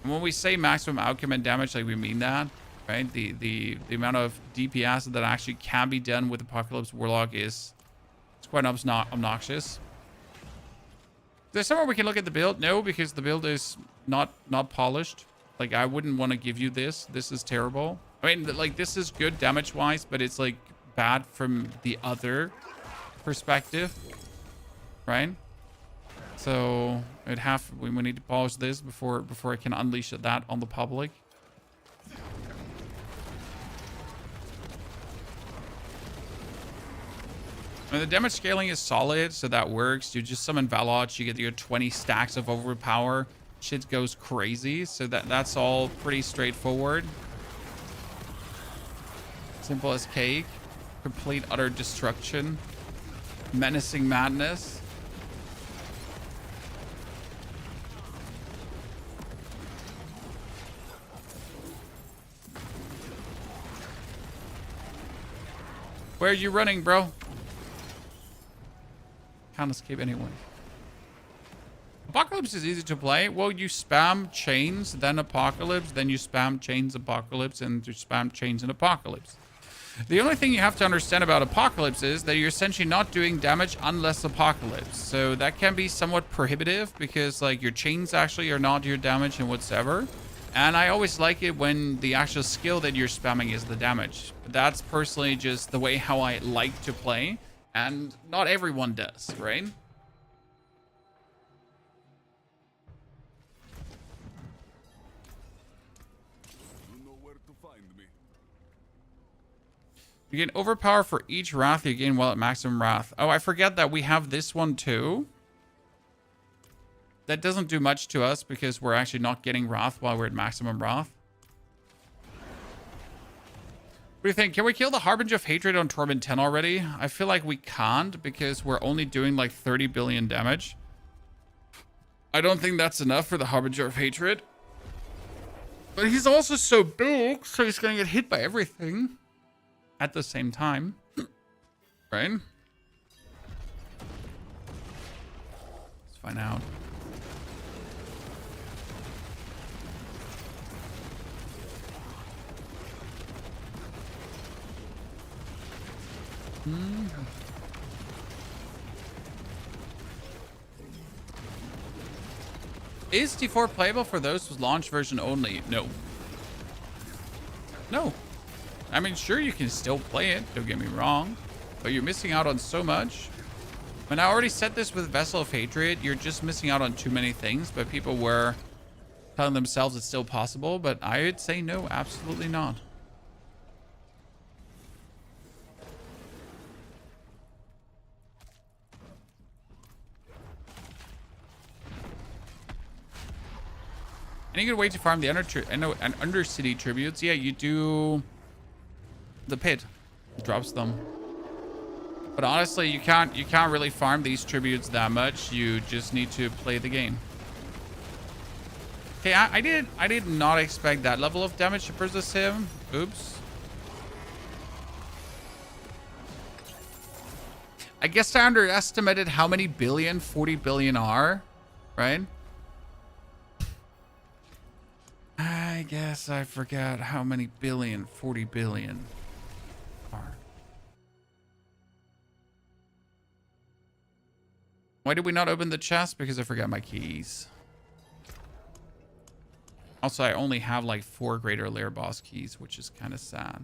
And when we say maximum outcome and damage, like, we mean that, right? The amount of DPS that actually can be done with Apocalypse Warlock is quite obnoxious. Is there somewhere we can look at the build? No, because the build is not polished. Like, I wouldn't want to give you this. This is terrible. I mean, like, this is good damage-wise, but it's, like, bad from the other perspective. right? So we need to pause this before I can unleash that on the public. I mean, the damage scaling is solid, so that works. You just summon Valot, you get your 20 stacks of Overpower. Shit goes crazy, so that's all pretty straightforward. Simple as cake. Complete utter destruction. Menacing madness. Where are you running, bro? Can't escape anyway. Apocalypse is easy to play. Well, you spam chains, then Apocalypse, then you spam chains Apocalypse, and you spam chains and Apocalypse. The only thing you have to understand about Apocalypse is that you're essentially not doing damage unless Apocalypse. So that can be somewhat prohibitive because like your chains actually are not your damage and whatsoever. And I always like it when the actual skill that you're spamming is the damage. That's personally just the way how I like to play. And not everyone does, right? You know where to find me. You get Overpower for each Wrath you gain while at maximum Wrath. Oh, I forget that we have this one too. That doesn't do much to us because we're actually not getting Wrath while we're at maximum Wrath. What do you think? Can we kill the Harbinger of Hatred on Torment 10 already? I feel like we can't because we're only doing like 30 billion damage. I don't think that's enough for the Harbinger of Hatred. But he's also so big, so he's going to get hit by everything at the same time. Right? Let's find out. Is D4 playable for those with launch version only? No. No. I mean, sure, you can still play it, don't get me wrong, but you're missing out on so much. And I already said this with Vessel of Hatred, you're just missing out on too many things, but people were telling themselves it's still possible, but I would say no, absolutely not. Any good way to farm the Undercity tributes? Yeah, you do the pit. It drops them. But honestly, you can't really farm these tributes that much. You just need to play the game. Okay, I did not expect that level of damage to persist him. Oops. I guess I underestimated how many billion 40 billion are, right? I guess I forgot how many billion 40 billion are. Why did we not open the chest? Because I forgot my keys. Also, I only have like 4 Greater Lair boss keys, which is kind of sad.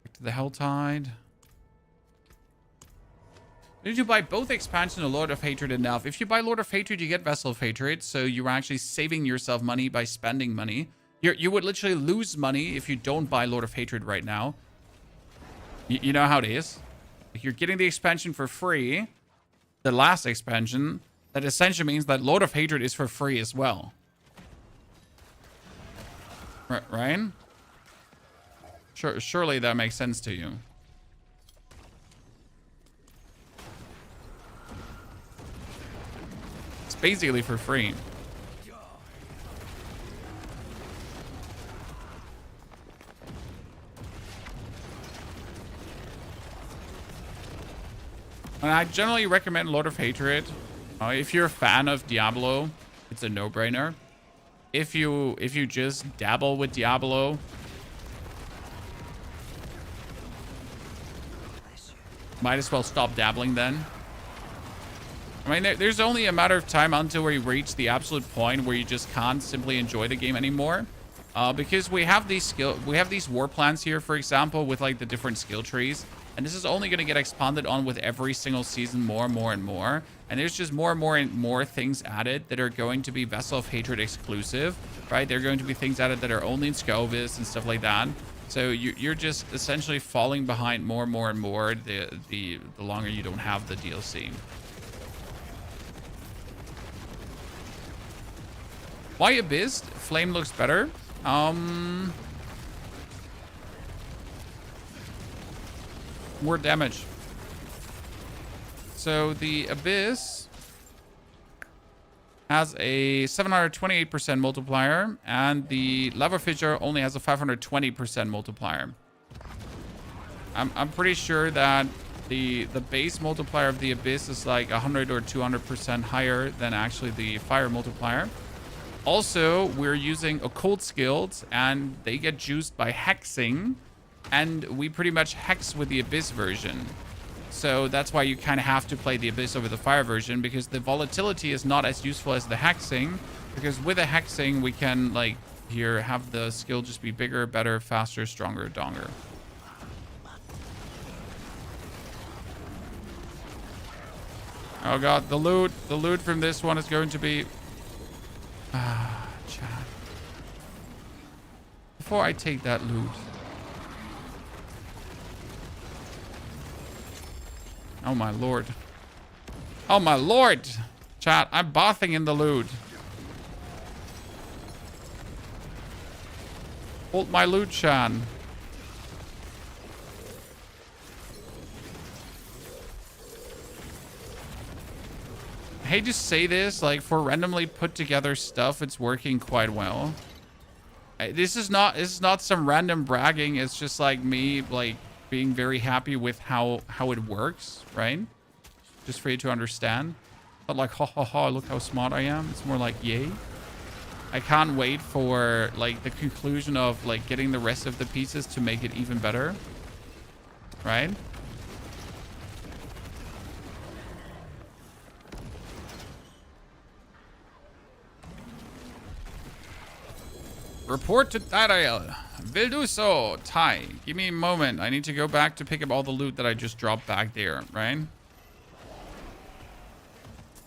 Back to the Helltide. Did you buy both expansions of Lord of Hatred enough? If you buy Lord of Hatred, you get Vessel of Hatred, so you're actually saving yourself money by spending money. You would literally lose money if you don't buy Lord of Hatred right now. You know how it is. If you're getting the expansion for free, the last expansion, that essentially means that Lord of Hatred is for free as well. Ryan? Surely that makes sense to you. It's basically for free. And I generally recommend Lord of Hatred. If you're a fan of Diablo, it's a no-brainer. If you just dabble with Diablo, might as well stop dabbling then. I mean, there's only a matter of time until we reach the absolute point where you just can't simply enjoy the game anymore. Because we have these war plans here, for example, with like the different skill trees. And this is only going to get expanded on with every single season more and more and more. And there's just more and more and more things added that are going to be Vessel of Hatred exclusive, right? There are going to be things added that are only in Scovus and stuff like that. So you're just essentially falling behind more and more and more the longer you don't have the DLC. Why Abyss? Flame looks better. More damage. So the Abyss has a 728% multiplier, and the Lava Fissure only has a 520% multiplier. I'm pretty sure that the base multiplier of the Abyss is like 100 or 200% higher than actually the fire multiplier. Also, we're using occult skills, and they get juiced by hexing, and we pretty much hex with the Abyss version. So that's why you kind of have to play the Abyss over the fire version, because the volatility is not as useful as the hexing, because with the hexing we can, like, here have the skill just be bigger, better, faster, stronger, donger. Oh god, the loot from this one is going to be chat. Before I take that loot. Oh my lord. Oh my lord! Chat, I'm bathing in the loot. Hold my loot, Shan. I hate to say this, like, for randomly put together stuff, it's working quite well. This is not some random bragging. It's just like me, like, being very happy with how it works, right? Just for you to understand. Not like, ha ha ha, look how smart I am. It's more like, yay. I can't wait for, like, the conclusion of, like, getting the rest of the pieces to make it even better, right? Report to Tyrell. Will do so. Ty, give me a moment. I need to go back to pick up all the loot that I just dropped back there, right?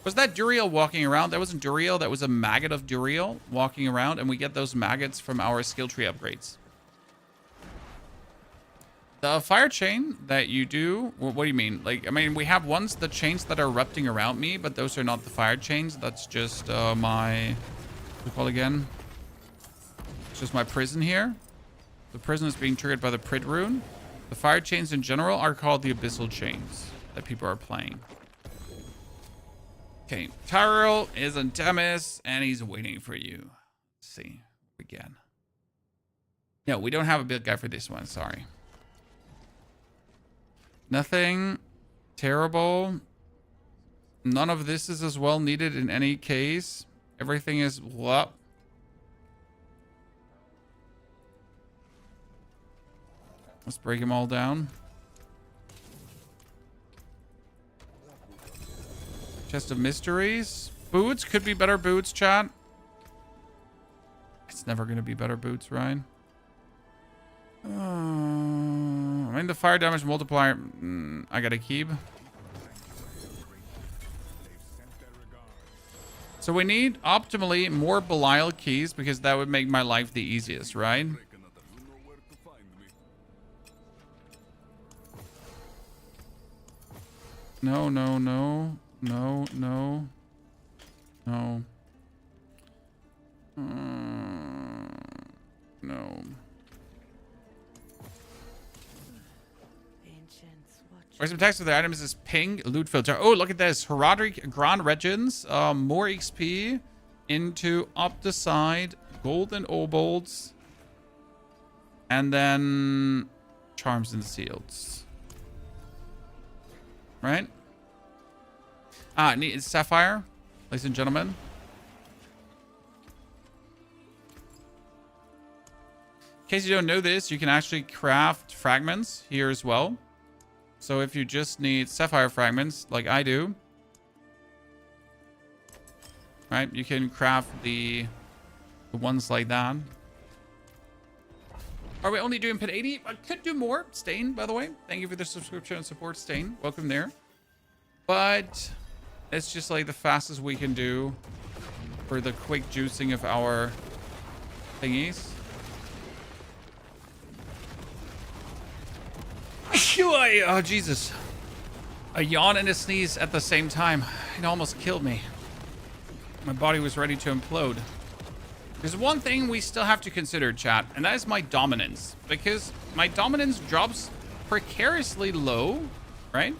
Was that Duriel walking around? That wasn't Duriel. That was a maggot of Duriel walking around, and we get those maggots from our skill tree upgrades. The fire chain that you do, what do you mean? Like, I mean, we have the chains that are erupting around me, but those are not the fire chains. That's just my, what do you call it again? It's just my prison here. The prison is being triggered by the Prid rune. The fire chains in general are called the abyssal chains that people are playing. Okay, Tyrell is on Demis, and he's waiting for you. Let's see again. No, we don't have a big guy for this one. Sorry. Nothing terrible. None of this is as well needed in any case. Everything is what? Let's break them all down. Chest of mysteries. Boots could be better boots, chat. It's never going to be better boots, Ryan. I mean, the fire damage multiplier, I got to keep. So we need optimally more Belial keys, because that would make my life the easiest, right? No, no, no. No, no. No. No. Where's some text for the items is ping loot filter. Oh, look at this. Herodic Grand Regents. More XP into Opticide, Golden Obolds, and then Charms and Seals. Right? Neat. It's Sapphire, ladies and gentlemen. In case you don't know this, you can actually craft fragments here as well. So if you just need Sapphire fragments, like I do, right, you can craft the ones like that. Are we only doing pin 80? I could do more. Stain, by the way. Thank you for the subscription and support, Stain. Welcome there. But it's just like the fastest we can do for the quick juicing of our thingies. Oh, Jesus. A yawn and a sneeze at the same time. It almost killed me. My body was ready to implode. There's one thing we still have to consider, chat, and that is my dominance. Because my dominance drops precariously low, right?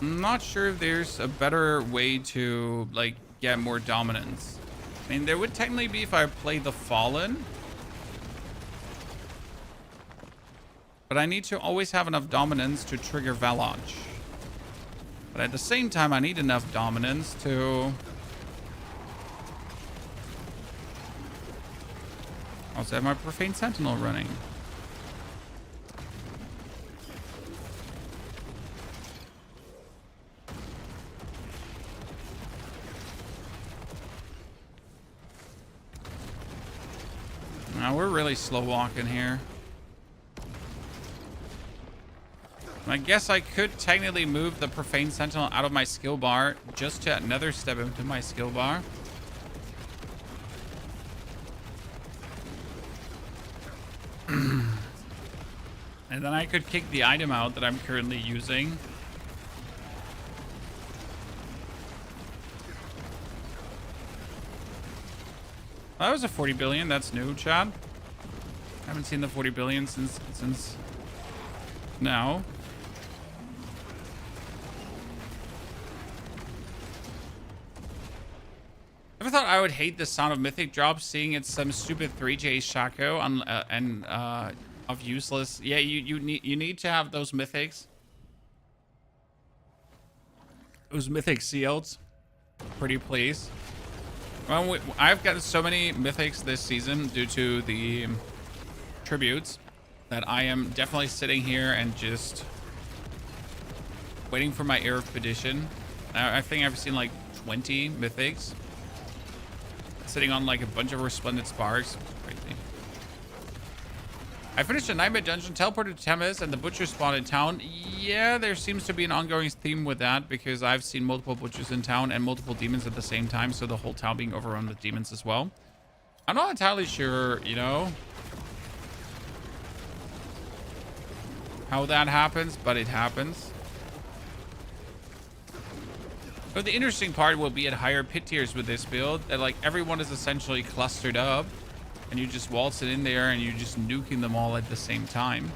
I'm not sure if there's a better way to, like, get more dominance. I mean, there would technically be if I play the Fallen. But I need to always have enough dominance to trigger Velage. But at the same time, I need enough dominance to also have my Profane Sentinel running. Now we're really slow walking here. I guess I could technically move the Profane Sentinel out of my skill bar just to another step into my skill bar. And then I could kick the item out that I'm currently using. That was a 40 billion. That's new, Chad. I haven't seen the 40 billion since now. Ever thought I would hate the sound of mythic drops, seeing it's some stupid 3J Shaco of useless. Yeah, you need to have those mythics. Those mythic seals. Pretty please. Well, I've gotten so many mythics this season due to the tributes that I am definitely sitting here and just waiting for my Air of Perdition. I think I've seen like 20 mythics sitting on like a bunch of resplendent sparks. Crazy. I finished a Nightmare Dungeon, teleported to Temis, and the butcher spawned in town. Yeah, there seems to be an ongoing theme with that because I've seen multiple butchers in town and multiple demons at the same time, so the whole town being overrun with demons as well. I'm not entirely sure, you know, how that happens, but it happens. But the interesting part will be at higher pit tiers with this build, that like everyone is essentially clustered up. And you just waltz it in there and you're just nuking them all at the same time.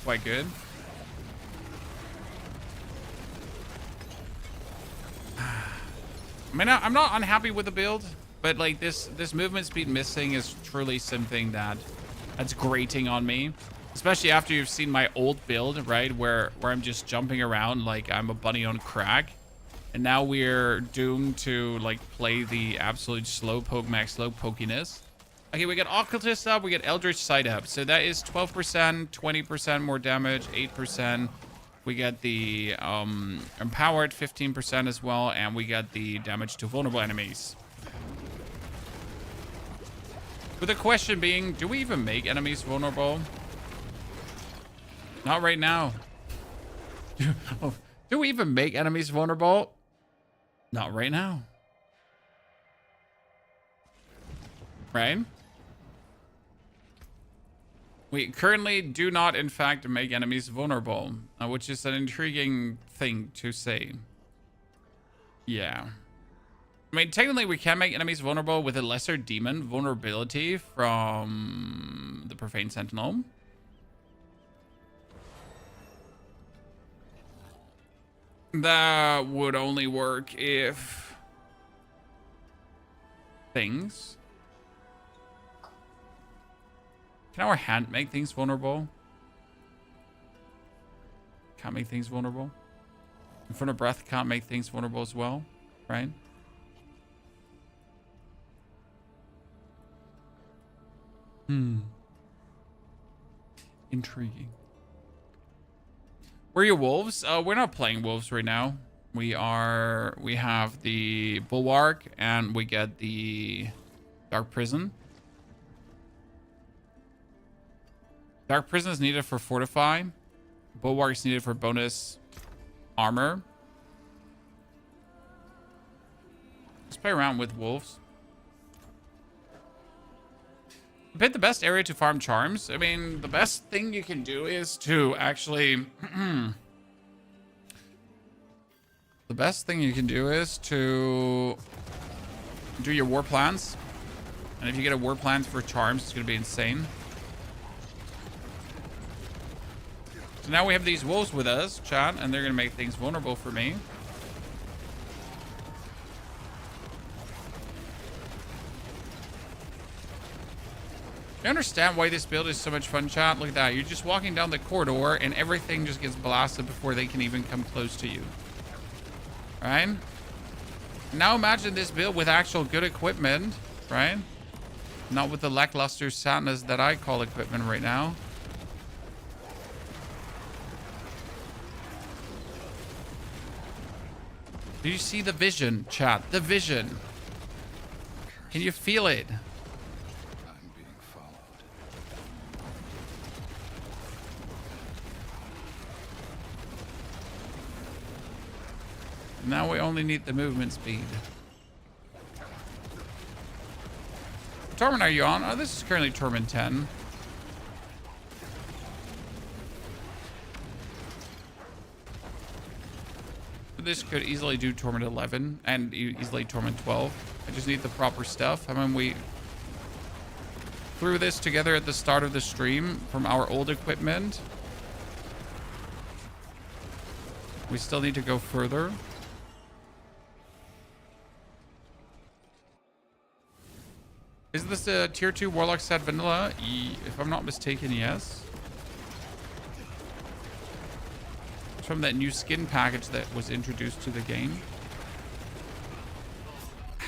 Quite good. I mean, I'm not unhappy with the build, but like this movement speed missing is truly something that's grating on me. Especially after you've seen my old build, right? Where I'm just jumping around like I'm a bunny on crack. And now we're doomed to like play the absolute slowpoke max slowpokiness. Okay, we got Occultist up, we get Eldritch Sight up. So that is 12%, 20% more damage, 8%. We get the Empowered 15% as well, and we get the damage to vulnerable enemies. With the question being, do we even make enemies vulnerable? Not right now. Do we even make enemies vulnerable? Not right now. Right? We currently do not, in fact, make enemies vulnerable, which is an intriguing thing to say. Yeah. I mean, technically, we can make enemies vulnerable with a lesser demon vulnerability from the Profane Sentinel. That would only work if things. Can our hand make things vulnerable? Can't make things vulnerable. Infernal Breath can't make things vulnerable as well, right? Intriguing. Where are your wolves? We're not playing wolves right now. We have the bulwark and we get the dark prison. Dark prison is needed for fortify. Bulwark is needed for bonus armor. Let's play around with wolves. Pick the best area to farm charms. I mean, the best thing you can do is to actually... the best thing you can do is to do your war plans. And if you get a war plans for charms, it's going to be insane. So now we have these wolves with us, chat, and they're going to make things vulnerable for me. You understand why this build is so much fun, chat? Look at that. You're just walking down the corridor and everything just gets blasted before they can even come close to you. Right? Now imagine this build with actual good equipment, right? Not with the lackluster sadness that I call equipment right now. Do you see the vision, chat? The vision. Can you feel it? Now we only need the movement speed. What torment are you on? Oh, this is currently torment 10. This could easily do torment 11 and easily torment 12. I just need the proper stuff. I mean, we threw this together at the start of the stream from our old equipment. We still need to go further. Is this a tier 2 Warlock set vanilla? If I'm not mistaken, yes. It's from that new skin package that was introduced to the game.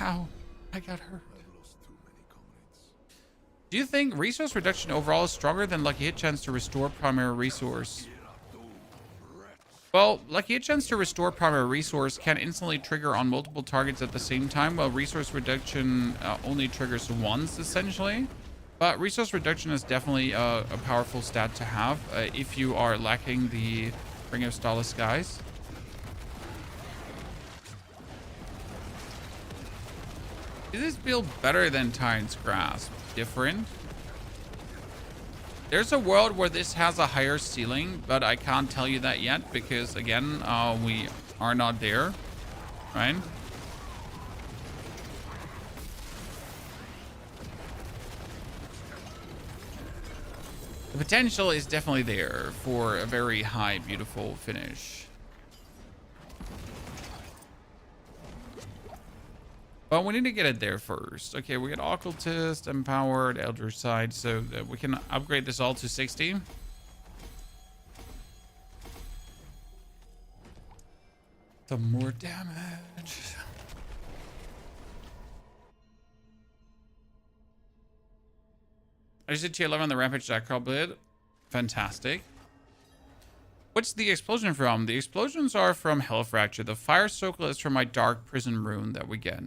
Ow, I got hurt. Do you think resource reduction overall is stronger than lucky hit chance to restore primary resource? Well, lucky hit chance to restore primary resource can instantly trigger on multiple targets at the same time, while resource reduction only triggers once, essentially. But resource reduction is definitely a powerful stat to have if you are lacking the Ring of Starless Skies. Is this build better than Tyrant's Grasp? Different? There's a world where this has a higher ceiling, but I can't tell you that yet because, again, we are not there, right? The potential is definitely there for a very high, beautiful finish. But we need to get it there first. Okay, we got Occultist, Empowered, Elder Side, so that we can upgrade this all to 60. Some more damage. I just did tier 11 on the Rampage Jack Crawl bid. Fantastic. What's the explosion from? The explosions are from Hell Fracture. The Fire Circle is from my Dark Prison rune that we get.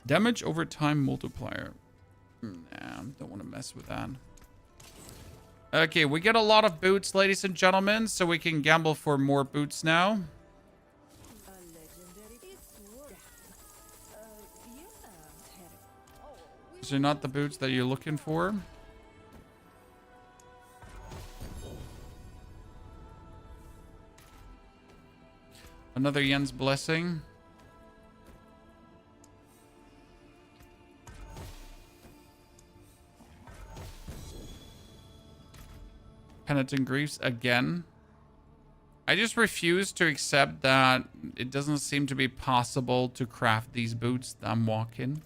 Damage over time multiplier. Nah, don't want to mess with that. Okay, we get a lot of boots, ladies and gentlemen, so we can gamble for more boots now. These are not the boots that you're looking for. Another Yen's Blessing. Penitent Griefs again. I just refuse to accept that it doesn't seem to be possible to craft these boots that I'm walking.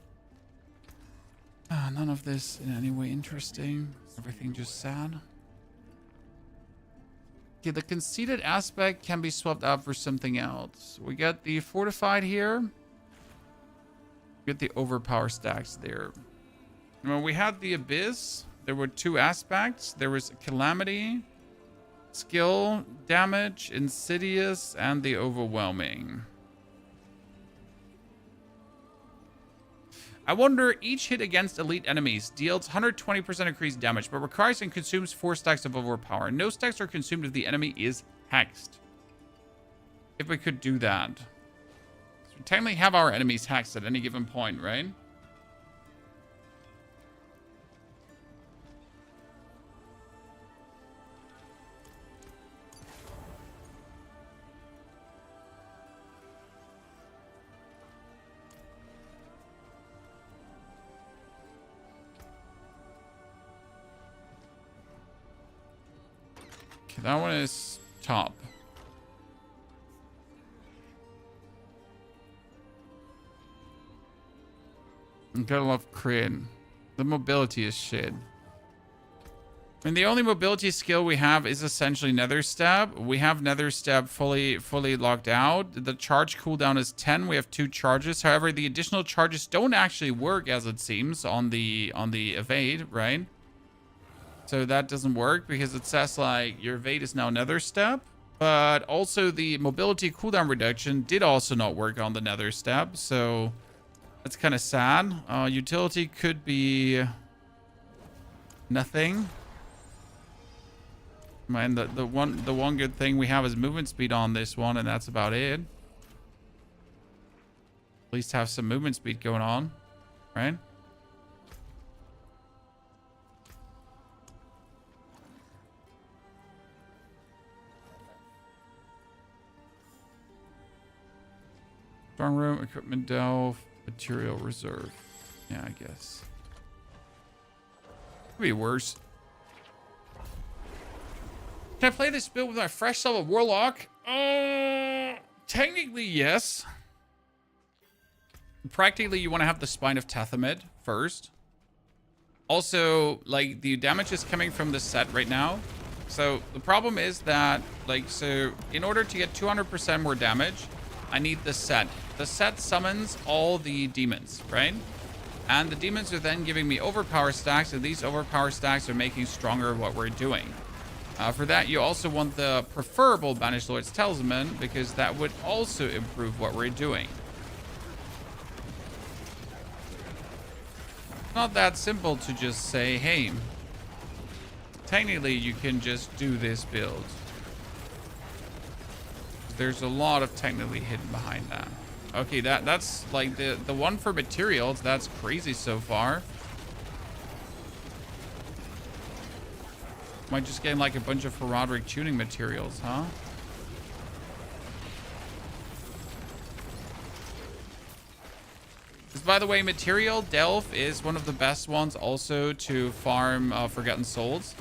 None of this in any way interesting. Everything just sad. Okay, the conceited aspect can be swapped out for something else. We got the fortified here. We get the overpower stacks there. And when we had the abyss, there were two aspects. There was calamity skill damage, insidious, and the overwhelming. I wonder, each hit against elite enemies deals 120% increased damage, but requires and consumes 4 stacks of overpower. No stacks are consumed if the enemy is hexed. If we could do that. So we technically have our enemies hexed at any given point, right? Okay, that one is top. Gotta love crit. The mobility is shit. I mean, the only mobility skill we have is essentially Nether Stab. We have Nether Stab fully locked out. The charge cooldown is 10. We have 2 charges. However, the additional charges don't actually work, as it seems, on the evade, right? So that doesn't work because it says like your evade is now Nether Step. But also the mobility cooldown reduction did also not work on the Nether Step. So that's kind of sad. Utility could be nothing. Man, the one good thing we have is movement speed on this one, and that's about it. At least have some movement speed going on, right? Strong room, equipment delve, material reserve. Yeah, I guess. Could be worse. Can I play this build with my fresh level Warlock? Technically, yes. Practically, you want to have the Spine of Tethamid first. Also, like, the damage is coming from the set right now. So, the problem is that, like, so, in order to get 200% more damage, I need the set. The set summons all the demons, right? And the demons are then giving me overpower stacks, and these overpower stacks are making stronger what we're doing. For that, you also want the preferable Banished Lord's Talisman, because that would also improve what we're doing. Not that simple to just say, hey, technically you can just do this build. There's a lot of technically hidden behind that. Okay, that's like the one for materials. That's crazy so far. Might just get like a bunch of Herodric tuning materials, huh? Because by the way, material delve is one of the best ones also to farm Forgotten Souls.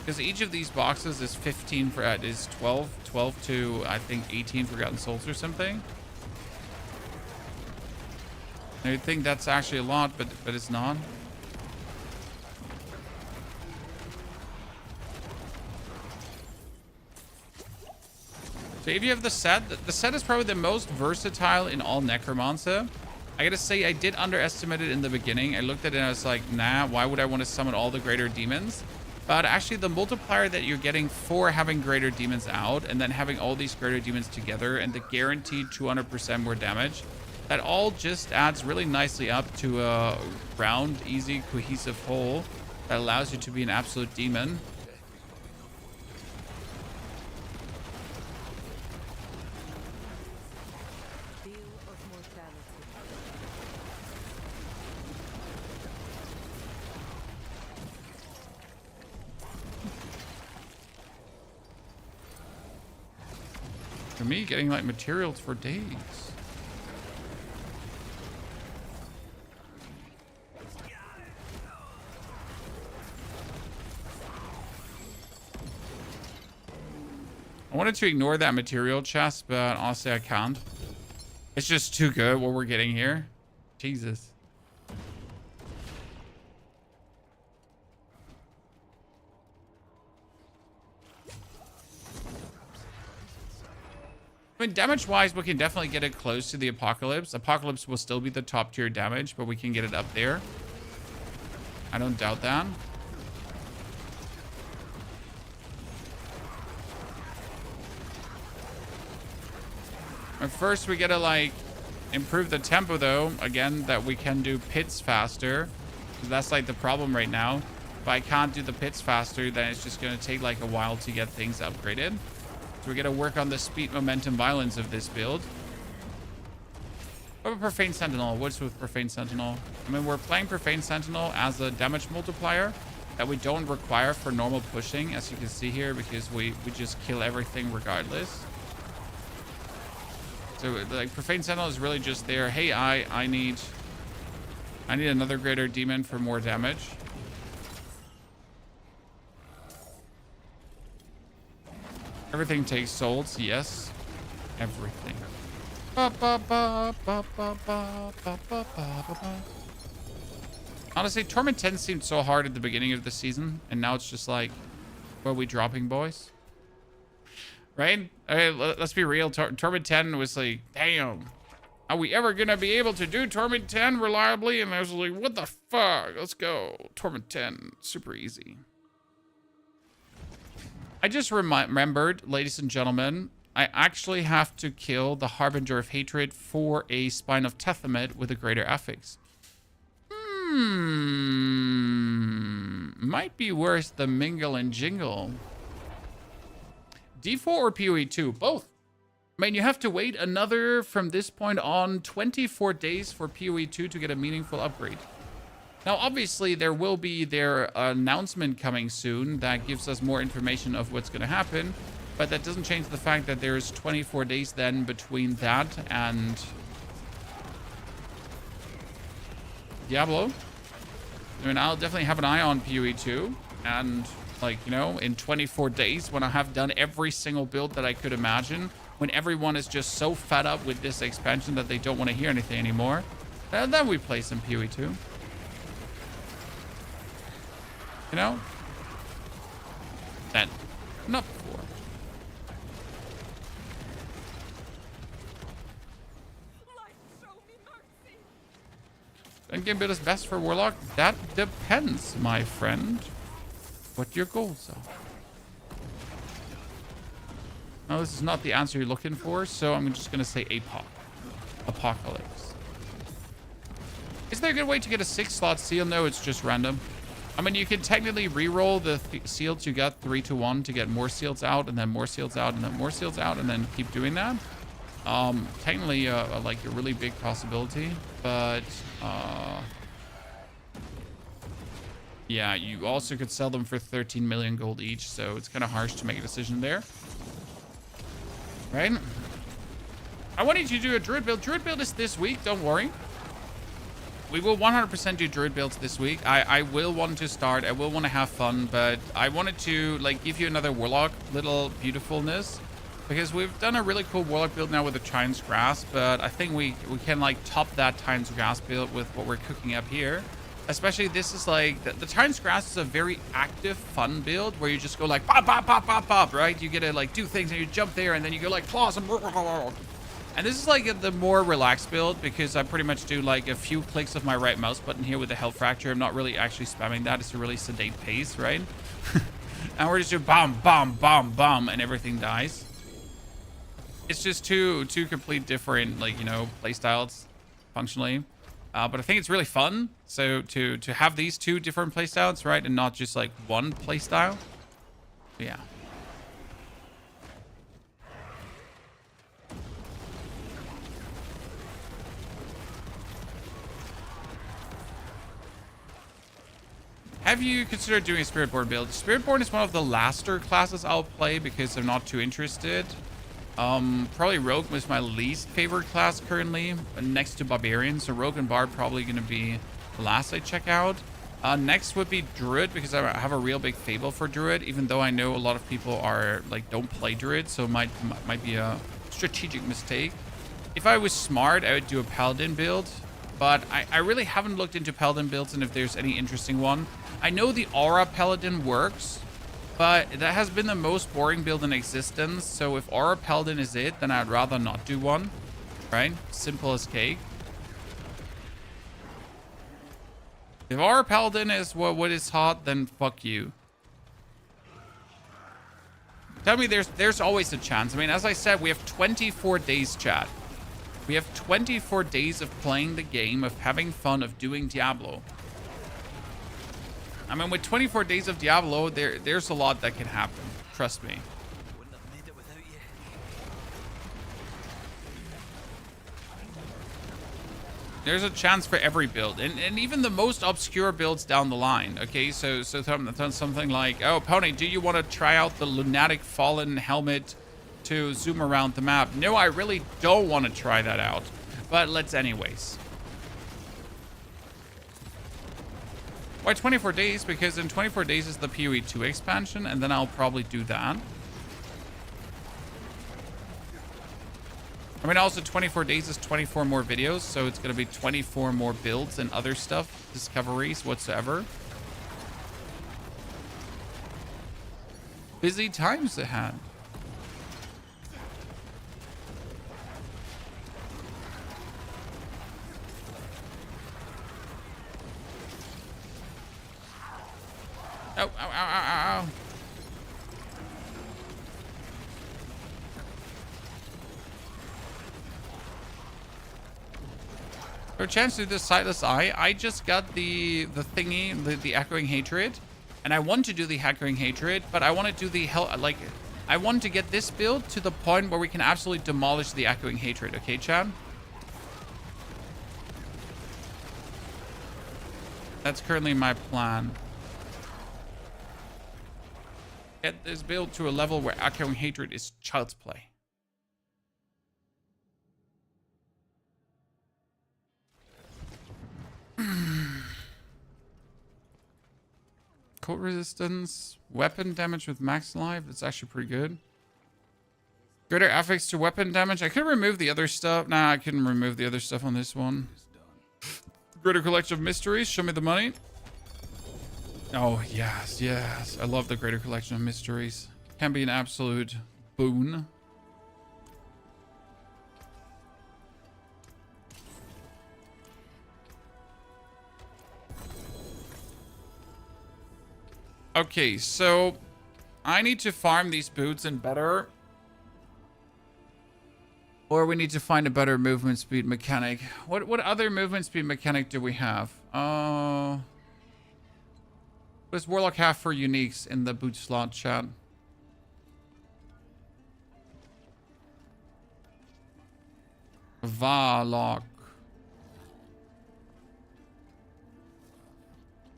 Because each of these boxes is 15 for is 12 to I think 18 Forgotten Souls or something. I think that's actually a lot, but it's not. So if you have the set is probably the most versatile in all Necromancer. I gotta say, I did underestimate it in the beginning. I looked at it and I was like, nah, why would I want to summon all the greater demons? But actually, the multiplier that you're getting for having greater demons out and then having all these greater demons together and the guaranteed 200% more damage, that all just adds really nicely up to a round, easy, cohesive whole that allows you to be an absolute demon. For me, getting like materials for days. I wanted to ignore that material chest, but honestly I can't. It's just too good what we're getting here. Jesus. I mean, damage-wise, we can definitely get it close to the Apocalypse. Apocalypse will still be the top-tier damage, but we can get it up there. I don't doubt that. First, we gotta like improve the tempo though. Again, that we can do pits faster. That's like the problem right now. If I can't do the pits faster, then it's just gonna take like a while to get things upgraded. So we gotta work on the speed, momentum, violence of this build. What about Profane Sentinel? What's with Profane Sentinel? I mean, we're playing Profane Sentinel as a damage multiplier that we don't require for normal pushing, as you can see here, because we just kill everything regardless. So like Profane Sentinel is really just there. Hey, I need another greater demon for more damage. Everything takes souls, yes. Everything. Honestly, Torment 10 seemed so hard at the beginning of the season, and now it's just like, what are we dropping, boys? Right? Let's be real. Torment 10 was like, damn, are we ever gonna be able to do Torment 10 reliably? And I was like, what the fuck? Let's go. Torment 10, super easy. I just remembered, ladies and gentlemen, I actually have to kill the Harbinger of Hatred for a Spine of Testament with a greater affix. Might be worth the mingle and jingle. D4 or PoE 2? Both. I mean, you have to wait another, from this point on, 24 days for PoE 2 to get a meaningful upgrade. Now, obviously, there will be their announcement coming soon that gives us more information of what's going to happen. But that doesn't change the fact that there's 24 days then between that and Diablo. I mean, I'll definitely have an eye on PoE 2. And, like, you know, in 24 days, when I have done every single build that I could imagine, when everyone is just so fed up with this expansion that they don't want to hear anything anymore, then we play some PoE 2. You know? Then. Not before. Endgame build is best for Warlock? That depends, my friend. What your goals are. No, this is not the answer you're looking for, so I'm just going to say Apocalypse. Is there a good way to get a 6-slot seal? No, it's just random. I mean, you can technically re-roll the seals you got 3 to 1 to get more seals out, and then more seals out, and then more seals out, and then keep doing that. Technically, like a really big possibility, but yeah, you also could sell them for 13 million gold each, so it's kind of harsh to make a decision there, right? I wanted you to do a druid build. Druid build is this week, don't worry. We will 100% do druid builds this week. I will want to start. I will want to have fun, but I wanted to like give you another Warlock little beautifulness, because we've done a really cool Warlock build now with the Titan's Grasp, but I think we can like top that Titan's Grasp build with what we're cooking up here. Especially this is like, the Titan's Grasp is a very active, fun build where you just go like pop, pop, pop, pop, pop, right? You get to like do things and you jump there and then you go like claws and this is like the more relaxed build, because I pretty much do like a few clicks of my right mouse button here with the Health Fracture. I'm not really actually spamming that. It's a really sedate pace, right? And we're just doing bomb, bomb, bomb, bomb, and everything dies. It's just two complete different, like, you know, play styles functionally. But I think it's really fun. So to have these two different play styles, right? And not just like one play style. Yeah. Have you considered doing a Spiritborn build? Spiritborn is one of the laster classes I'll play because I'm not too interested. Probably Rogue was my least favorite class currently, next to Barbarian. So Rogue and Bard probably going to be the last I check out. Next would be Druid, because I have a real big fable for Druid, even though I know a lot of people are like don't play Druid, so it might be a strategic mistake. If I was smart, I would do a Paladin build, but I really haven't looked into Paladin builds and if there's any interesting one. I know the Aura Paladin works, but that has been the most boring build in existence. So if Aura Paladin is it, then I'd rather not do one, right? Simple as cake. If Aura Paladin is what is hot, then fuck you. Tell me there's always a chance. I mean, as I said, we have 24 days, chat. We have 24 days of playing the game, of having fun, of doing Diablo. I mean, with 24 days of Diablo, there's a lot that can happen. Trust me. Wouldn't have made it without you. There's a chance for every build, and even the most obscure builds down the line. Okay, so something like, oh, Pony, do you want to try out the Lunatic Fallen helmet to zoom around the map? No, I really don't want to try that out, but let's anyways. Why 24 days? Because in 24 days is the PoE 2 expansion, and then I'll probably do that. I mean, also 24 days is 24 more videos, so it's going to be 24 more builds and other stuff, discoveries, whatsoever. Busy times ahead. Oh, ow, ow, ow, ow, ow. For a chance to do this Sightless Eye, I just got the thingy, the Echoing Hatred, and I want to do the Echoing Hatred, but I want to do the I want to get this build to the point where we can absolutely demolish the Echoing Hatred. Okay, Chad? That's currently my plan. Get this build to a level where Echoing Hatred is child's play. Cold resistance, weapon damage with max life. It's actually pretty good. Greater affix to weapon damage. I could remove the other stuff. Nah, I couldn't remove the other stuff on this one. Greater collection of mysteries. Show me the money. Oh, yes, yes. I love the greater collection of mysteries. Can be an absolute boon. Okay, so I need to farm these boots and better. Or we need to find a better movement speed mechanic. What other movement speed mechanic do we have? What does Warlock have for uniques in the boot slot, chat? Warlock.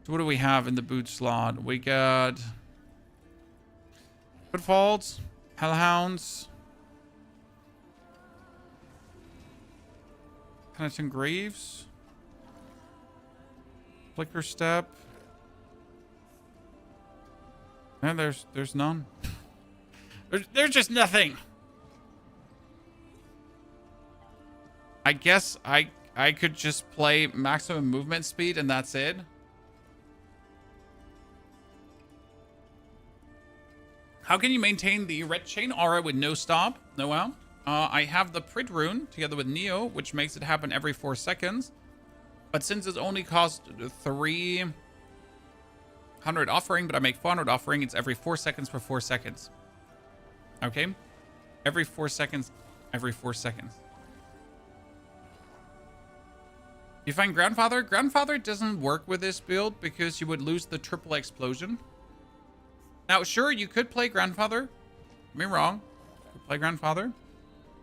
So what do we have in the boot slot? We got Footfalls, Hellhounds, Penitent Graves, Flicker Step. And there's none. There's just nothing. I guess I could just play maximum movement speed and that's it. How can you maintain the red chain aura with no stop? No wow. I have the Prid rune together with Neo, which makes it happen every 4 seconds. But since it only costs 300 offering, but I make 400 offering, it's every 4 seconds for 4 seconds. Okay? Every 4 seconds. Every 4 seconds. You find Grandfather? Grandfather doesn't work with this build because you would lose the triple explosion. Now, sure, you could play Grandfather. Don't get me wrong. You could play Grandfather.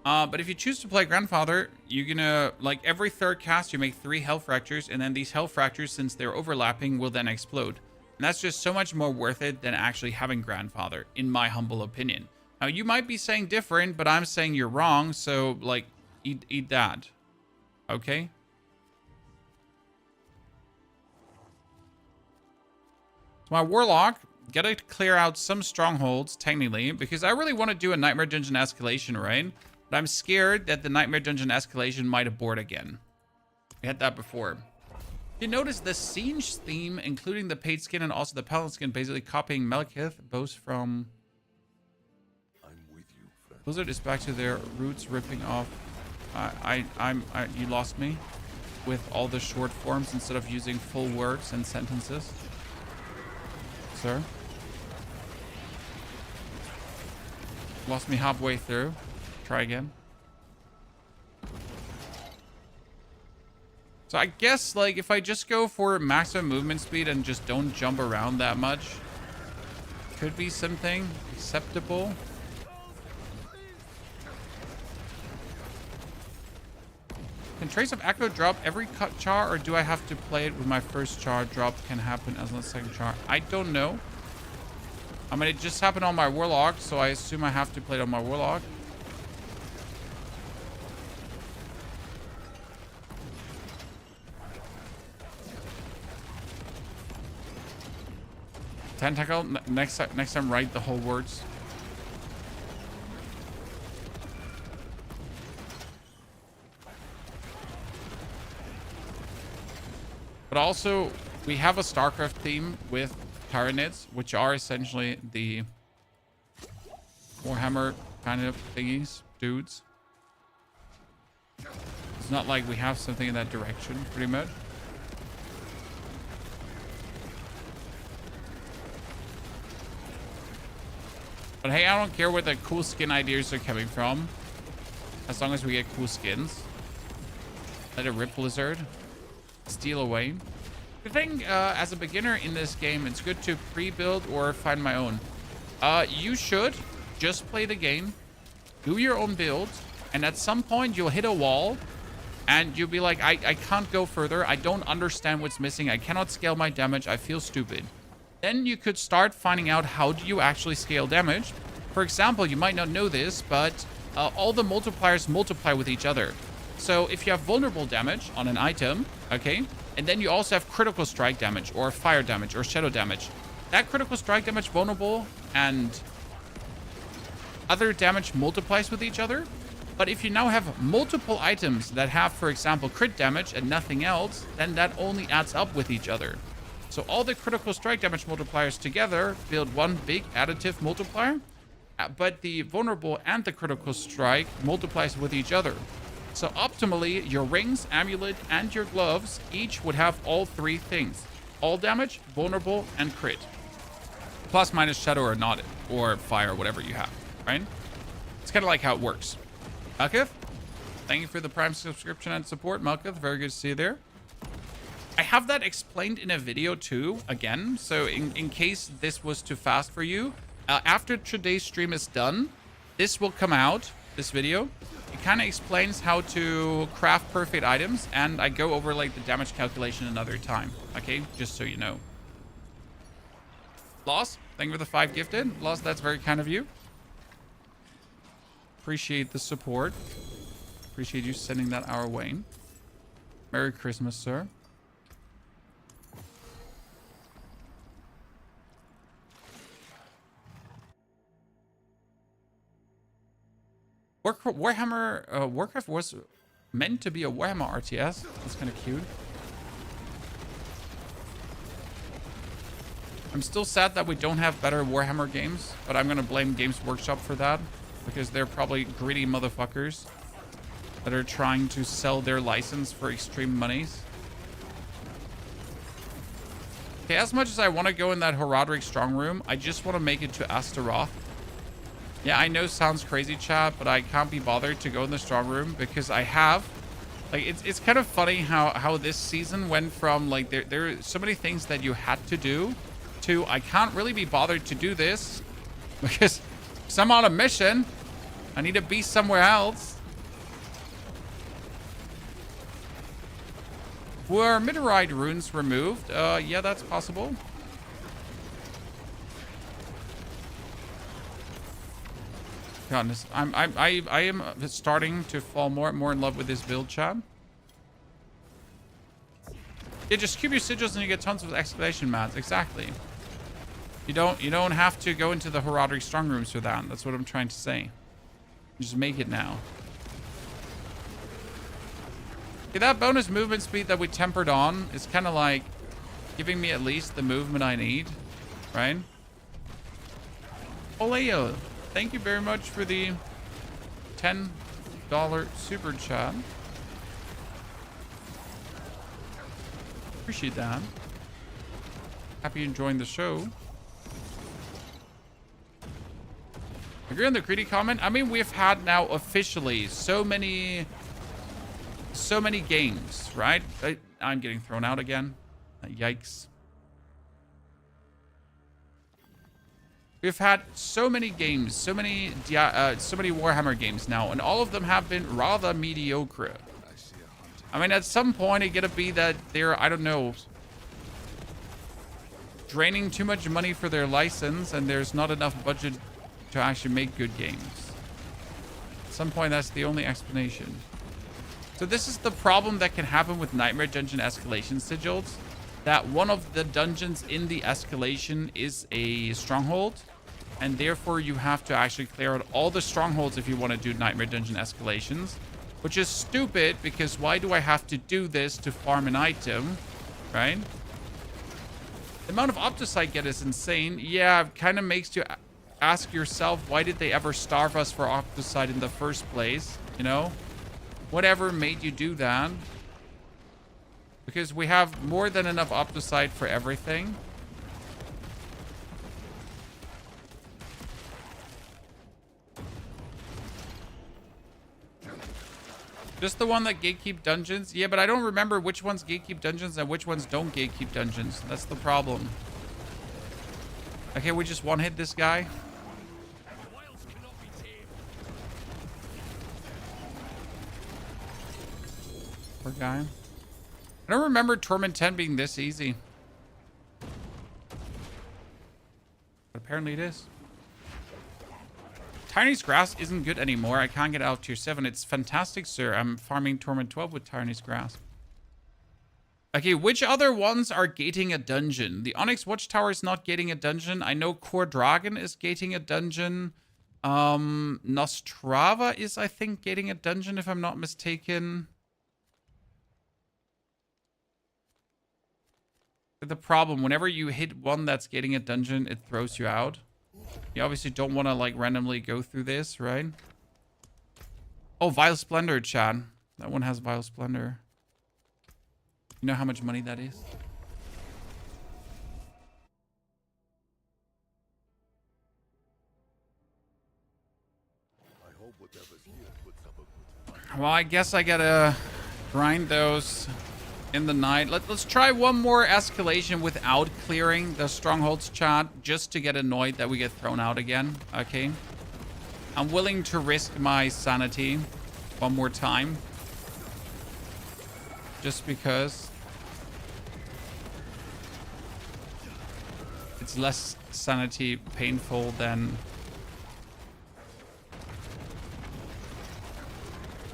But if you choose to play Grandfather, you're gonna, like, every third cast, you make 3 Hell Fractures, and then these Hell Fractures, since they're overlapping, will then explode. And that's just so much more worth it than actually having Grandfather, in my humble opinion. Now, you might be saying different, but I'm saying you're wrong, so, like, eat that. Okay? So my Warlock... Gotta clear out some strongholds, technically, because I really want to do a Nightmare Dungeon escalation, right? But I'm scared that the Nightmare Dungeon escalation might abort again. We had that before. You notice the Siege theme, including the paid skin and also the Paladin skin, basically copying Malekith, both from... I'm with you, friend. Blizzard is back to their roots, ripping off... you lost me with all the short forms instead of using full words and sentences. Sir? Lost me halfway through. Try again. So I guess, like, if I just go for maximum movement speed and just don't jump around that much, could be something acceptable. Can Trace of Echo drop every cut char, or do I have to play it with my first char? Drop can happen as the second char. I don't know. I mean, it just happened on my Warlock, so I assume I have to play it on my Warlock. Tentacle, next time write the whole words. But also, we have a StarCraft theme with Tyranids, which are essentially the Warhammer kind of thingies, dudes. It's not like we have something in that direction, pretty much. But hey, I don't care where the cool skin ideas are coming from, as long as we get cool skins. Let it rip, Blizzard. Steal away. The thing, as a beginner in this game, it's good to pre-build or find my own. You should just play the game, do your own build, and at some point you'll hit a wall and you'll be like, I can't go further. I don't understand what's missing. I cannot scale my damage. I feel stupid. Then you could start finding out how do you actually scale damage. For example, you might not know this, but all the multipliers multiply with each other. So if you have vulnerable damage on an item, okay, and then you also have critical strike damage or fire damage or shadow damage. That critical strike damage, vulnerable, and other damage multiplies with each other. But if you now have multiple items that have, for example, crit damage and nothing else, then that only adds up with each other. So all the critical strike damage multipliers together build one big additive multiplier, but the vulnerable and the critical strike multiplies with each other. So optimally, your rings, amulet, and your gloves each would have all three things. All damage, vulnerable, and crit. Plus, minus, shadow, or not, or fire, whatever you have, right? It's kind of like how it works. Malkith, thank you for the Prime subscription and support. Malkith, very good to see you there. I have that explained in a video too, again. So in case this was too fast for you, after today's stream is done, this will come out, this video. It kind of explains how to craft perfect items, and I go over like the damage calculation another time, okay? Just so you know. Loss, thank you for the 5 gifted. Loss, that's very kind of you. Appreciate the support. Appreciate you sending that our way. Merry Christmas, sir. Warcraft was meant to be a Warhammer RTS. That's kind of cute. I'm still sad that we don't have better Warhammer games, but I'm gonna blame Games Workshop for that, because they're probably greedy motherfuckers that are trying to sell their license for extreme monies. Okay, as much as I want to go in that Horadric strong room, I just want to make it to Astaroth. Yeah, I know, sounds crazy, chat, but I can't be bothered to go in the strong room because I have, like, it's kind of funny how this season went from, like, there are so many things that you had to do to I can't really be bothered to do this because I'm on a mission. I need to be somewhere else. Were Midoride runes removed? Yeah, that's possible. Goodness, I am starting to fall more and more in love with this build, chat. Yeah, just cube your sigils and you get tons of exclamation mats. Exactly. You don't have to go into the Horadric strong rooms for that. That's what I'm trying to say. Just make it now. Okay, that bonus movement speed that we tempered on is kind of like giving me at least the movement I need, right? Oleo, thank you very much for the $10 super chat. Appreciate that. Happy you're enjoying the show. Agree on the greedy comment? I mean, we've had now officially so many games, right? I'm getting thrown out again. Yikes. We've had so many games, so many Warhammer games now, and all of them have been rather mediocre. I mean, at some point, it gotta be that they're, I don't know, draining too much money for their license, and there's not enough budget to actually make good games. At some point, that's the only explanation. So this is the problem that can happen with Nightmare Dungeon escalation sigils, that one of the dungeons in the escalation is a stronghold, and therefore you have to actually clear out all the strongholds if you want to do Nightmare Dungeon escalations, which is stupid, because why do I have to do this to farm an item, right? The amount of Optus I get is insane. Yeah, it kind of makes you ask yourself, why did they ever starve us for Optusite in the first place? You know? Whatever made you do that? Because we have more than enough Optusite for everything. Just the one that gatekeep dungeons? Yeah, but I don't remember which ones gatekeep dungeons and which ones don't gatekeep dungeons. That's the problem. Okay, we just one-hit this guy. Poor guy. I don't remember Torment 10 being this easy. But apparently it is. Tyranny's Grasp isn't good anymore. I can't get out of tier 7. It's fantastic, sir. I'm farming Torment 12 with Tyranny's Grasp. Okay, which other ones are gating a dungeon? The Onyx Watchtower is not gating a dungeon. I know Core Dragon is gating a dungeon. Nostrava is, I think, gating a dungeon, if I'm not mistaken. The problem, whenever you hit one that's gating a dungeon, it throws you out. You obviously don't want to, like, randomly go through this, right? Oh, Vile Splendor, Chad. That one has Vile Splendor. You know how much money that is? Well, I guess I gotta grind those in the night. Let's try one more escalation without clearing the strongholds, chat, just to get annoyed that we get thrown out again. Okay. I'm willing to risk my sanity one more time. Just because it's less sanity painful than...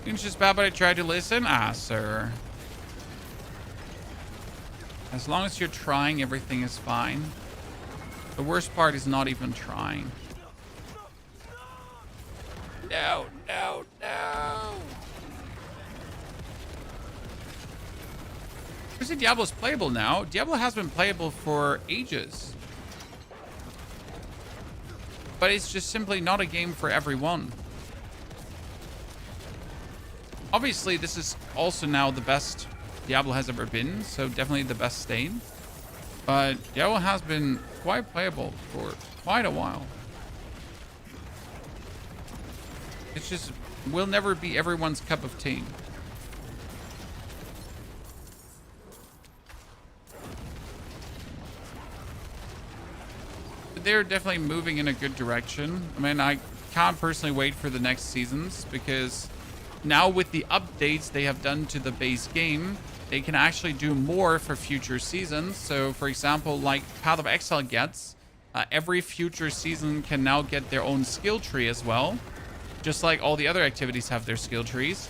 It's just bad, but I tried to listen. Ah, sir. As long as you're trying, everything is fine. The worst part is not even trying. No, no, no. Obviously, Diablo's playable now. Diablo has been playable for ages. But it's just simply not a game for everyone. Obviously, this is also now the best Diablo has ever been, so definitely the best state. But Diablo has been quite playable for quite a while. It's just, will never be everyone's cup of tea. But they're definitely moving in a good direction. I mean, I can't personally wait for the next seasons, because now with the updates they have done to the base game, they can actually do more for future seasons. So, for example, like Path of Exile gets, every future season can now get their own skill tree as well. Just like all the other activities have their skill trees,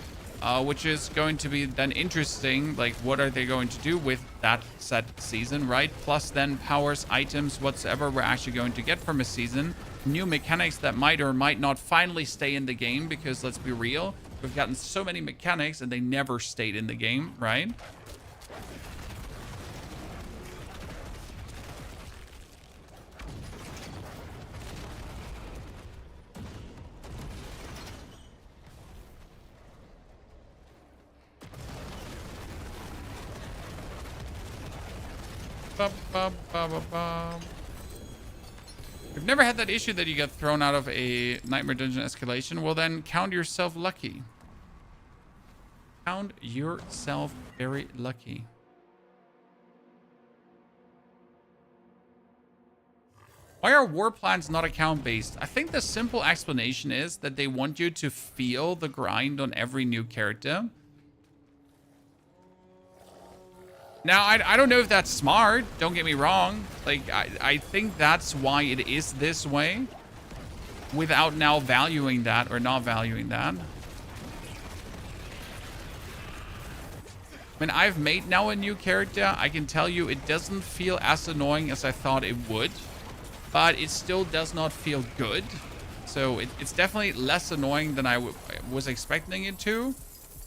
which is going to be then interesting. Like, what are they going to do with that set season, right? Plus then powers, items, whatsoever we're actually going to get from a season. New mechanics that might or might not finally stay in the game, because let's be real, we've gotten so many mechanics and they never stayed in the game, right? Ba, ba, ba, ba, ba. You've never had that issue that you get thrown out of a Nightmare Dungeon escalation? Well, then count yourself lucky. Count yourself very lucky. Why are war plans not account-based? I think the simple explanation is that they want you to feel the grind on every new character. Now, I don't know if that's smart. Don't get me wrong. Like, I think that's why it is this way. Without now valuing that or not valuing that. When I've made now a new character, I can tell you it doesn't feel as annoying as I thought it would. But it still does not feel good. So it's definitely less annoying than I was expecting it to.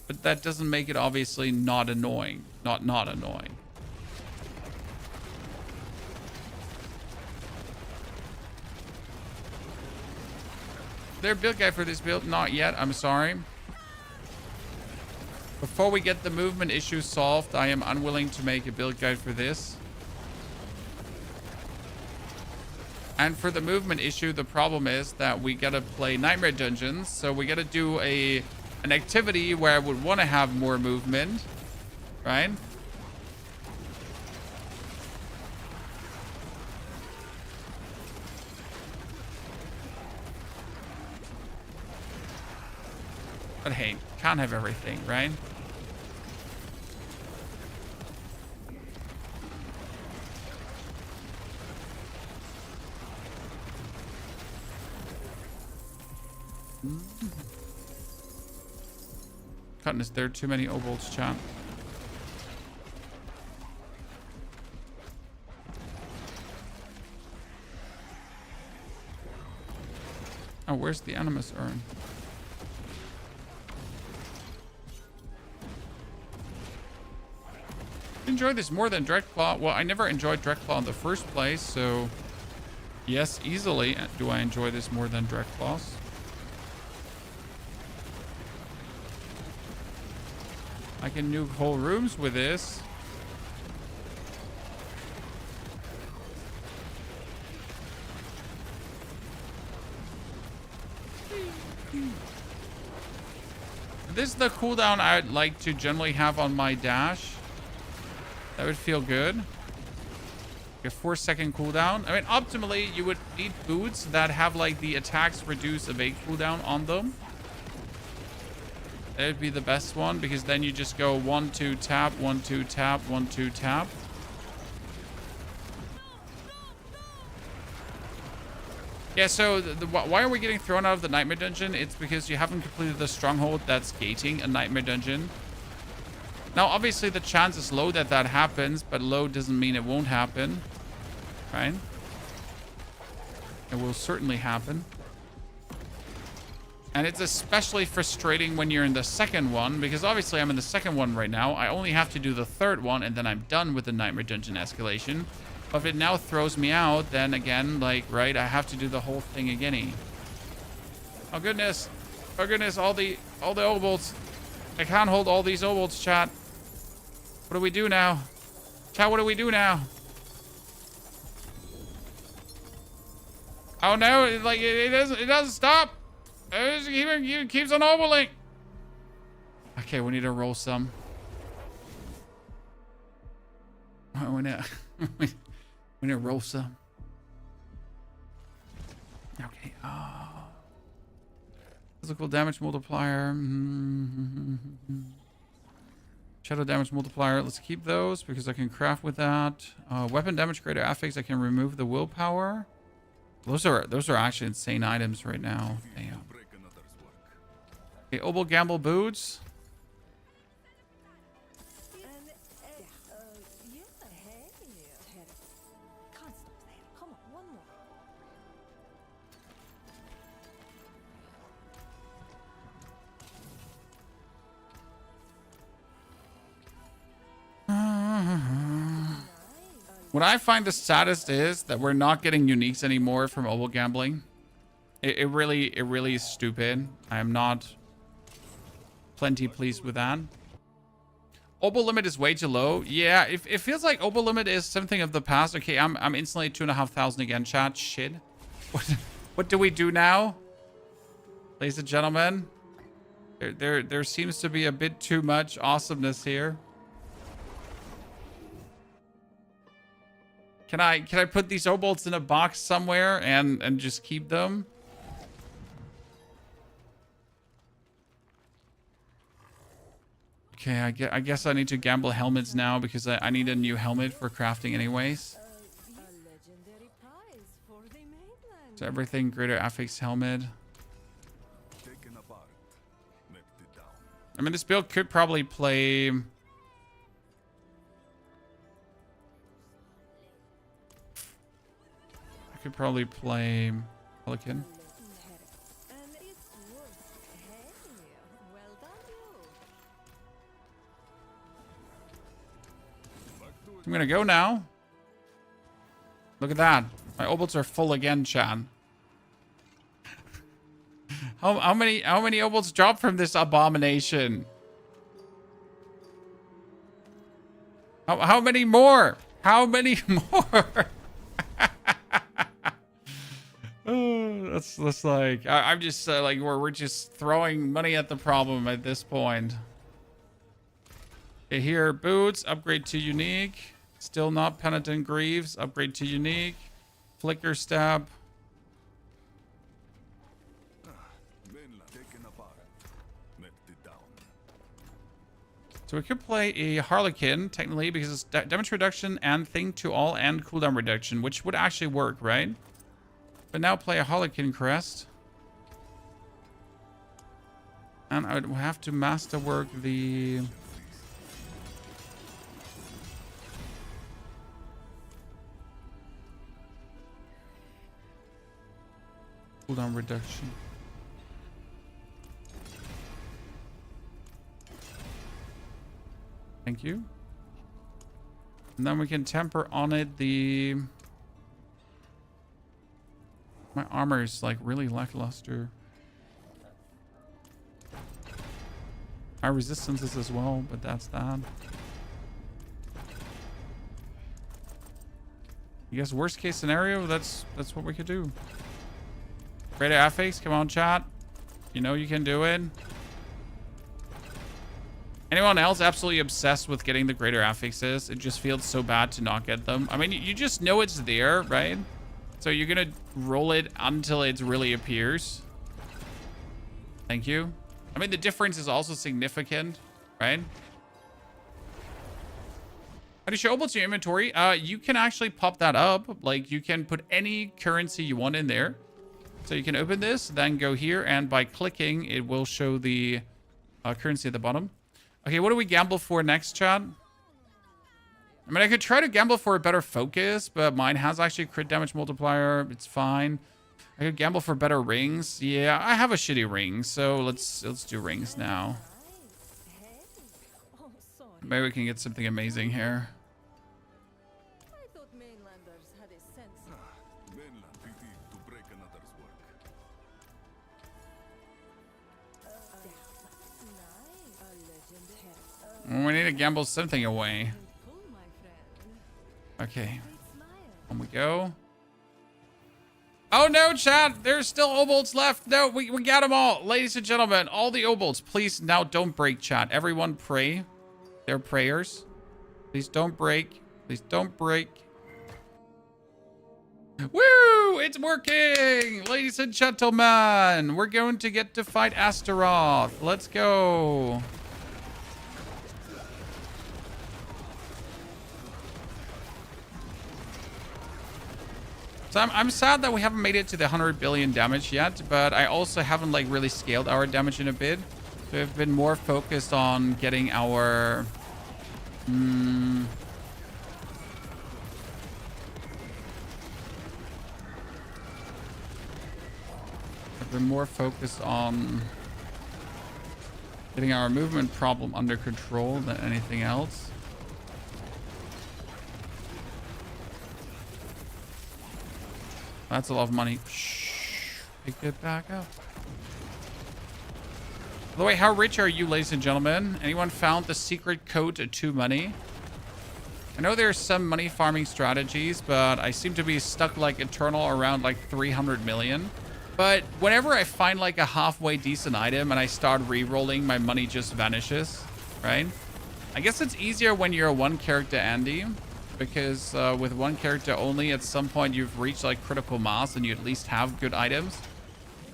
But that doesn't make it obviously not annoying. Not annoying. There build guide for this build? Not yet, I'm sorry. Before we get the movement issue solved, I am unwilling to make a build guide for this. And for the movement issue, the problem is that we gotta play Nightmare Dungeons. So we gotta do an activity where I would want to have more movement, right? But hey, can't have everything, right? Goodness, there are too many obols, chat. Oh, where's the Animus urn? Enjoy this more than Dreadclaw. Well, I never enjoyed Dreadclaw in the first place, so yes, easily do I enjoy this more than Dreadclaws. I can nuke whole rooms with this. This is the cooldown I'd like to generally have on my dash. That would feel good. A 4-second cooldown. I mean, optimally, you would need boots that have like the attacks reduce evade cooldown on them. That would be the best one because then you just go 1, 2, tap, 1, 2, tap, 1, 2, tap. Yeah, so why are we getting thrown out of the Nightmare Dungeon? It's because you haven't completed the stronghold that's gating a Nightmare Dungeon. Now, obviously, the chance is low that that happens, but low doesn't mean it won't happen, right? It will certainly happen. And it's especially frustrating when you're in the second one, because obviously I'm in the second one right now. I only have to do the third one, and then I'm done with the Nightmare Dungeon escalation. But if it now throws me out, then again, like, right, I have to do the whole thing again. Oh, goodness. Oh, goodness, all the obolts. I can't hold all these obolts, chat. What do we do now? Chat, what do we do now? Oh, no, it doesn't stop. It keeps on oboling. Okay, we need to roll some. Oh, we need to roll some. Okay. Physical damage multiplier. Shadow damage multiplier. Let's keep those because I can craft with that. Weapon damage greater affix. I can remove the willpower. Those are actually insane items right now. Damn. Okay, Obel Gamble boots. What I find the saddest is that we're not getting uniques anymore from Obel Gambling. It really is stupid. I am not plenty pleased with that. Obel limit is way too low. Yeah, it feels like Obel limit is something of the past. Okay, I'm instantly 2,500 again, chat. Shit. What do we do now? Ladies and gentlemen, there seems to be a bit too much awesomeness here. Can I put these obolts in a box somewhere and just keep them? Okay, I guess I need to gamble helmets now because I need a new helmet for crafting anyways. So everything, greater affix helmet. Taken apart, melted down. I mean, this build could probably play... I could probably play Pelican. I'm gonna go now. Look at that. My obolts are full again, Chan. How many obolts dropped from this abomination? How many more? How many more? Oh, that's like I'm just like we're just throwing money at the problem at this point. Okay, here boots, upgrade to unique. Still not penitent greaves, upgrade to unique. Flicker stab. Mainland taken apart, melted down. So we could play a Harlequin technically because it's damage reduction and thing to all and cooldown reduction, which would actually work, right? But now play a Harlequin crest. And I would have to masterwork the... cooldown reduction. Thank you. And then we can temper on it the... My armor is like really lackluster. My resistances as well, but that's that. I guess worst case scenario, that's what we could do. Greater affix, come on chat. You know you can do it. Anyone else absolutely obsessed with getting the greater affixes? It just feels so bad to not get them. I mean, you just know it's there, right? So you're gonna roll it until it really appears. Thank you. I mean, the difference is also significant, right? How do you show obolts in your inventory? You can actually pop that up. Like, you can put any currency you want in there. So you can open this, then go here, and by clicking, it will show the currency at the bottom. Okay, what do we gamble for next, chat? I mean, I could try to gamble for a better focus, but mine has actually a crit damage multiplier. It's fine. I could gamble for better rings. Yeah, I have a shitty ring, so let's do rings now. Maybe we can get something amazing here. Mainland pity to break another's work. We need to gamble something away. Okay. On we go. Oh no, chat! There's still obolts left. No, we got them all. Ladies and gentlemen, all the obolts. Please, now don't break, chat. Everyone pray their prayers. Please don't break. Please don't break. Woo! It's working! Ladies and gentlemen, we're going to get to fight Astaroth. Let's go. So I'm sad that we haven't made it to the 100 billion damage yet, but I also haven't like really scaled our damage in a bit. So we've been more focused on getting our... I've been more focused on getting our movement problem under control than anything else. That's a lot of money. Shh. Pick it back up. By the way, how rich are you, ladies and gentlemen? Anyone found the secret code to money? I know there's some money farming strategies, but I seem to be stuck like eternal around like 300 million. But whenever I find like a halfway decent item and I start re-rolling, my money just vanishes, right? I guess it's easier when you're a one character Andy, because with one character only, at some point you've reached like critical mass and you at least have good items.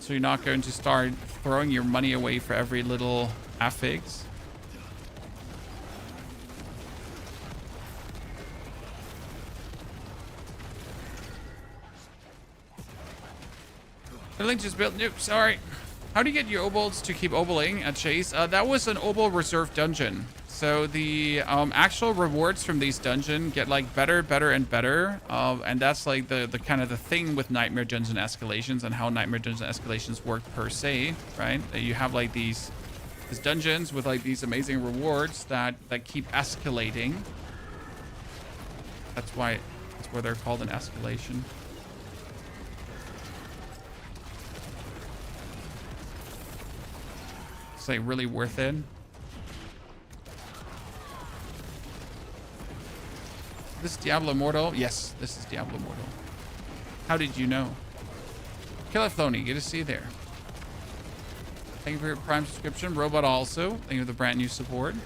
So you're not going to start throwing your money away for every little affix. The link just built. Nope, sorry. How do you get your obols to keep oboling at Chase? That was an obol reserve dungeon. So the actual rewards from these dungeons get like better, and better. And that's like the kind of the thing with Nightmare Dungeon escalations and how Nightmare Dungeon escalations work per se, right? You have like these dungeons with like these amazing rewards that keep escalating. That's why they're called an escalation. It's like really worth it. This is Diablo Immortal? Yes, this is Diablo Immortal. How did you know? Killer Floney, good to see you there. Thank you for your Prime subscription. Robot also. Thank you for the brand new support.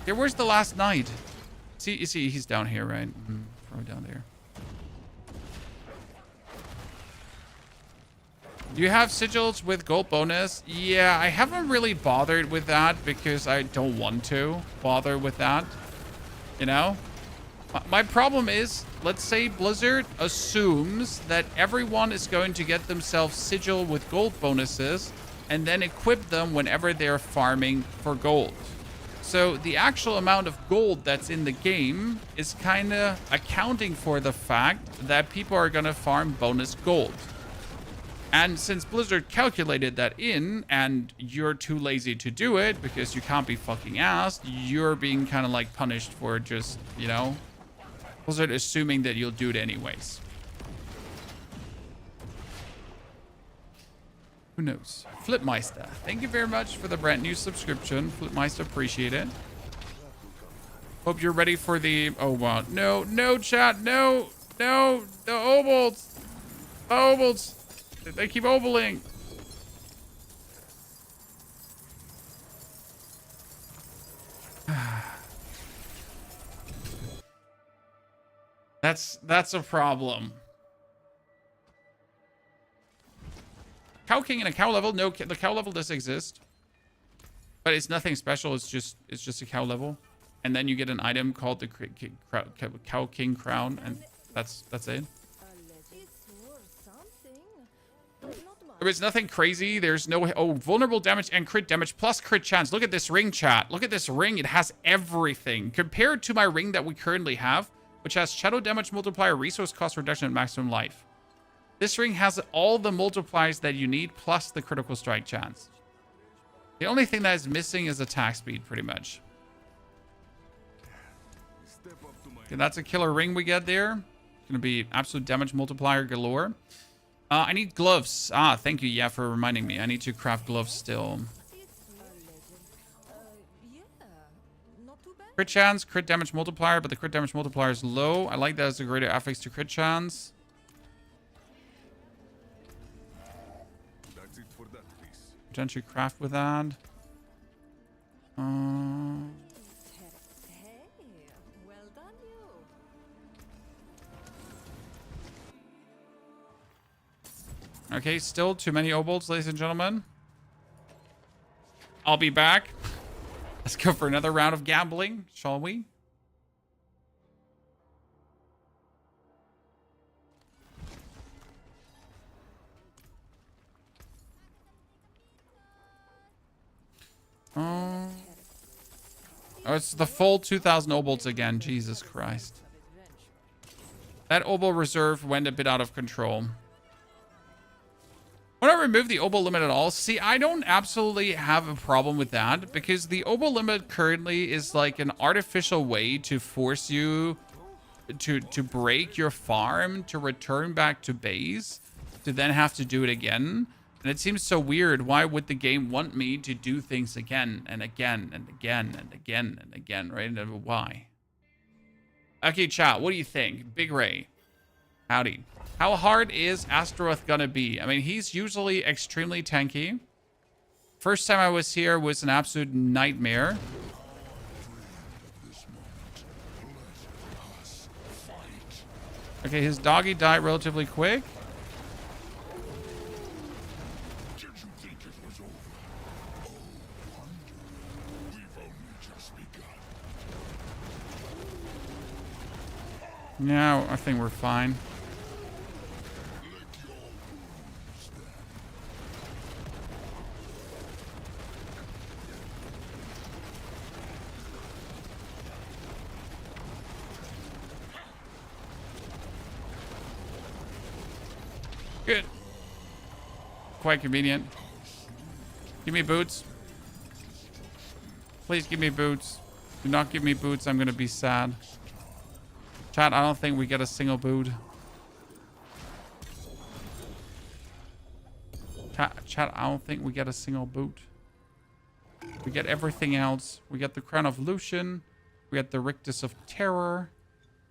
Yeah, where's the last knight? See, you see, he's down here, right? Probably down there. Do you have sigils with gold bonus? Yeah, I haven't really bothered with that because I don't want to bother with that. You know? My problem is, let's say Blizzard assumes that everyone is going to get themselves sigil with gold bonuses and then equip them whenever they're farming for gold. So the actual amount of gold that's in the game is kind of accounting for the fact that people are going to farm bonus gold. And since Blizzard calculated that in and you're too lazy to do it because you can't be fucking asked, you're being kind of like punished for just, you know, Blizzard assuming that you'll do it anyways. Who knows? Flipmeister, thank you very much for the brand new subscription. Flipmeister, appreciate it. Hope you're ready for the... Oh, wow. No, no, chat. No, no. The obols. The obols. They keep oboling. That's a problem. Cow King and a cow level? No, the cow level does exist, but it's nothing special. It's just a cow level, and then you get an item called the Cow King Crown, and that's it. There's nothing crazy. There's no vulnerable damage and crit damage plus crit chance. Look at this ring, chat. Look at this ring. It has everything compared to my ring that we currently have, which has shadow damage multiplier, resource cost reduction, and maximum life. This ring has all the multipliers that you need, plus the critical strike chance. The only thing that is missing is attack speed, pretty much. Okay, that's a killer ring we get there. It's going to be absolute damage multiplier galore. I need gloves. Ah, thank you, yeah, for reminding me. I need to craft gloves still. Crit chance, crit damage multiplier, but the crit damage multiplier is low. I like that as a greater affix to crit chance. Potentially craft with that. Okay, still too many obolts, ladies and gentlemen. I'll be back. Let's go for another round of gambling, shall we? Oh, it's the full 2,000 obolts again. Jesus Christ. That obol reserve went a bit out of control. When I remove the obol limit at all, see, I don't absolutely have a problem with that because the obol limit currently is like an artificial way to force you to break your farm to return back to base to then have to do it again. And it seems so weird. Why would the game want me to do things again and again and again and again and again, right? And why? Okay, chat, what do you think? Big Ray. Howdy. How hard is Astaroth gonna be? I mean, he's usually extremely tanky. First time I was here was an absolute nightmare. Okay, his doggy died relatively quick. Did you think it was over? Oh, wonder. We've only just begun. Yeah, I think we're fine. Lick your wounds, then. Good. Quite convenient. Give me boots. Please give me boots. Do not give me boots. I'm going to be sad. Chat, I don't think we get a single boot. Chat, I don't think we get a single boot. We get everything else. We get the Crown of Lucian. We get the Rictus of Terror.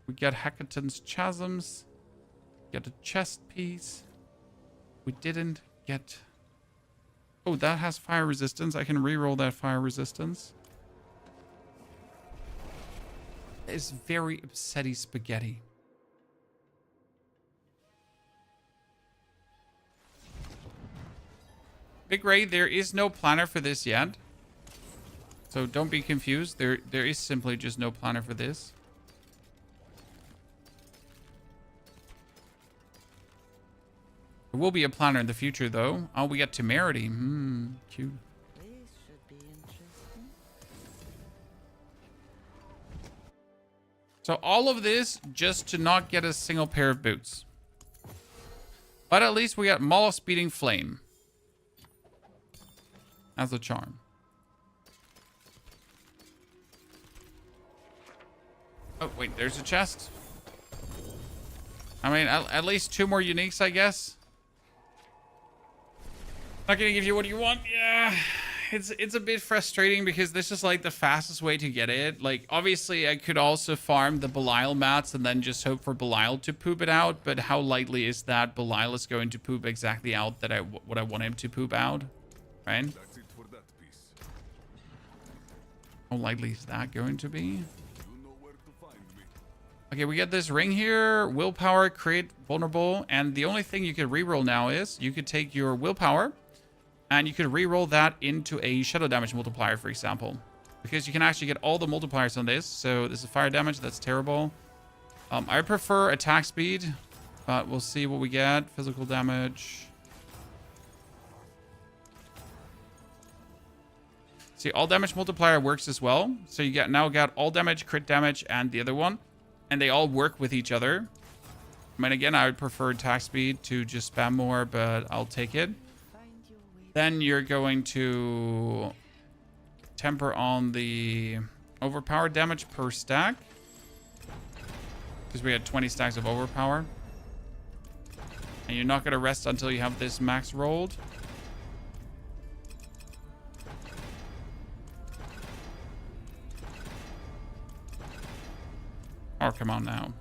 We get Hecaton's Chasms. We get a chest piece. We didn't get... Oh, that has fire resistance. I can reroll that fire resistance. It's very upsetty spaghetti. Big Ray, there is no planner for this yet. So don't be confused. There is simply just no planner for this. There will be a planner in the future, though. Oh, we get temerity. Cute. This should be interesting. So all of this just to not get a single pair of boots. But at least we got Maul of Speeding Flame as a charm. Oh, wait, there's a chest. I mean, at least 2 more uniques, I guess. Not gonna give you what you want. Yeah, it's a bit frustrating because this is like the fastest way to get it. Like, obviously, I could also farm the Belial mats and then just hope for Belial to poop it out. But how likely is that Belial is going to poop exactly out that what I want him to poop out, right? That's it for that piece. How likely is that going to be? You know where to find me. Okay, we get this ring here. Willpower, create vulnerable. And the only thing you could reroll now is you could take your willpower and you could reroll that into a shadow damage multiplier, for example. Because you can actually get all the multipliers on this. So this is fire damage. That's terrible. I prefer attack speed, but we'll see what we get. Physical damage. See, all damage multiplier works as well. So you now got all damage, crit damage, and the other one. And they all work with each other. I mean, again, I would prefer attack speed to just spam more, but I'll take it. Then you're going to temper on the overpower damage per stack. Because we had 20 stacks of overpower. And you're not going to rest until you have this max rolled. Oh, come on now.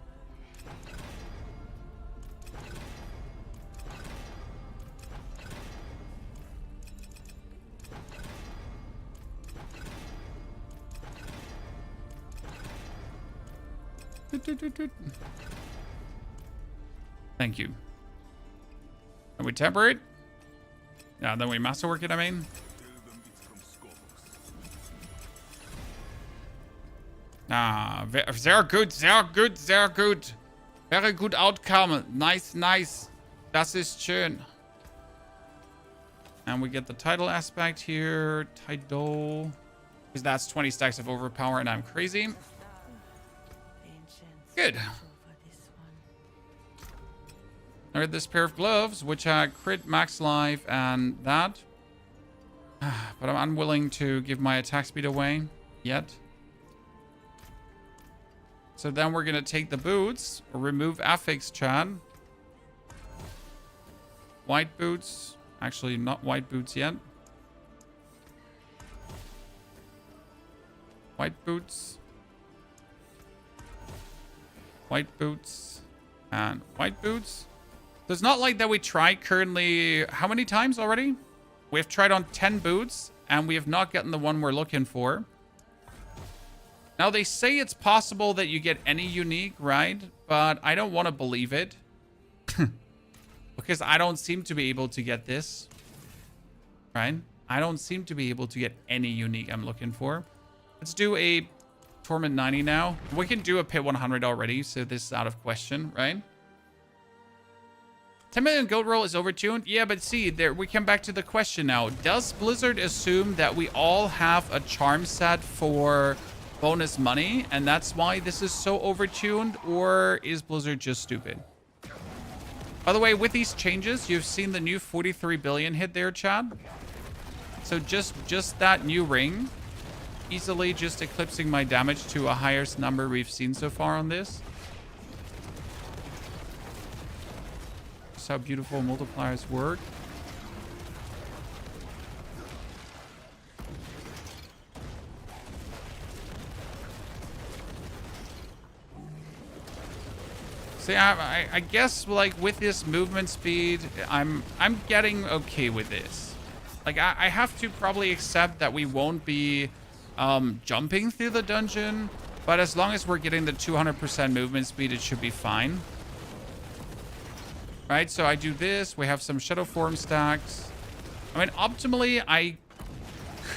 Thank you. And we temper it? Yeah, then we masterwork it, I mean. Tell them it's from Scopus. Ah, sehr good, sehr good, sehr good. Very good outcome. Nice, nice. Das ist schön. And we get the title aspect here. Title. Because that's 20 stacks of overpower and I'm crazy. Good. I got this pair of gloves, which crit, max life, and that. But I'm unwilling to give my attack speed away yet. So then we're going to take the boots, or remove affix, Chad. White boots. Actually, not white boots yet. White boots. White boots. And white boots. So it's not like that we tried currently... How many times already? We've tried on 10 boots. And we have not gotten the one we're looking for. Now, they say it's possible that you get any unique, right? But I don't want to believe it. Because I don't seem to be able to get this. Right? I don't seem to be able to get any unique I'm looking for. Let's do a Torment 90 now. We can do a Pit 100 already, so this is out of question, right? 10 million gold roll is overtuned. Yeah, but see, there we come back to the question now. Does Blizzard assume that we all have a charm set for bonus money, and that's why this is so overtuned, or is Blizzard just stupid? By the way, with these changes, you've seen the new 43 billion hit there, Chad. So just that new ring, easily just eclipsing my damage to a highest number we've seen so far on this. Just how beautiful multipliers work. See, I guess, like, with this movement speed, I'm getting okay with this. Like, I have to probably accept that we won't be jumping through the dungeon, but as long as we're getting the 200% movement speed, it should be fine. Right, so I do this. We have some shadow form stacks. I mean, optimally, I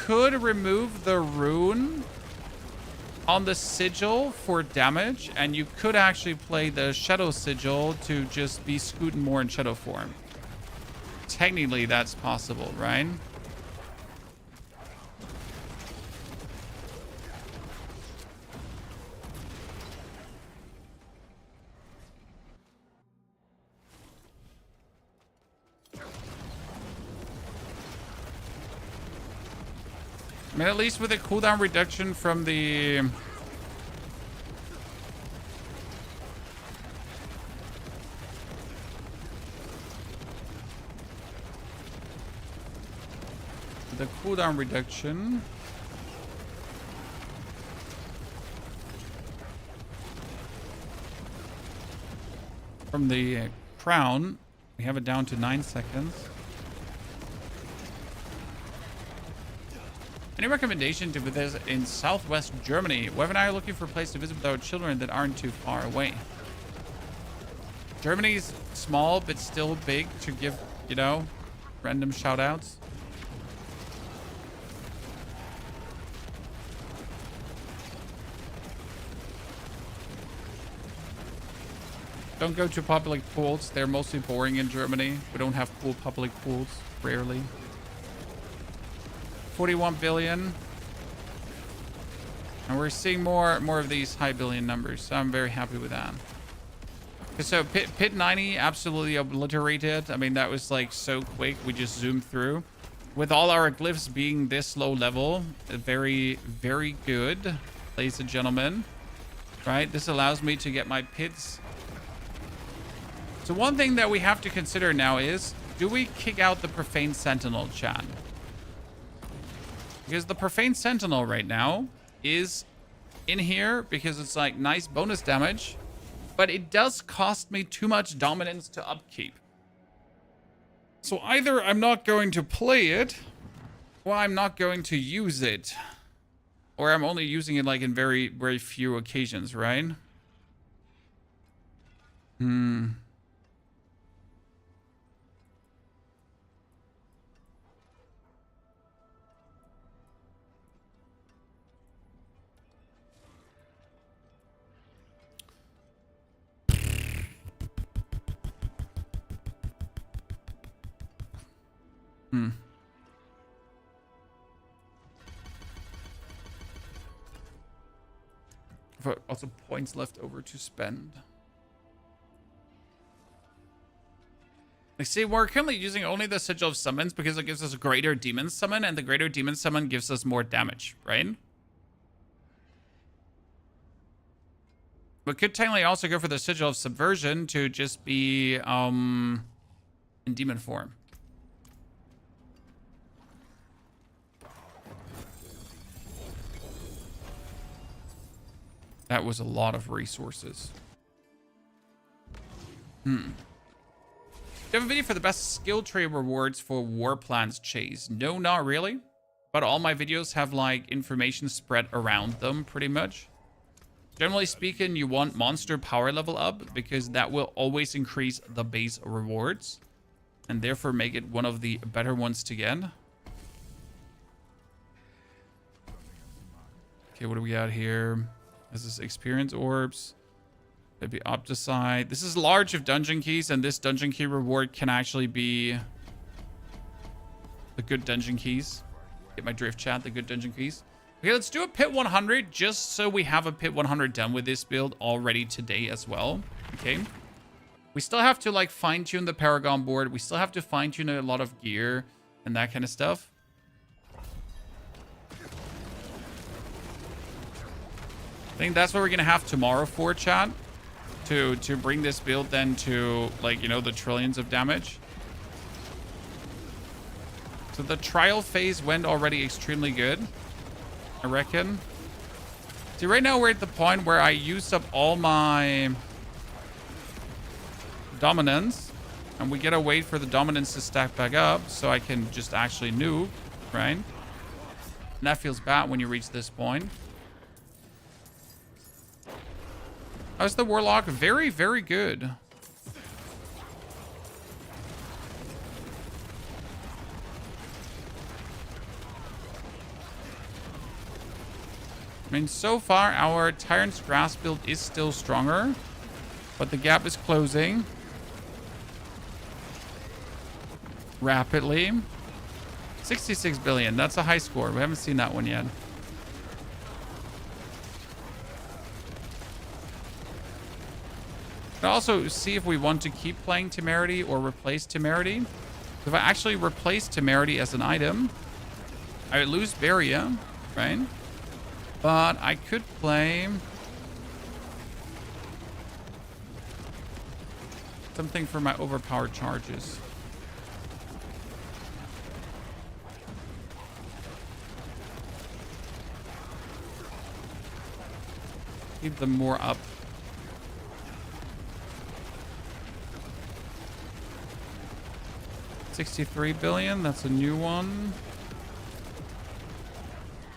could remove the rune on the sigil for damage, and you could actually play the shadow sigil to just be scooting more in shadow form. Technically, that's possible, right? I mean, at least with a cooldown reduction from the... The cooldown reduction... From the crown, we have it down to 9 seconds. Any recommendation to visit in southwest Germany? Web and I are looking for a place to visit with our children that aren't too far away. Germany's small, but still big to give, you know, random shout outs. Don't go to public pools. They're mostly boring in Germany. We don't have cool public pools, rarely. 41 billion. And we're seeing more of these high billion numbers. So I'm very happy with that. Okay, so pit 90 absolutely obliterated. I mean, that was like so quick. We just zoomed through. With all our glyphs being this low level, very, very good, ladies and gentlemen. Right? This allows me to get my pits. So one thing that we have to consider now is, do we kick out the Profane Sentinel, chat? Because the Profane Sentinel right now is in here because it's like nice bonus damage, but it does cost me too much dominance to upkeep. So either I'm not going to play it, or I'm not going to use it. Or I'm only using it like in very, very few occasions, right? Also points left over to spend. Like, see, we're currently using only the Sigil of Summons because it gives us a greater Demon Summon, and the greater Demon Summon gives us more damage, right? We could technically also go for the Sigil of Subversion to just be, in demon form. That was a lot of resources. Do you have a video for the best skill tree rewards for war plans chase? No, not really. But all my videos have like information spread around them pretty much. Generally speaking, you want monster power level up because that will always increase the base rewards and therefore make it one of the better ones to get. Okay, what do we got here? This is experience orbs. Maybe Opticide. This is large of dungeon keys, and this dungeon key reward can actually be the good dungeon keys. Get my drift chat, the good dungeon keys. Okay, let's do a pit 100 just so we have a pit 100 done with this build already today as well. Okay. We still have to like fine tune the Paragon board. We still have to fine tune a lot of gear and that kind of stuff. I think that's what we're going to have tomorrow for, chat. To bring this build then to, like, you know, the trillions of damage. So the trial phase went already extremely good, I reckon. See, right now we're at the point where I used up all my dominance. And we gotta wait for the dominance to stack back up so I can just actually nuke, right? And that feels bad when you reach this point. How's the Warlock? Very, very good. I mean, so far, our Tyrant's Grasp build is still stronger, but the gap is closing rapidly. 66 billion. That's a high score. We haven't seen that one yet. But also see if we want to keep playing Temerity or replace Temerity. If I actually replace Temerity as an item, I would lose Barrier, right? But I could play something for my overpowered charges. Keep them more up. 63 billion, that's a new one.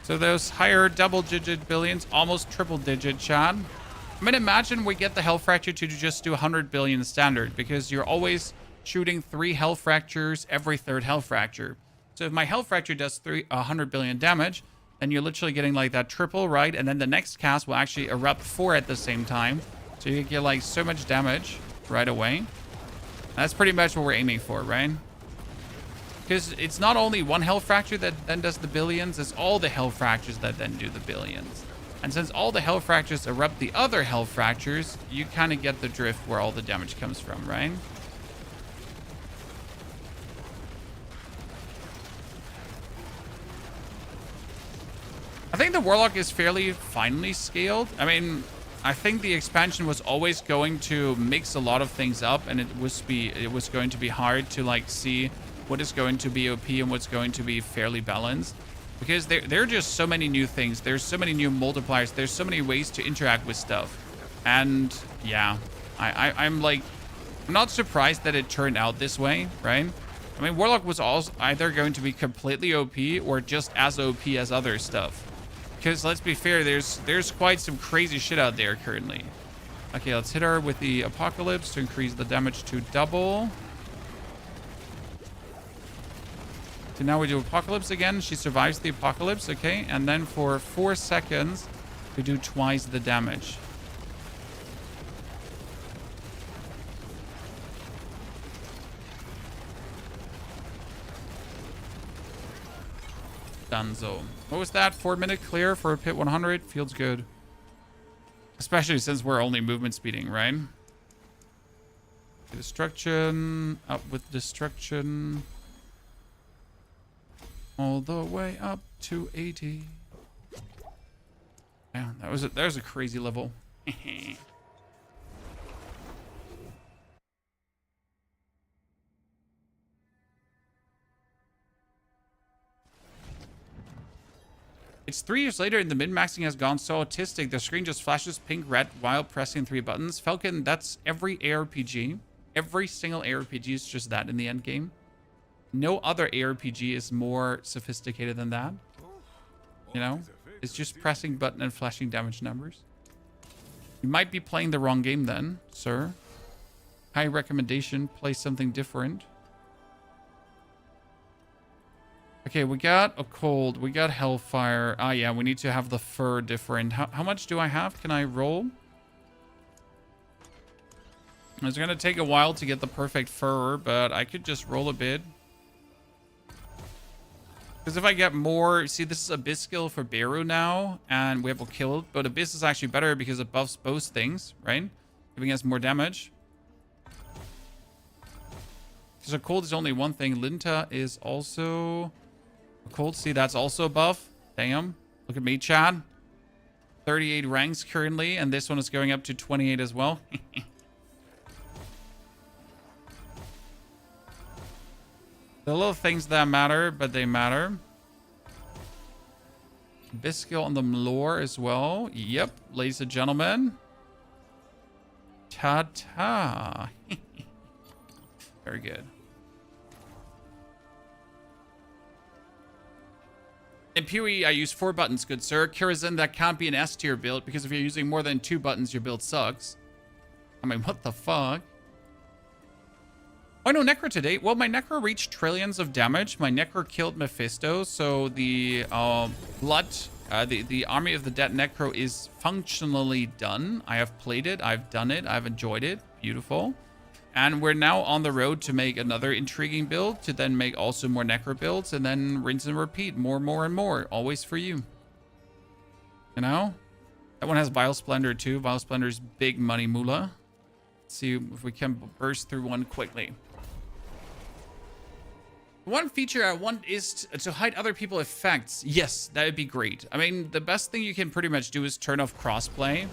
So those higher double-digit billions, almost triple-digit, chat. I mean, imagine we get the Hell Fracture to just do 100 billion standard, because you're always shooting 3 Hell Fractures every 3rd Hell Fracture. So if my Hell Fracture does 100 billion damage, then you're literally getting like that triple, right? And then the next cast will actually erupt 4 at the same time. So you get like so much damage right away. That's pretty much what we're aiming for, right? Because it's not only one Hell Fracture that then does the billions, it's all the Hell Fractures that then do the billions. And since all the Hell Fractures erupt the other Hell Fractures, you kind of get the drift where all the damage comes from, right? I think the Warlock is fairly finely scaled. I mean, I think the expansion was always going to mix a lot of things up, and it was going to be hard to like see what is going to be OP and what's going to be fairly balanced, because there are just so many new things. There's so many new multipliers. There's so many ways to interact with stuff. And yeah, I'm not surprised that it turned out this way, right? I mean, Warlock was also either going to be completely OP or just as OP as other stuff. Because let's be fair, there's quite some crazy shit out there currently. Okay, let's hit her with the Apocalypse to increase the damage to double. So now we do Apocalypse again. She survives the Apocalypse, okay? And then for 4 seconds, we do twice the damage. Dunzo. What was that? 4-minute clear for a pit 100? Feels good. Especially since we're only movement speeding, right? Destruction. Up with destruction. All the way up to 80. Yeah, that was a crazy level. It's 3 years later and the min-maxing has gone so autistic. The screen just flashes pink red while pressing 3 buttons. Falcon, that's every ARPG. Every single ARPG is just that in the end game. No other ARPG is more sophisticated than that. You know? It's just pressing button and flashing damage numbers. You might be playing the wrong game then, sir. High recommendation, play something different. Okay, we got a cold. We got hellfire. Ah, yeah, we need to have the fur different. How much do I have? Can I roll? It's going to take a while to get the perfect fur, but I could just roll a bit. Because if I get more... See, this is Abyss skill for Beru now, and we have a kill. But Abyss is actually better because it buffs both things, right? Giving us more damage. So cold is only one thing. Linta is also... Cold, see, that's also a buff. Damn. Look at me, Chad. 38 ranks currently, and this one is going up to 28 as well. The little things that matter, but they matter. Biscuit on the lore as well. Yep, ladies and gentlemen. Ta-ta. Very good. In PoE, I use 4 buttons, good sir. Kirazen, that can't be an S tier build because if you're using more than 2 buttons, your build sucks. I mean, what the fuck? Oh, no, Necro today. Well, my Necro reached trillions of damage. My Necro killed Mephisto, so the the Army of the Dead Necro is functionally done. I have played it. I've done it. I've enjoyed it. Beautiful. And we're now on the road to make another intriguing build, to then make also more Necro builds, and then rinse and repeat. More, and more. Always for you. You know? That one has Vile Splendor too. Vile Splendor's big money moolah. Let's see if we can burst through one quickly. One feature I want is to hide other people's effects. Yes, that would be great. I mean, the best thing you can pretty much do is turn off crossplay.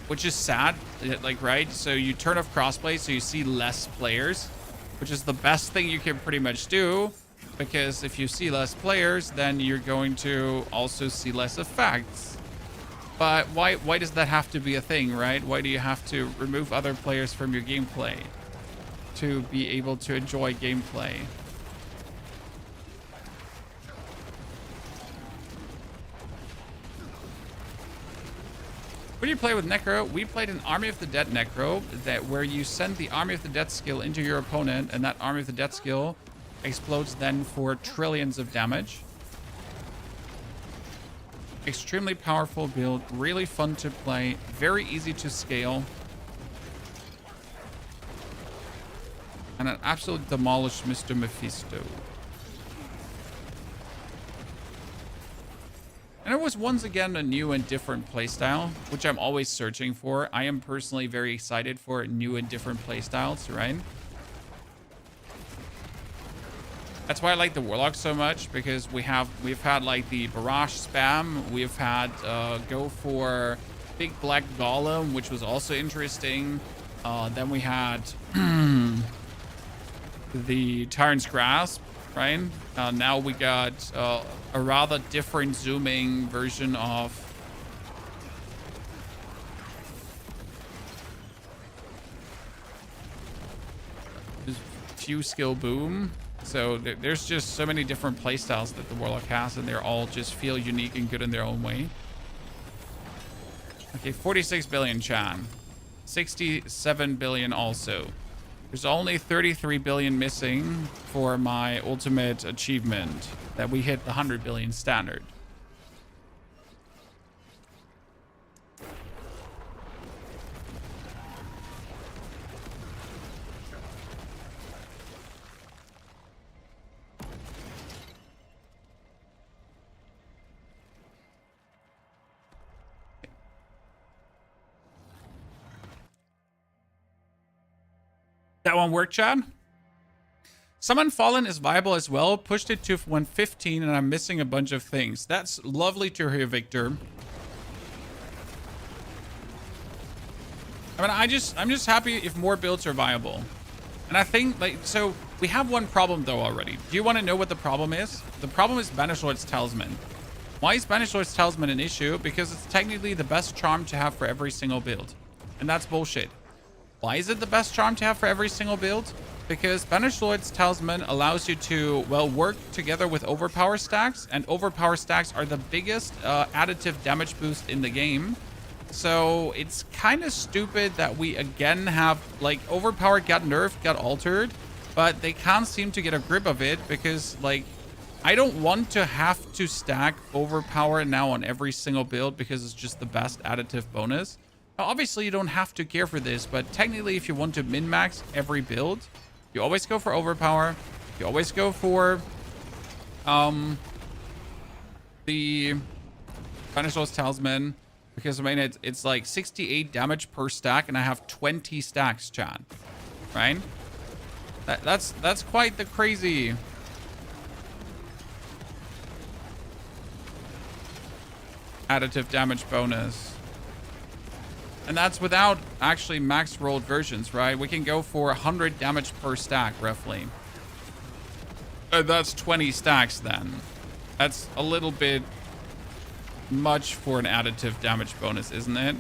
Which is sad, like, right? So you turn off crossplay so you see less players, which is the best thing you can pretty much do, because if you see less players, then you're going to also see less effects. But why does that have to be a thing, right? Why do you have to remove other players from your gameplay to be able to enjoy gameplay? When you play with Necro, we played an Army of the Dead Necro where you send the Army of the Dead skill into your opponent, and that Army of the Dead skill explodes then for trillions of damage. Extremely powerful build, really fun to play, very easy to scale. And an absolute demolished Mr. Mephisto. And it was once again a new and different playstyle, which I'm always searching for. I am personally very excited for new and different playstyles, right? That's why I like the Warlock so much, because we've had like the Barrage spam, we've had go for Big Black Golem, which was also interesting. Then we had the Tyrant's Grasp, right? Now we got a rather different zooming version of Few Skill Boom. So there's just so many different playstyles that the Warlock has, and they're all just feel unique and good in their own way. Okay, 46 billion Chan. 67 billion also. There's only 33 billion missing for my ultimate achievement, that we hit the 100 billion standard. That one worked, Chad? Summon Fallen is viable as well. Pushed it to 115 and I'm missing a bunch of things. That's lovely to hear, Victor. I mean, I'm just happy if more builds are viable. And I think, like, so we have one problem though already. Do you want to know what the problem is? The problem is Banishlord's Talisman. Why is Banished Lord's Talisman an issue? Because it's technically the best charm to have for every single build. And that's bullshit. Why is it the best charm to have for every single build? Because Banished Lord's Talisman allows you to, well, work together with Overpower stacks. And Overpower stacks are the biggest additive damage boost in the game. So it's kind of stupid that we again have, like, Overpower got nerfed, got altered. But they can't seem to get a grip of it because, like, I don't want to have to stack Overpower now on every single build because it's just the best additive bonus. Now, obviously, you don't have to care for this, but technically, if you want to min-max every build, you always go for Overpower. You always go for the Banished Lord's Talisman, because I mean it's like 68 damage per stack, and I have 20 stacks, chat. Right? That's quite the crazy. Additive damage bonus. And that's without actually max rolled versions, right? We can go for 100 damage per stack, roughly. That's 20 stacks then. That's a little bit much for an additive damage bonus, isn't it?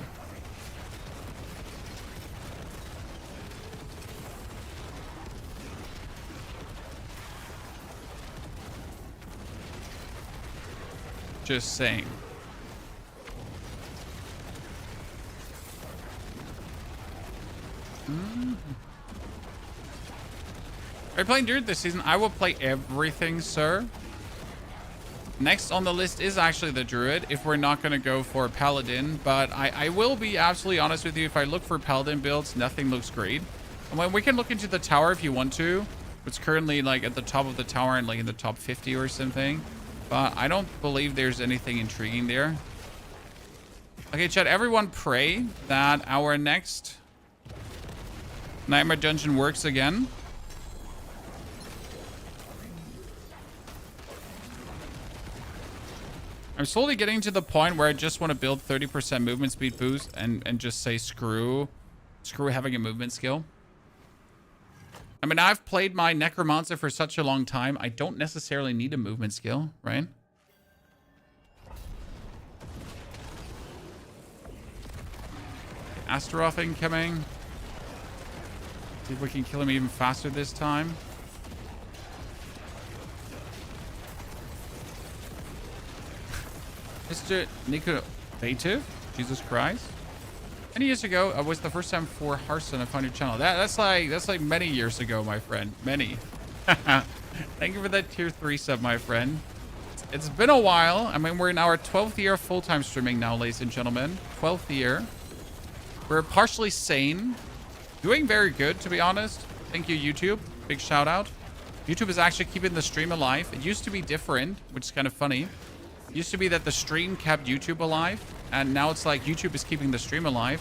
Just saying. Are you playing Druid this season? I will play everything, sir. Next on the list is actually the Druid, if we're not going to go for Paladin. But I will be absolutely honest with you. If I look for Paladin builds, nothing looks great. I mean, we can look into the tower if you want to. It's currently like at the top of the tower and like in the top 50 or something. But I don't believe there's anything intriguing there. Okay, chat, everyone pray that our next Nightmare Dungeon works again. I'm slowly getting to the point where I just want to build 30% movement speed boost and just say screw having a movement skill. I mean, I've played my Necromancer for such a long time. I don't necessarily need a movement skill, right? Astaroth incoming. See if we can kill him even faster this time. Mr. Nicovative? Jesus Christ. Many years ago, it was the first time for Hearthstone I found your channel. That's like many years ago, my friend. Many. Thank you for that tier 3 sub, my friend. It's been a while. I mean, we're in our 12th year of full-time streaming now, ladies and gentlemen. 12th year. We're partially sane. Doing very good, to be honest. Thank you, YouTube. Big shout out. YouTube is actually keeping the stream alive. It used to be different, which is kind of funny. It used to be that the stream kept YouTube alive, and now it's like YouTube is keeping the stream alive.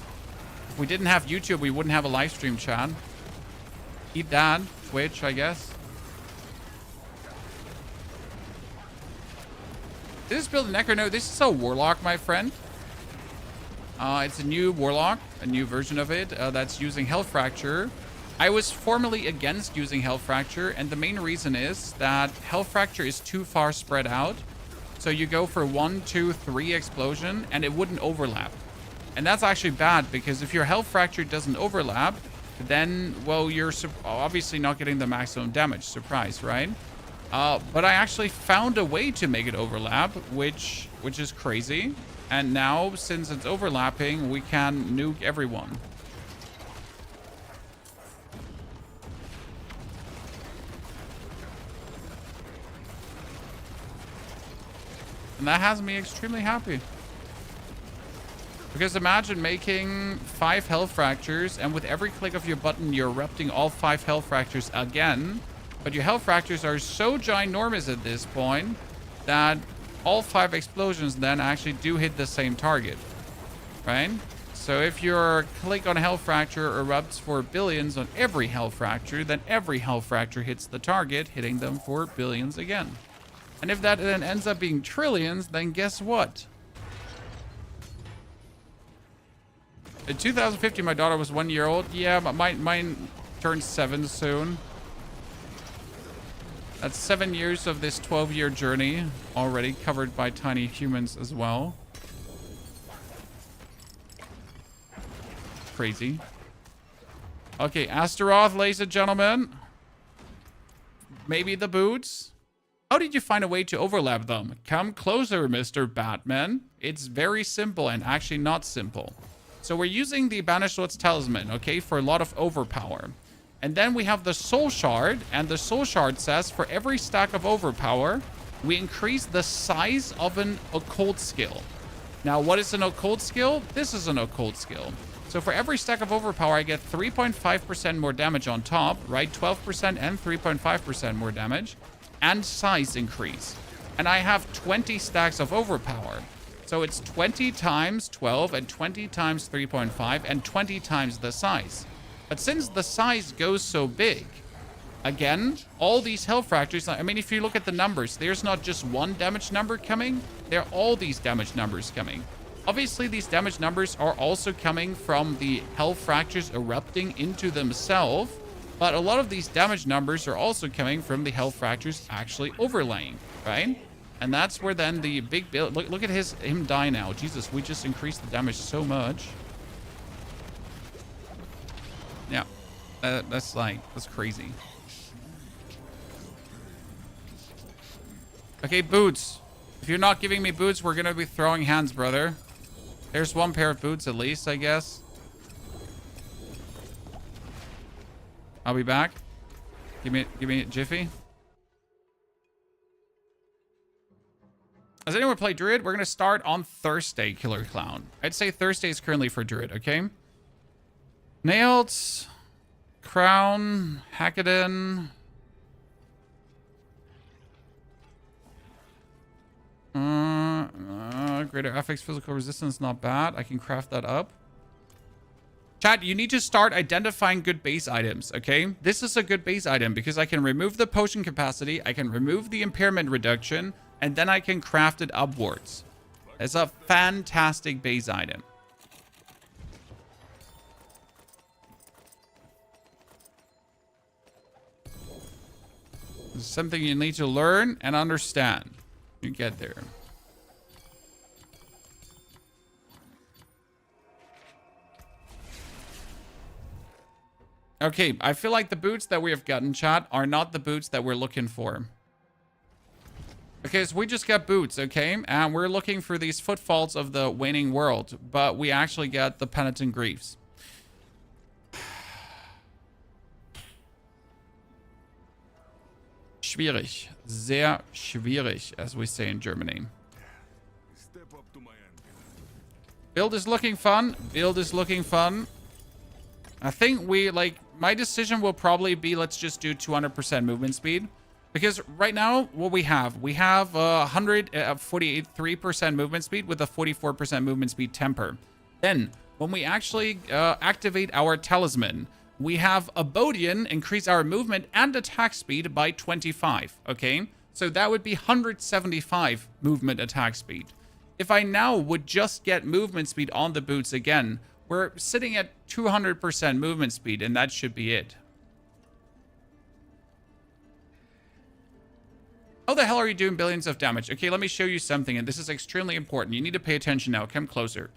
If we didn't have YouTube, we wouldn't have a live stream, chat. Eat that. Twitch, I guess. This is build a Necro. No, this is a Warlock, my friend. It's a new Warlock, a new version of it that's using Hell Fracture. I was formerly against using Hell Fracture, and the main reason is that Hell Fracture is too far spread out. So you go for 1, 2, 3 explosion, and it wouldn't overlap. And that's actually bad, because if your Hell Fracture doesn't overlap, then, well, you're obviously not getting the maximum damage. Surprise, right? But I actually found a way to make it overlap, which is crazy. And now, since it's overlapping, we can nuke everyone. And that has me extremely happy. Because imagine making 5 Hell Fractures, and with every click of your button, you're erupting all 5 Hell Fractures again. But your Hell Fractures are so ginormous at this point that all 5 explosions then actually do hit the same target. Right? So if your click on Hell Fracture erupts for billions on every Hell Fracture, then every Hell Fracture hits the target, hitting them for billions again. And if that then ends up being trillions, then guess what? In 2050, my daughter was 1 year old. Yeah, but mine turns 7 soon. That's 7 years of this 12-year journey already covered by tiny humans as well. Crazy. Okay, Astaroth, ladies and gentlemen. Maybe the boots. How did you find a way to overlap them? Come closer, Mr. Batman. It's very simple and actually not simple. So we're using the Banished Lord's Talisman, okay, for a lot of overpower. And then we have the Soul Shard, and the Soul Shard says for every stack of overpower, we increase the size of an occult skill. Now, what is an occult skill? This is an occult skill. So for every stack of overpower, I get 3.5% more damage on top, right? 12% and 3.5% more damage, and size increase. And I have 20 stacks of overpower. So it's 20 times 12 and 20 times 3.5 and 20 times the size. But since the size goes so big, again, all these health fractures, I mean, if you look at the numbers, there's not just one damage number coming, there are all these damage numbers coming. Obviously, these damage numbers are also coming from the health fractures erupting into themselves, but a lot of these damage numbers are also coming from the health fractures actually overlaying, right? And that's where then the big build, look at him die now. Jesus, we just increased the damage so much. Yeah, that's crazy. Okay, boots. If you're not giving me boots, we're gonna be throwing hands, brother. There's one pair of boots at least, I guess. I'll be back. Give me a jiffy. Has anyone played Druid? We're gonna start on Thursday, Killer Clown. I'd say Thursday is currently for Druid, okay? Nailed, Crown, Hackaden. Greater affix physical resistance, not bad. I can craft that up. Chat, you need to start identifying good base items, okay? This is a good base item because I can remove the potion capacity, I can remove the impairment reduction, and then I can craft it upwards. It's a fantastic base item. It's something you need to learn and understand. You get there. Okay, I feel like the boots that we have gotten, chat, are not the boots that we're looking for. Okay, so we just got boots, okay? And we're looking for these footfalls of the waning world, but we actually got the penitent griefs. Schwierig. Sehr schwierig, as we say in Germany. Step up to my end. Build is looking fun. Build is looking fun. I think my decision will probably be, let's just do 200% movement speed. Because right now, what we have 143% movement speed with a 44% movement speed temper. Then, when we actually activate our talisman, we have Abodian increase our movement and attack speed by 25, okay? So that would be 175 movement attack speed. If I now would just get movement speed on the boots again, we're sitting at 200% movement speed, and that should be it. How the hell are you doing billions of damage? Okay, let me show you something, and this is extremely important. You need to pay attention now. Come closer.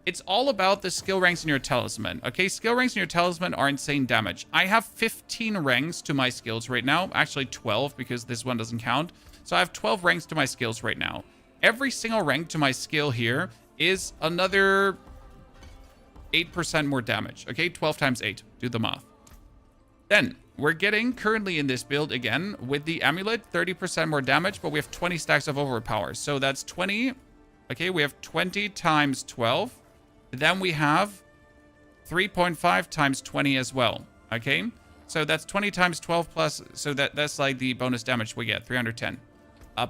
It's all about the skill ranks in your talisman. Okay, skill ranks in your talisman are insane damage. I have 15 ranks to my skills right now. Actually, 12, because this one doesn't count. So I have 12 ranks to my skills right now. Every single rank to my skill here is another 8% more damage. Okay, 12 times 8. Do the math. Then, we're getting, currently in this build again, with the amulet, 30% more damage, but we have 20 stacks of overpower. So that's 20. Okay, we have 20 times 12. Then we have 3.5 times 20 as well. Okay, so that's 20 times 12 plus, so that's like the bonus damage we get, 310.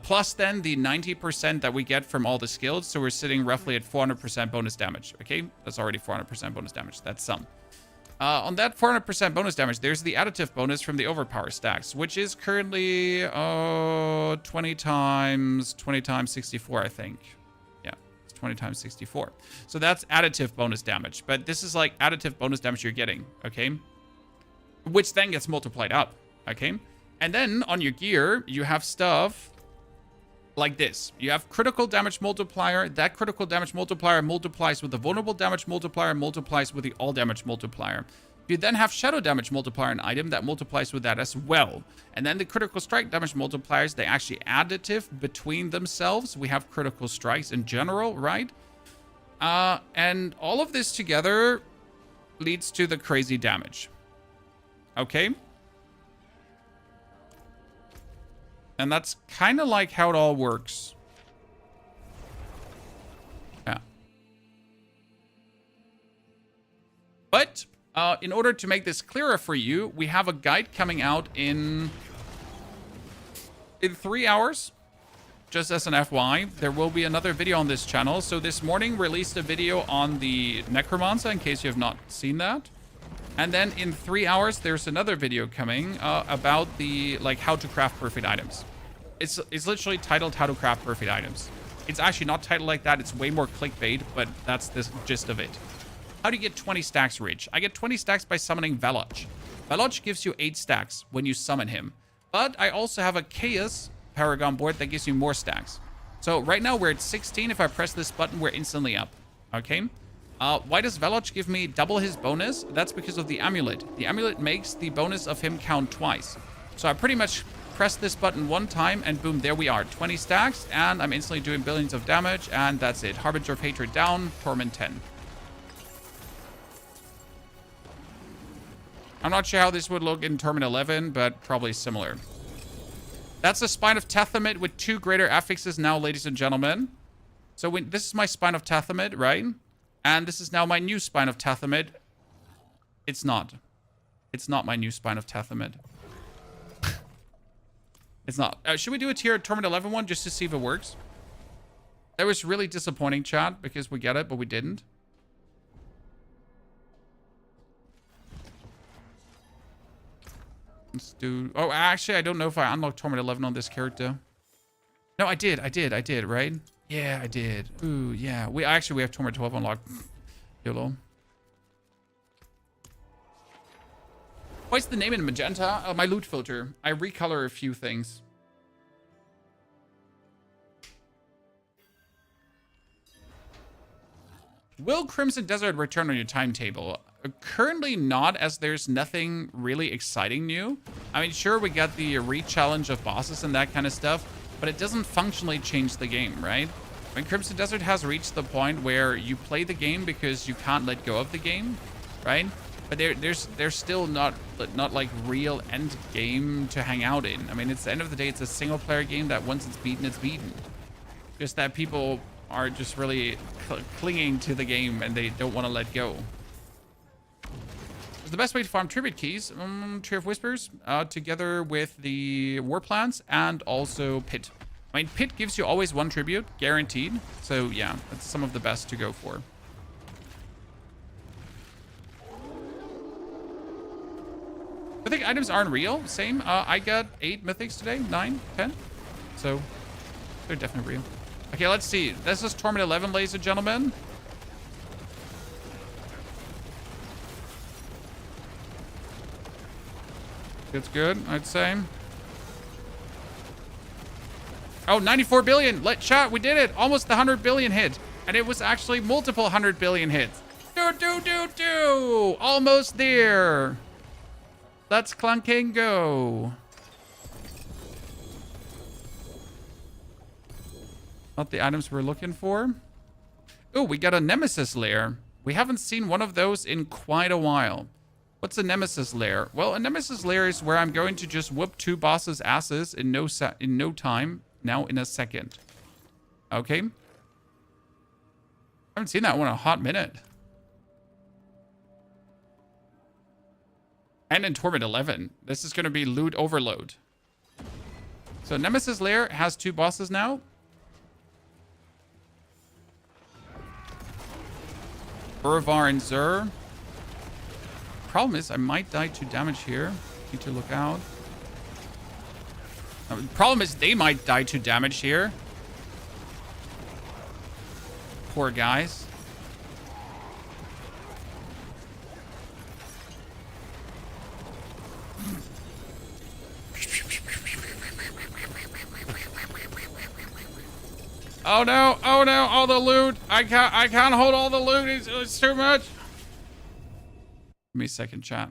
Plus then the 90% that we get from all the skills, so we're sitting roughly at 400% bonus damage. Okay, that's already 400% bonus damage. That's some. On that 400% bonus damage, there's the additive bonus from the overpower stacks, which is currently 20 times 64, I think. Yeah, it's 20 times 64. So that's additive bonus damage, but this is like additive bonus damage you're getting, okay? Which then gets multiplied up, okay? And then on your gear, you have stuff like this. You have critical damage multiplier. That critical damage multiplier multiplies with the vulnerable damage multiplier, multiplies with the all damage multiplier. You then have shadow damage multiplier, an item that multiplies with that as well. And then the critical strike damage multipliers, they actually additive between themselves. We have critical strikes in general, right? And all of this together leads to the crazy damage. Okay? And that's kind of like how it all works. Yeah. But in order to make this clearer for you, we have a guide coming out in 3 hours. Just as an FYI, there will be another video on this channel. So this morning released a video on the Necromancer, in case you have not seen that. And then in 3 hours, there's another video coming about the how to craft perfect items. It's literally titled How to Craft Perfect Items. It's actually not titled like that. It's way more clickbait, but that's the gist of it. How do you get 20 stacks rich? I get 20 stacks by summoning Warlock. Warlock gives you 8 stacks when you summon him. But I also have a Chaos Paragon board that gives you more stacks. So right now we're at 16. If I press this button, we're instantly up. Okay? Why does Warlock give me double his bonus? That's because of the amulet. The amulet makes the bonus of him count twice. So I pretty much press this button one time and boom, there we are. 20 stacks and I'm instantly doing billions of damage and that's it. Harbinger of Hatred down, Torment 10. I'm not sure how this would look in Torment 11, but probably similar. That's a Spine of Testament with 2 greater affixes now, ladies and gentlemen. So this is my Spine of Testament, right? And this is now my new Spine of Testament. It's not. It's not my new Spine of Testament. It's not. Should we do a tier Torment 11 one just to see if it works? That was really disappointing, chat, because we get it, but we didn't. Let's do... Oh, actually, I don't know if I unlocked Torment 11 on this character. No, I did, right? Yeah, I did. Ooh, yeah. We have Torment 12 unlocked. YOLO. What's the name in magenta? Oh, my loot filter. I recolor a few things. Will Crimson Desert return on your timetable? Currently not, as there's nothing really exciting new. I mean, sure, we got the re-challenge of bosses and that kind of stuff, but it doesn't functionally change the game, right? I mean, Crimson Desert has reached the point where you play the game because you can't let go of the game, right? But there's still not like real end game to hang out in. I mean, it's the end of the day, it's a single player game that once it's beaten, it's beaten. Just that people are just really clinging to the game and they don't want to let go. The best way to farm tribute keys, Tree of Whispers, together with the war plants and also Pit. I mean, Pit gives you always 1 tribute, guaranteed. So yeah, that's some of the best to go for. Mythic items aren't real. Same. I got 8 mythics today, 9, 10. So they're definitely real. Okay, let's see. This is Torment 11, ladies and gentlemen. It's good, I'd say. Oh, 94 billion. Let's shot. We did it. Almost the 100 billion hit. And it was actually multiple 100 billion hits. Do. Almost there. Let's clunk and go. Not the items we're looking for. Oh, we got a Nemesis lair. We haven't seen one of those in quite a while. What's a Nemesis lair? Well, a Nemesis lair is where I'm going to just whoop 2 bosses' asses in no time. Now in a second. Okay. I haven't seen that one in a hot minute. And in Torment 11. This is going to be loot overload. So Nemesis lair has 2 bosses now. Burvar and Zur. Problem is, I might die to damage here. Need to look out. The problem is, they might die to damage here. Poor guys. Oh no, oh no, all the loot. I can't hold all the loot. It's too much. Give me a second, chat.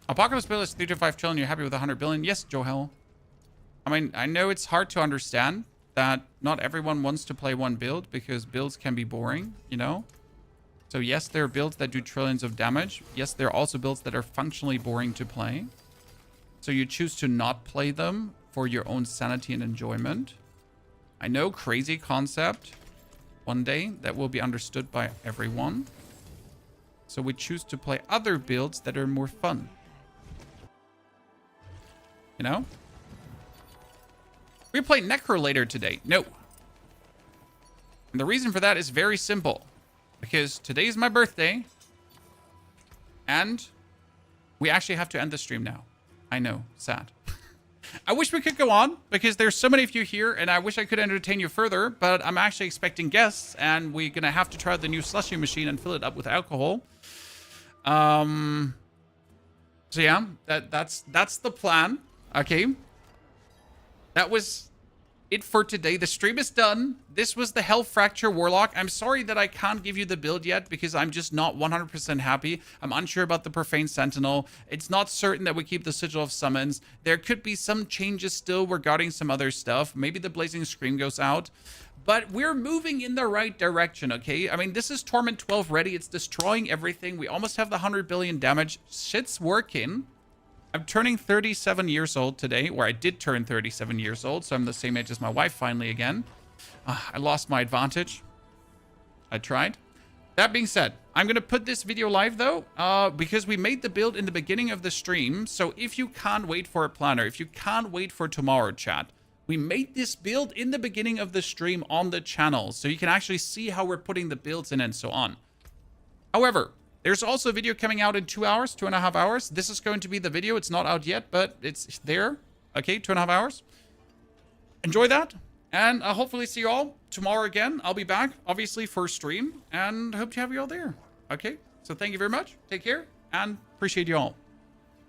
Apocalypse bill is 3 to 5 trillion. You're happy with 100 billion? Yes, Johel. I mean, I know it's hard to understand that not everyone wants to play one build because builds can be boring, you know? So yes, there are builds that do trillions of damage. Yes, there are also builds that are functionally boring to play. So you choose to not play them for your own sanity and enjoyment. I know, crazy concept. One day that will be understood by everyone. So we choose to play other builds that are more fun. You know? We play Necro later today. No. And the reason for that is very simple. Because today's my birthday. And we actually have to end the stream now. I know. Sad. I wish we could go on because there's so many of you here and I wish I could entertain you further, but I'm actually expecting guests and we're going to have to try the new slushy machine and fill it up with alcohol. So yeah, that's the plan. Okay. That was it for today. The stream is done. This was the Hell Fracture Warlock. I'm sorry that I can't give you the build yet because I'm just not 100% happy. I'm unsure about the Profane Sentinel. It's not certain that we keep the Sigil of Summons. There could be some changes still regarding some other stuff. Maybe the Blazing Scream goes out. But we're moving in the right direction, okay? I mean, this is Torment 12 ready. It's destroying everything. We almost have the 100 billion damage. Shit's working. I'm turning 37 years old today, or I did turn 37 years old, so I'm the same age as my wife finally again. I lost my advantage. I tried. That being said, I'm going to put this video live, though, because we made the build in the beginning of the stream. So if you can't wait for a planner, if you can't wait for tomorrow, chat, we made this build in the beginning of the stream on the channel, so you can actually see how we're putting the builds in and so on. However, there's also a video coming out in 2 hours, 2.5 hours. This is going to be the video. It's not out yet, but it's there. Okay, 2.5 hours. Enjoy that. And I'll hopefully see you all tomorrow again. I'll be back, obviously, for stream. And hope to have you all there. Okay, so thank you very much. Take care and appreciate you all.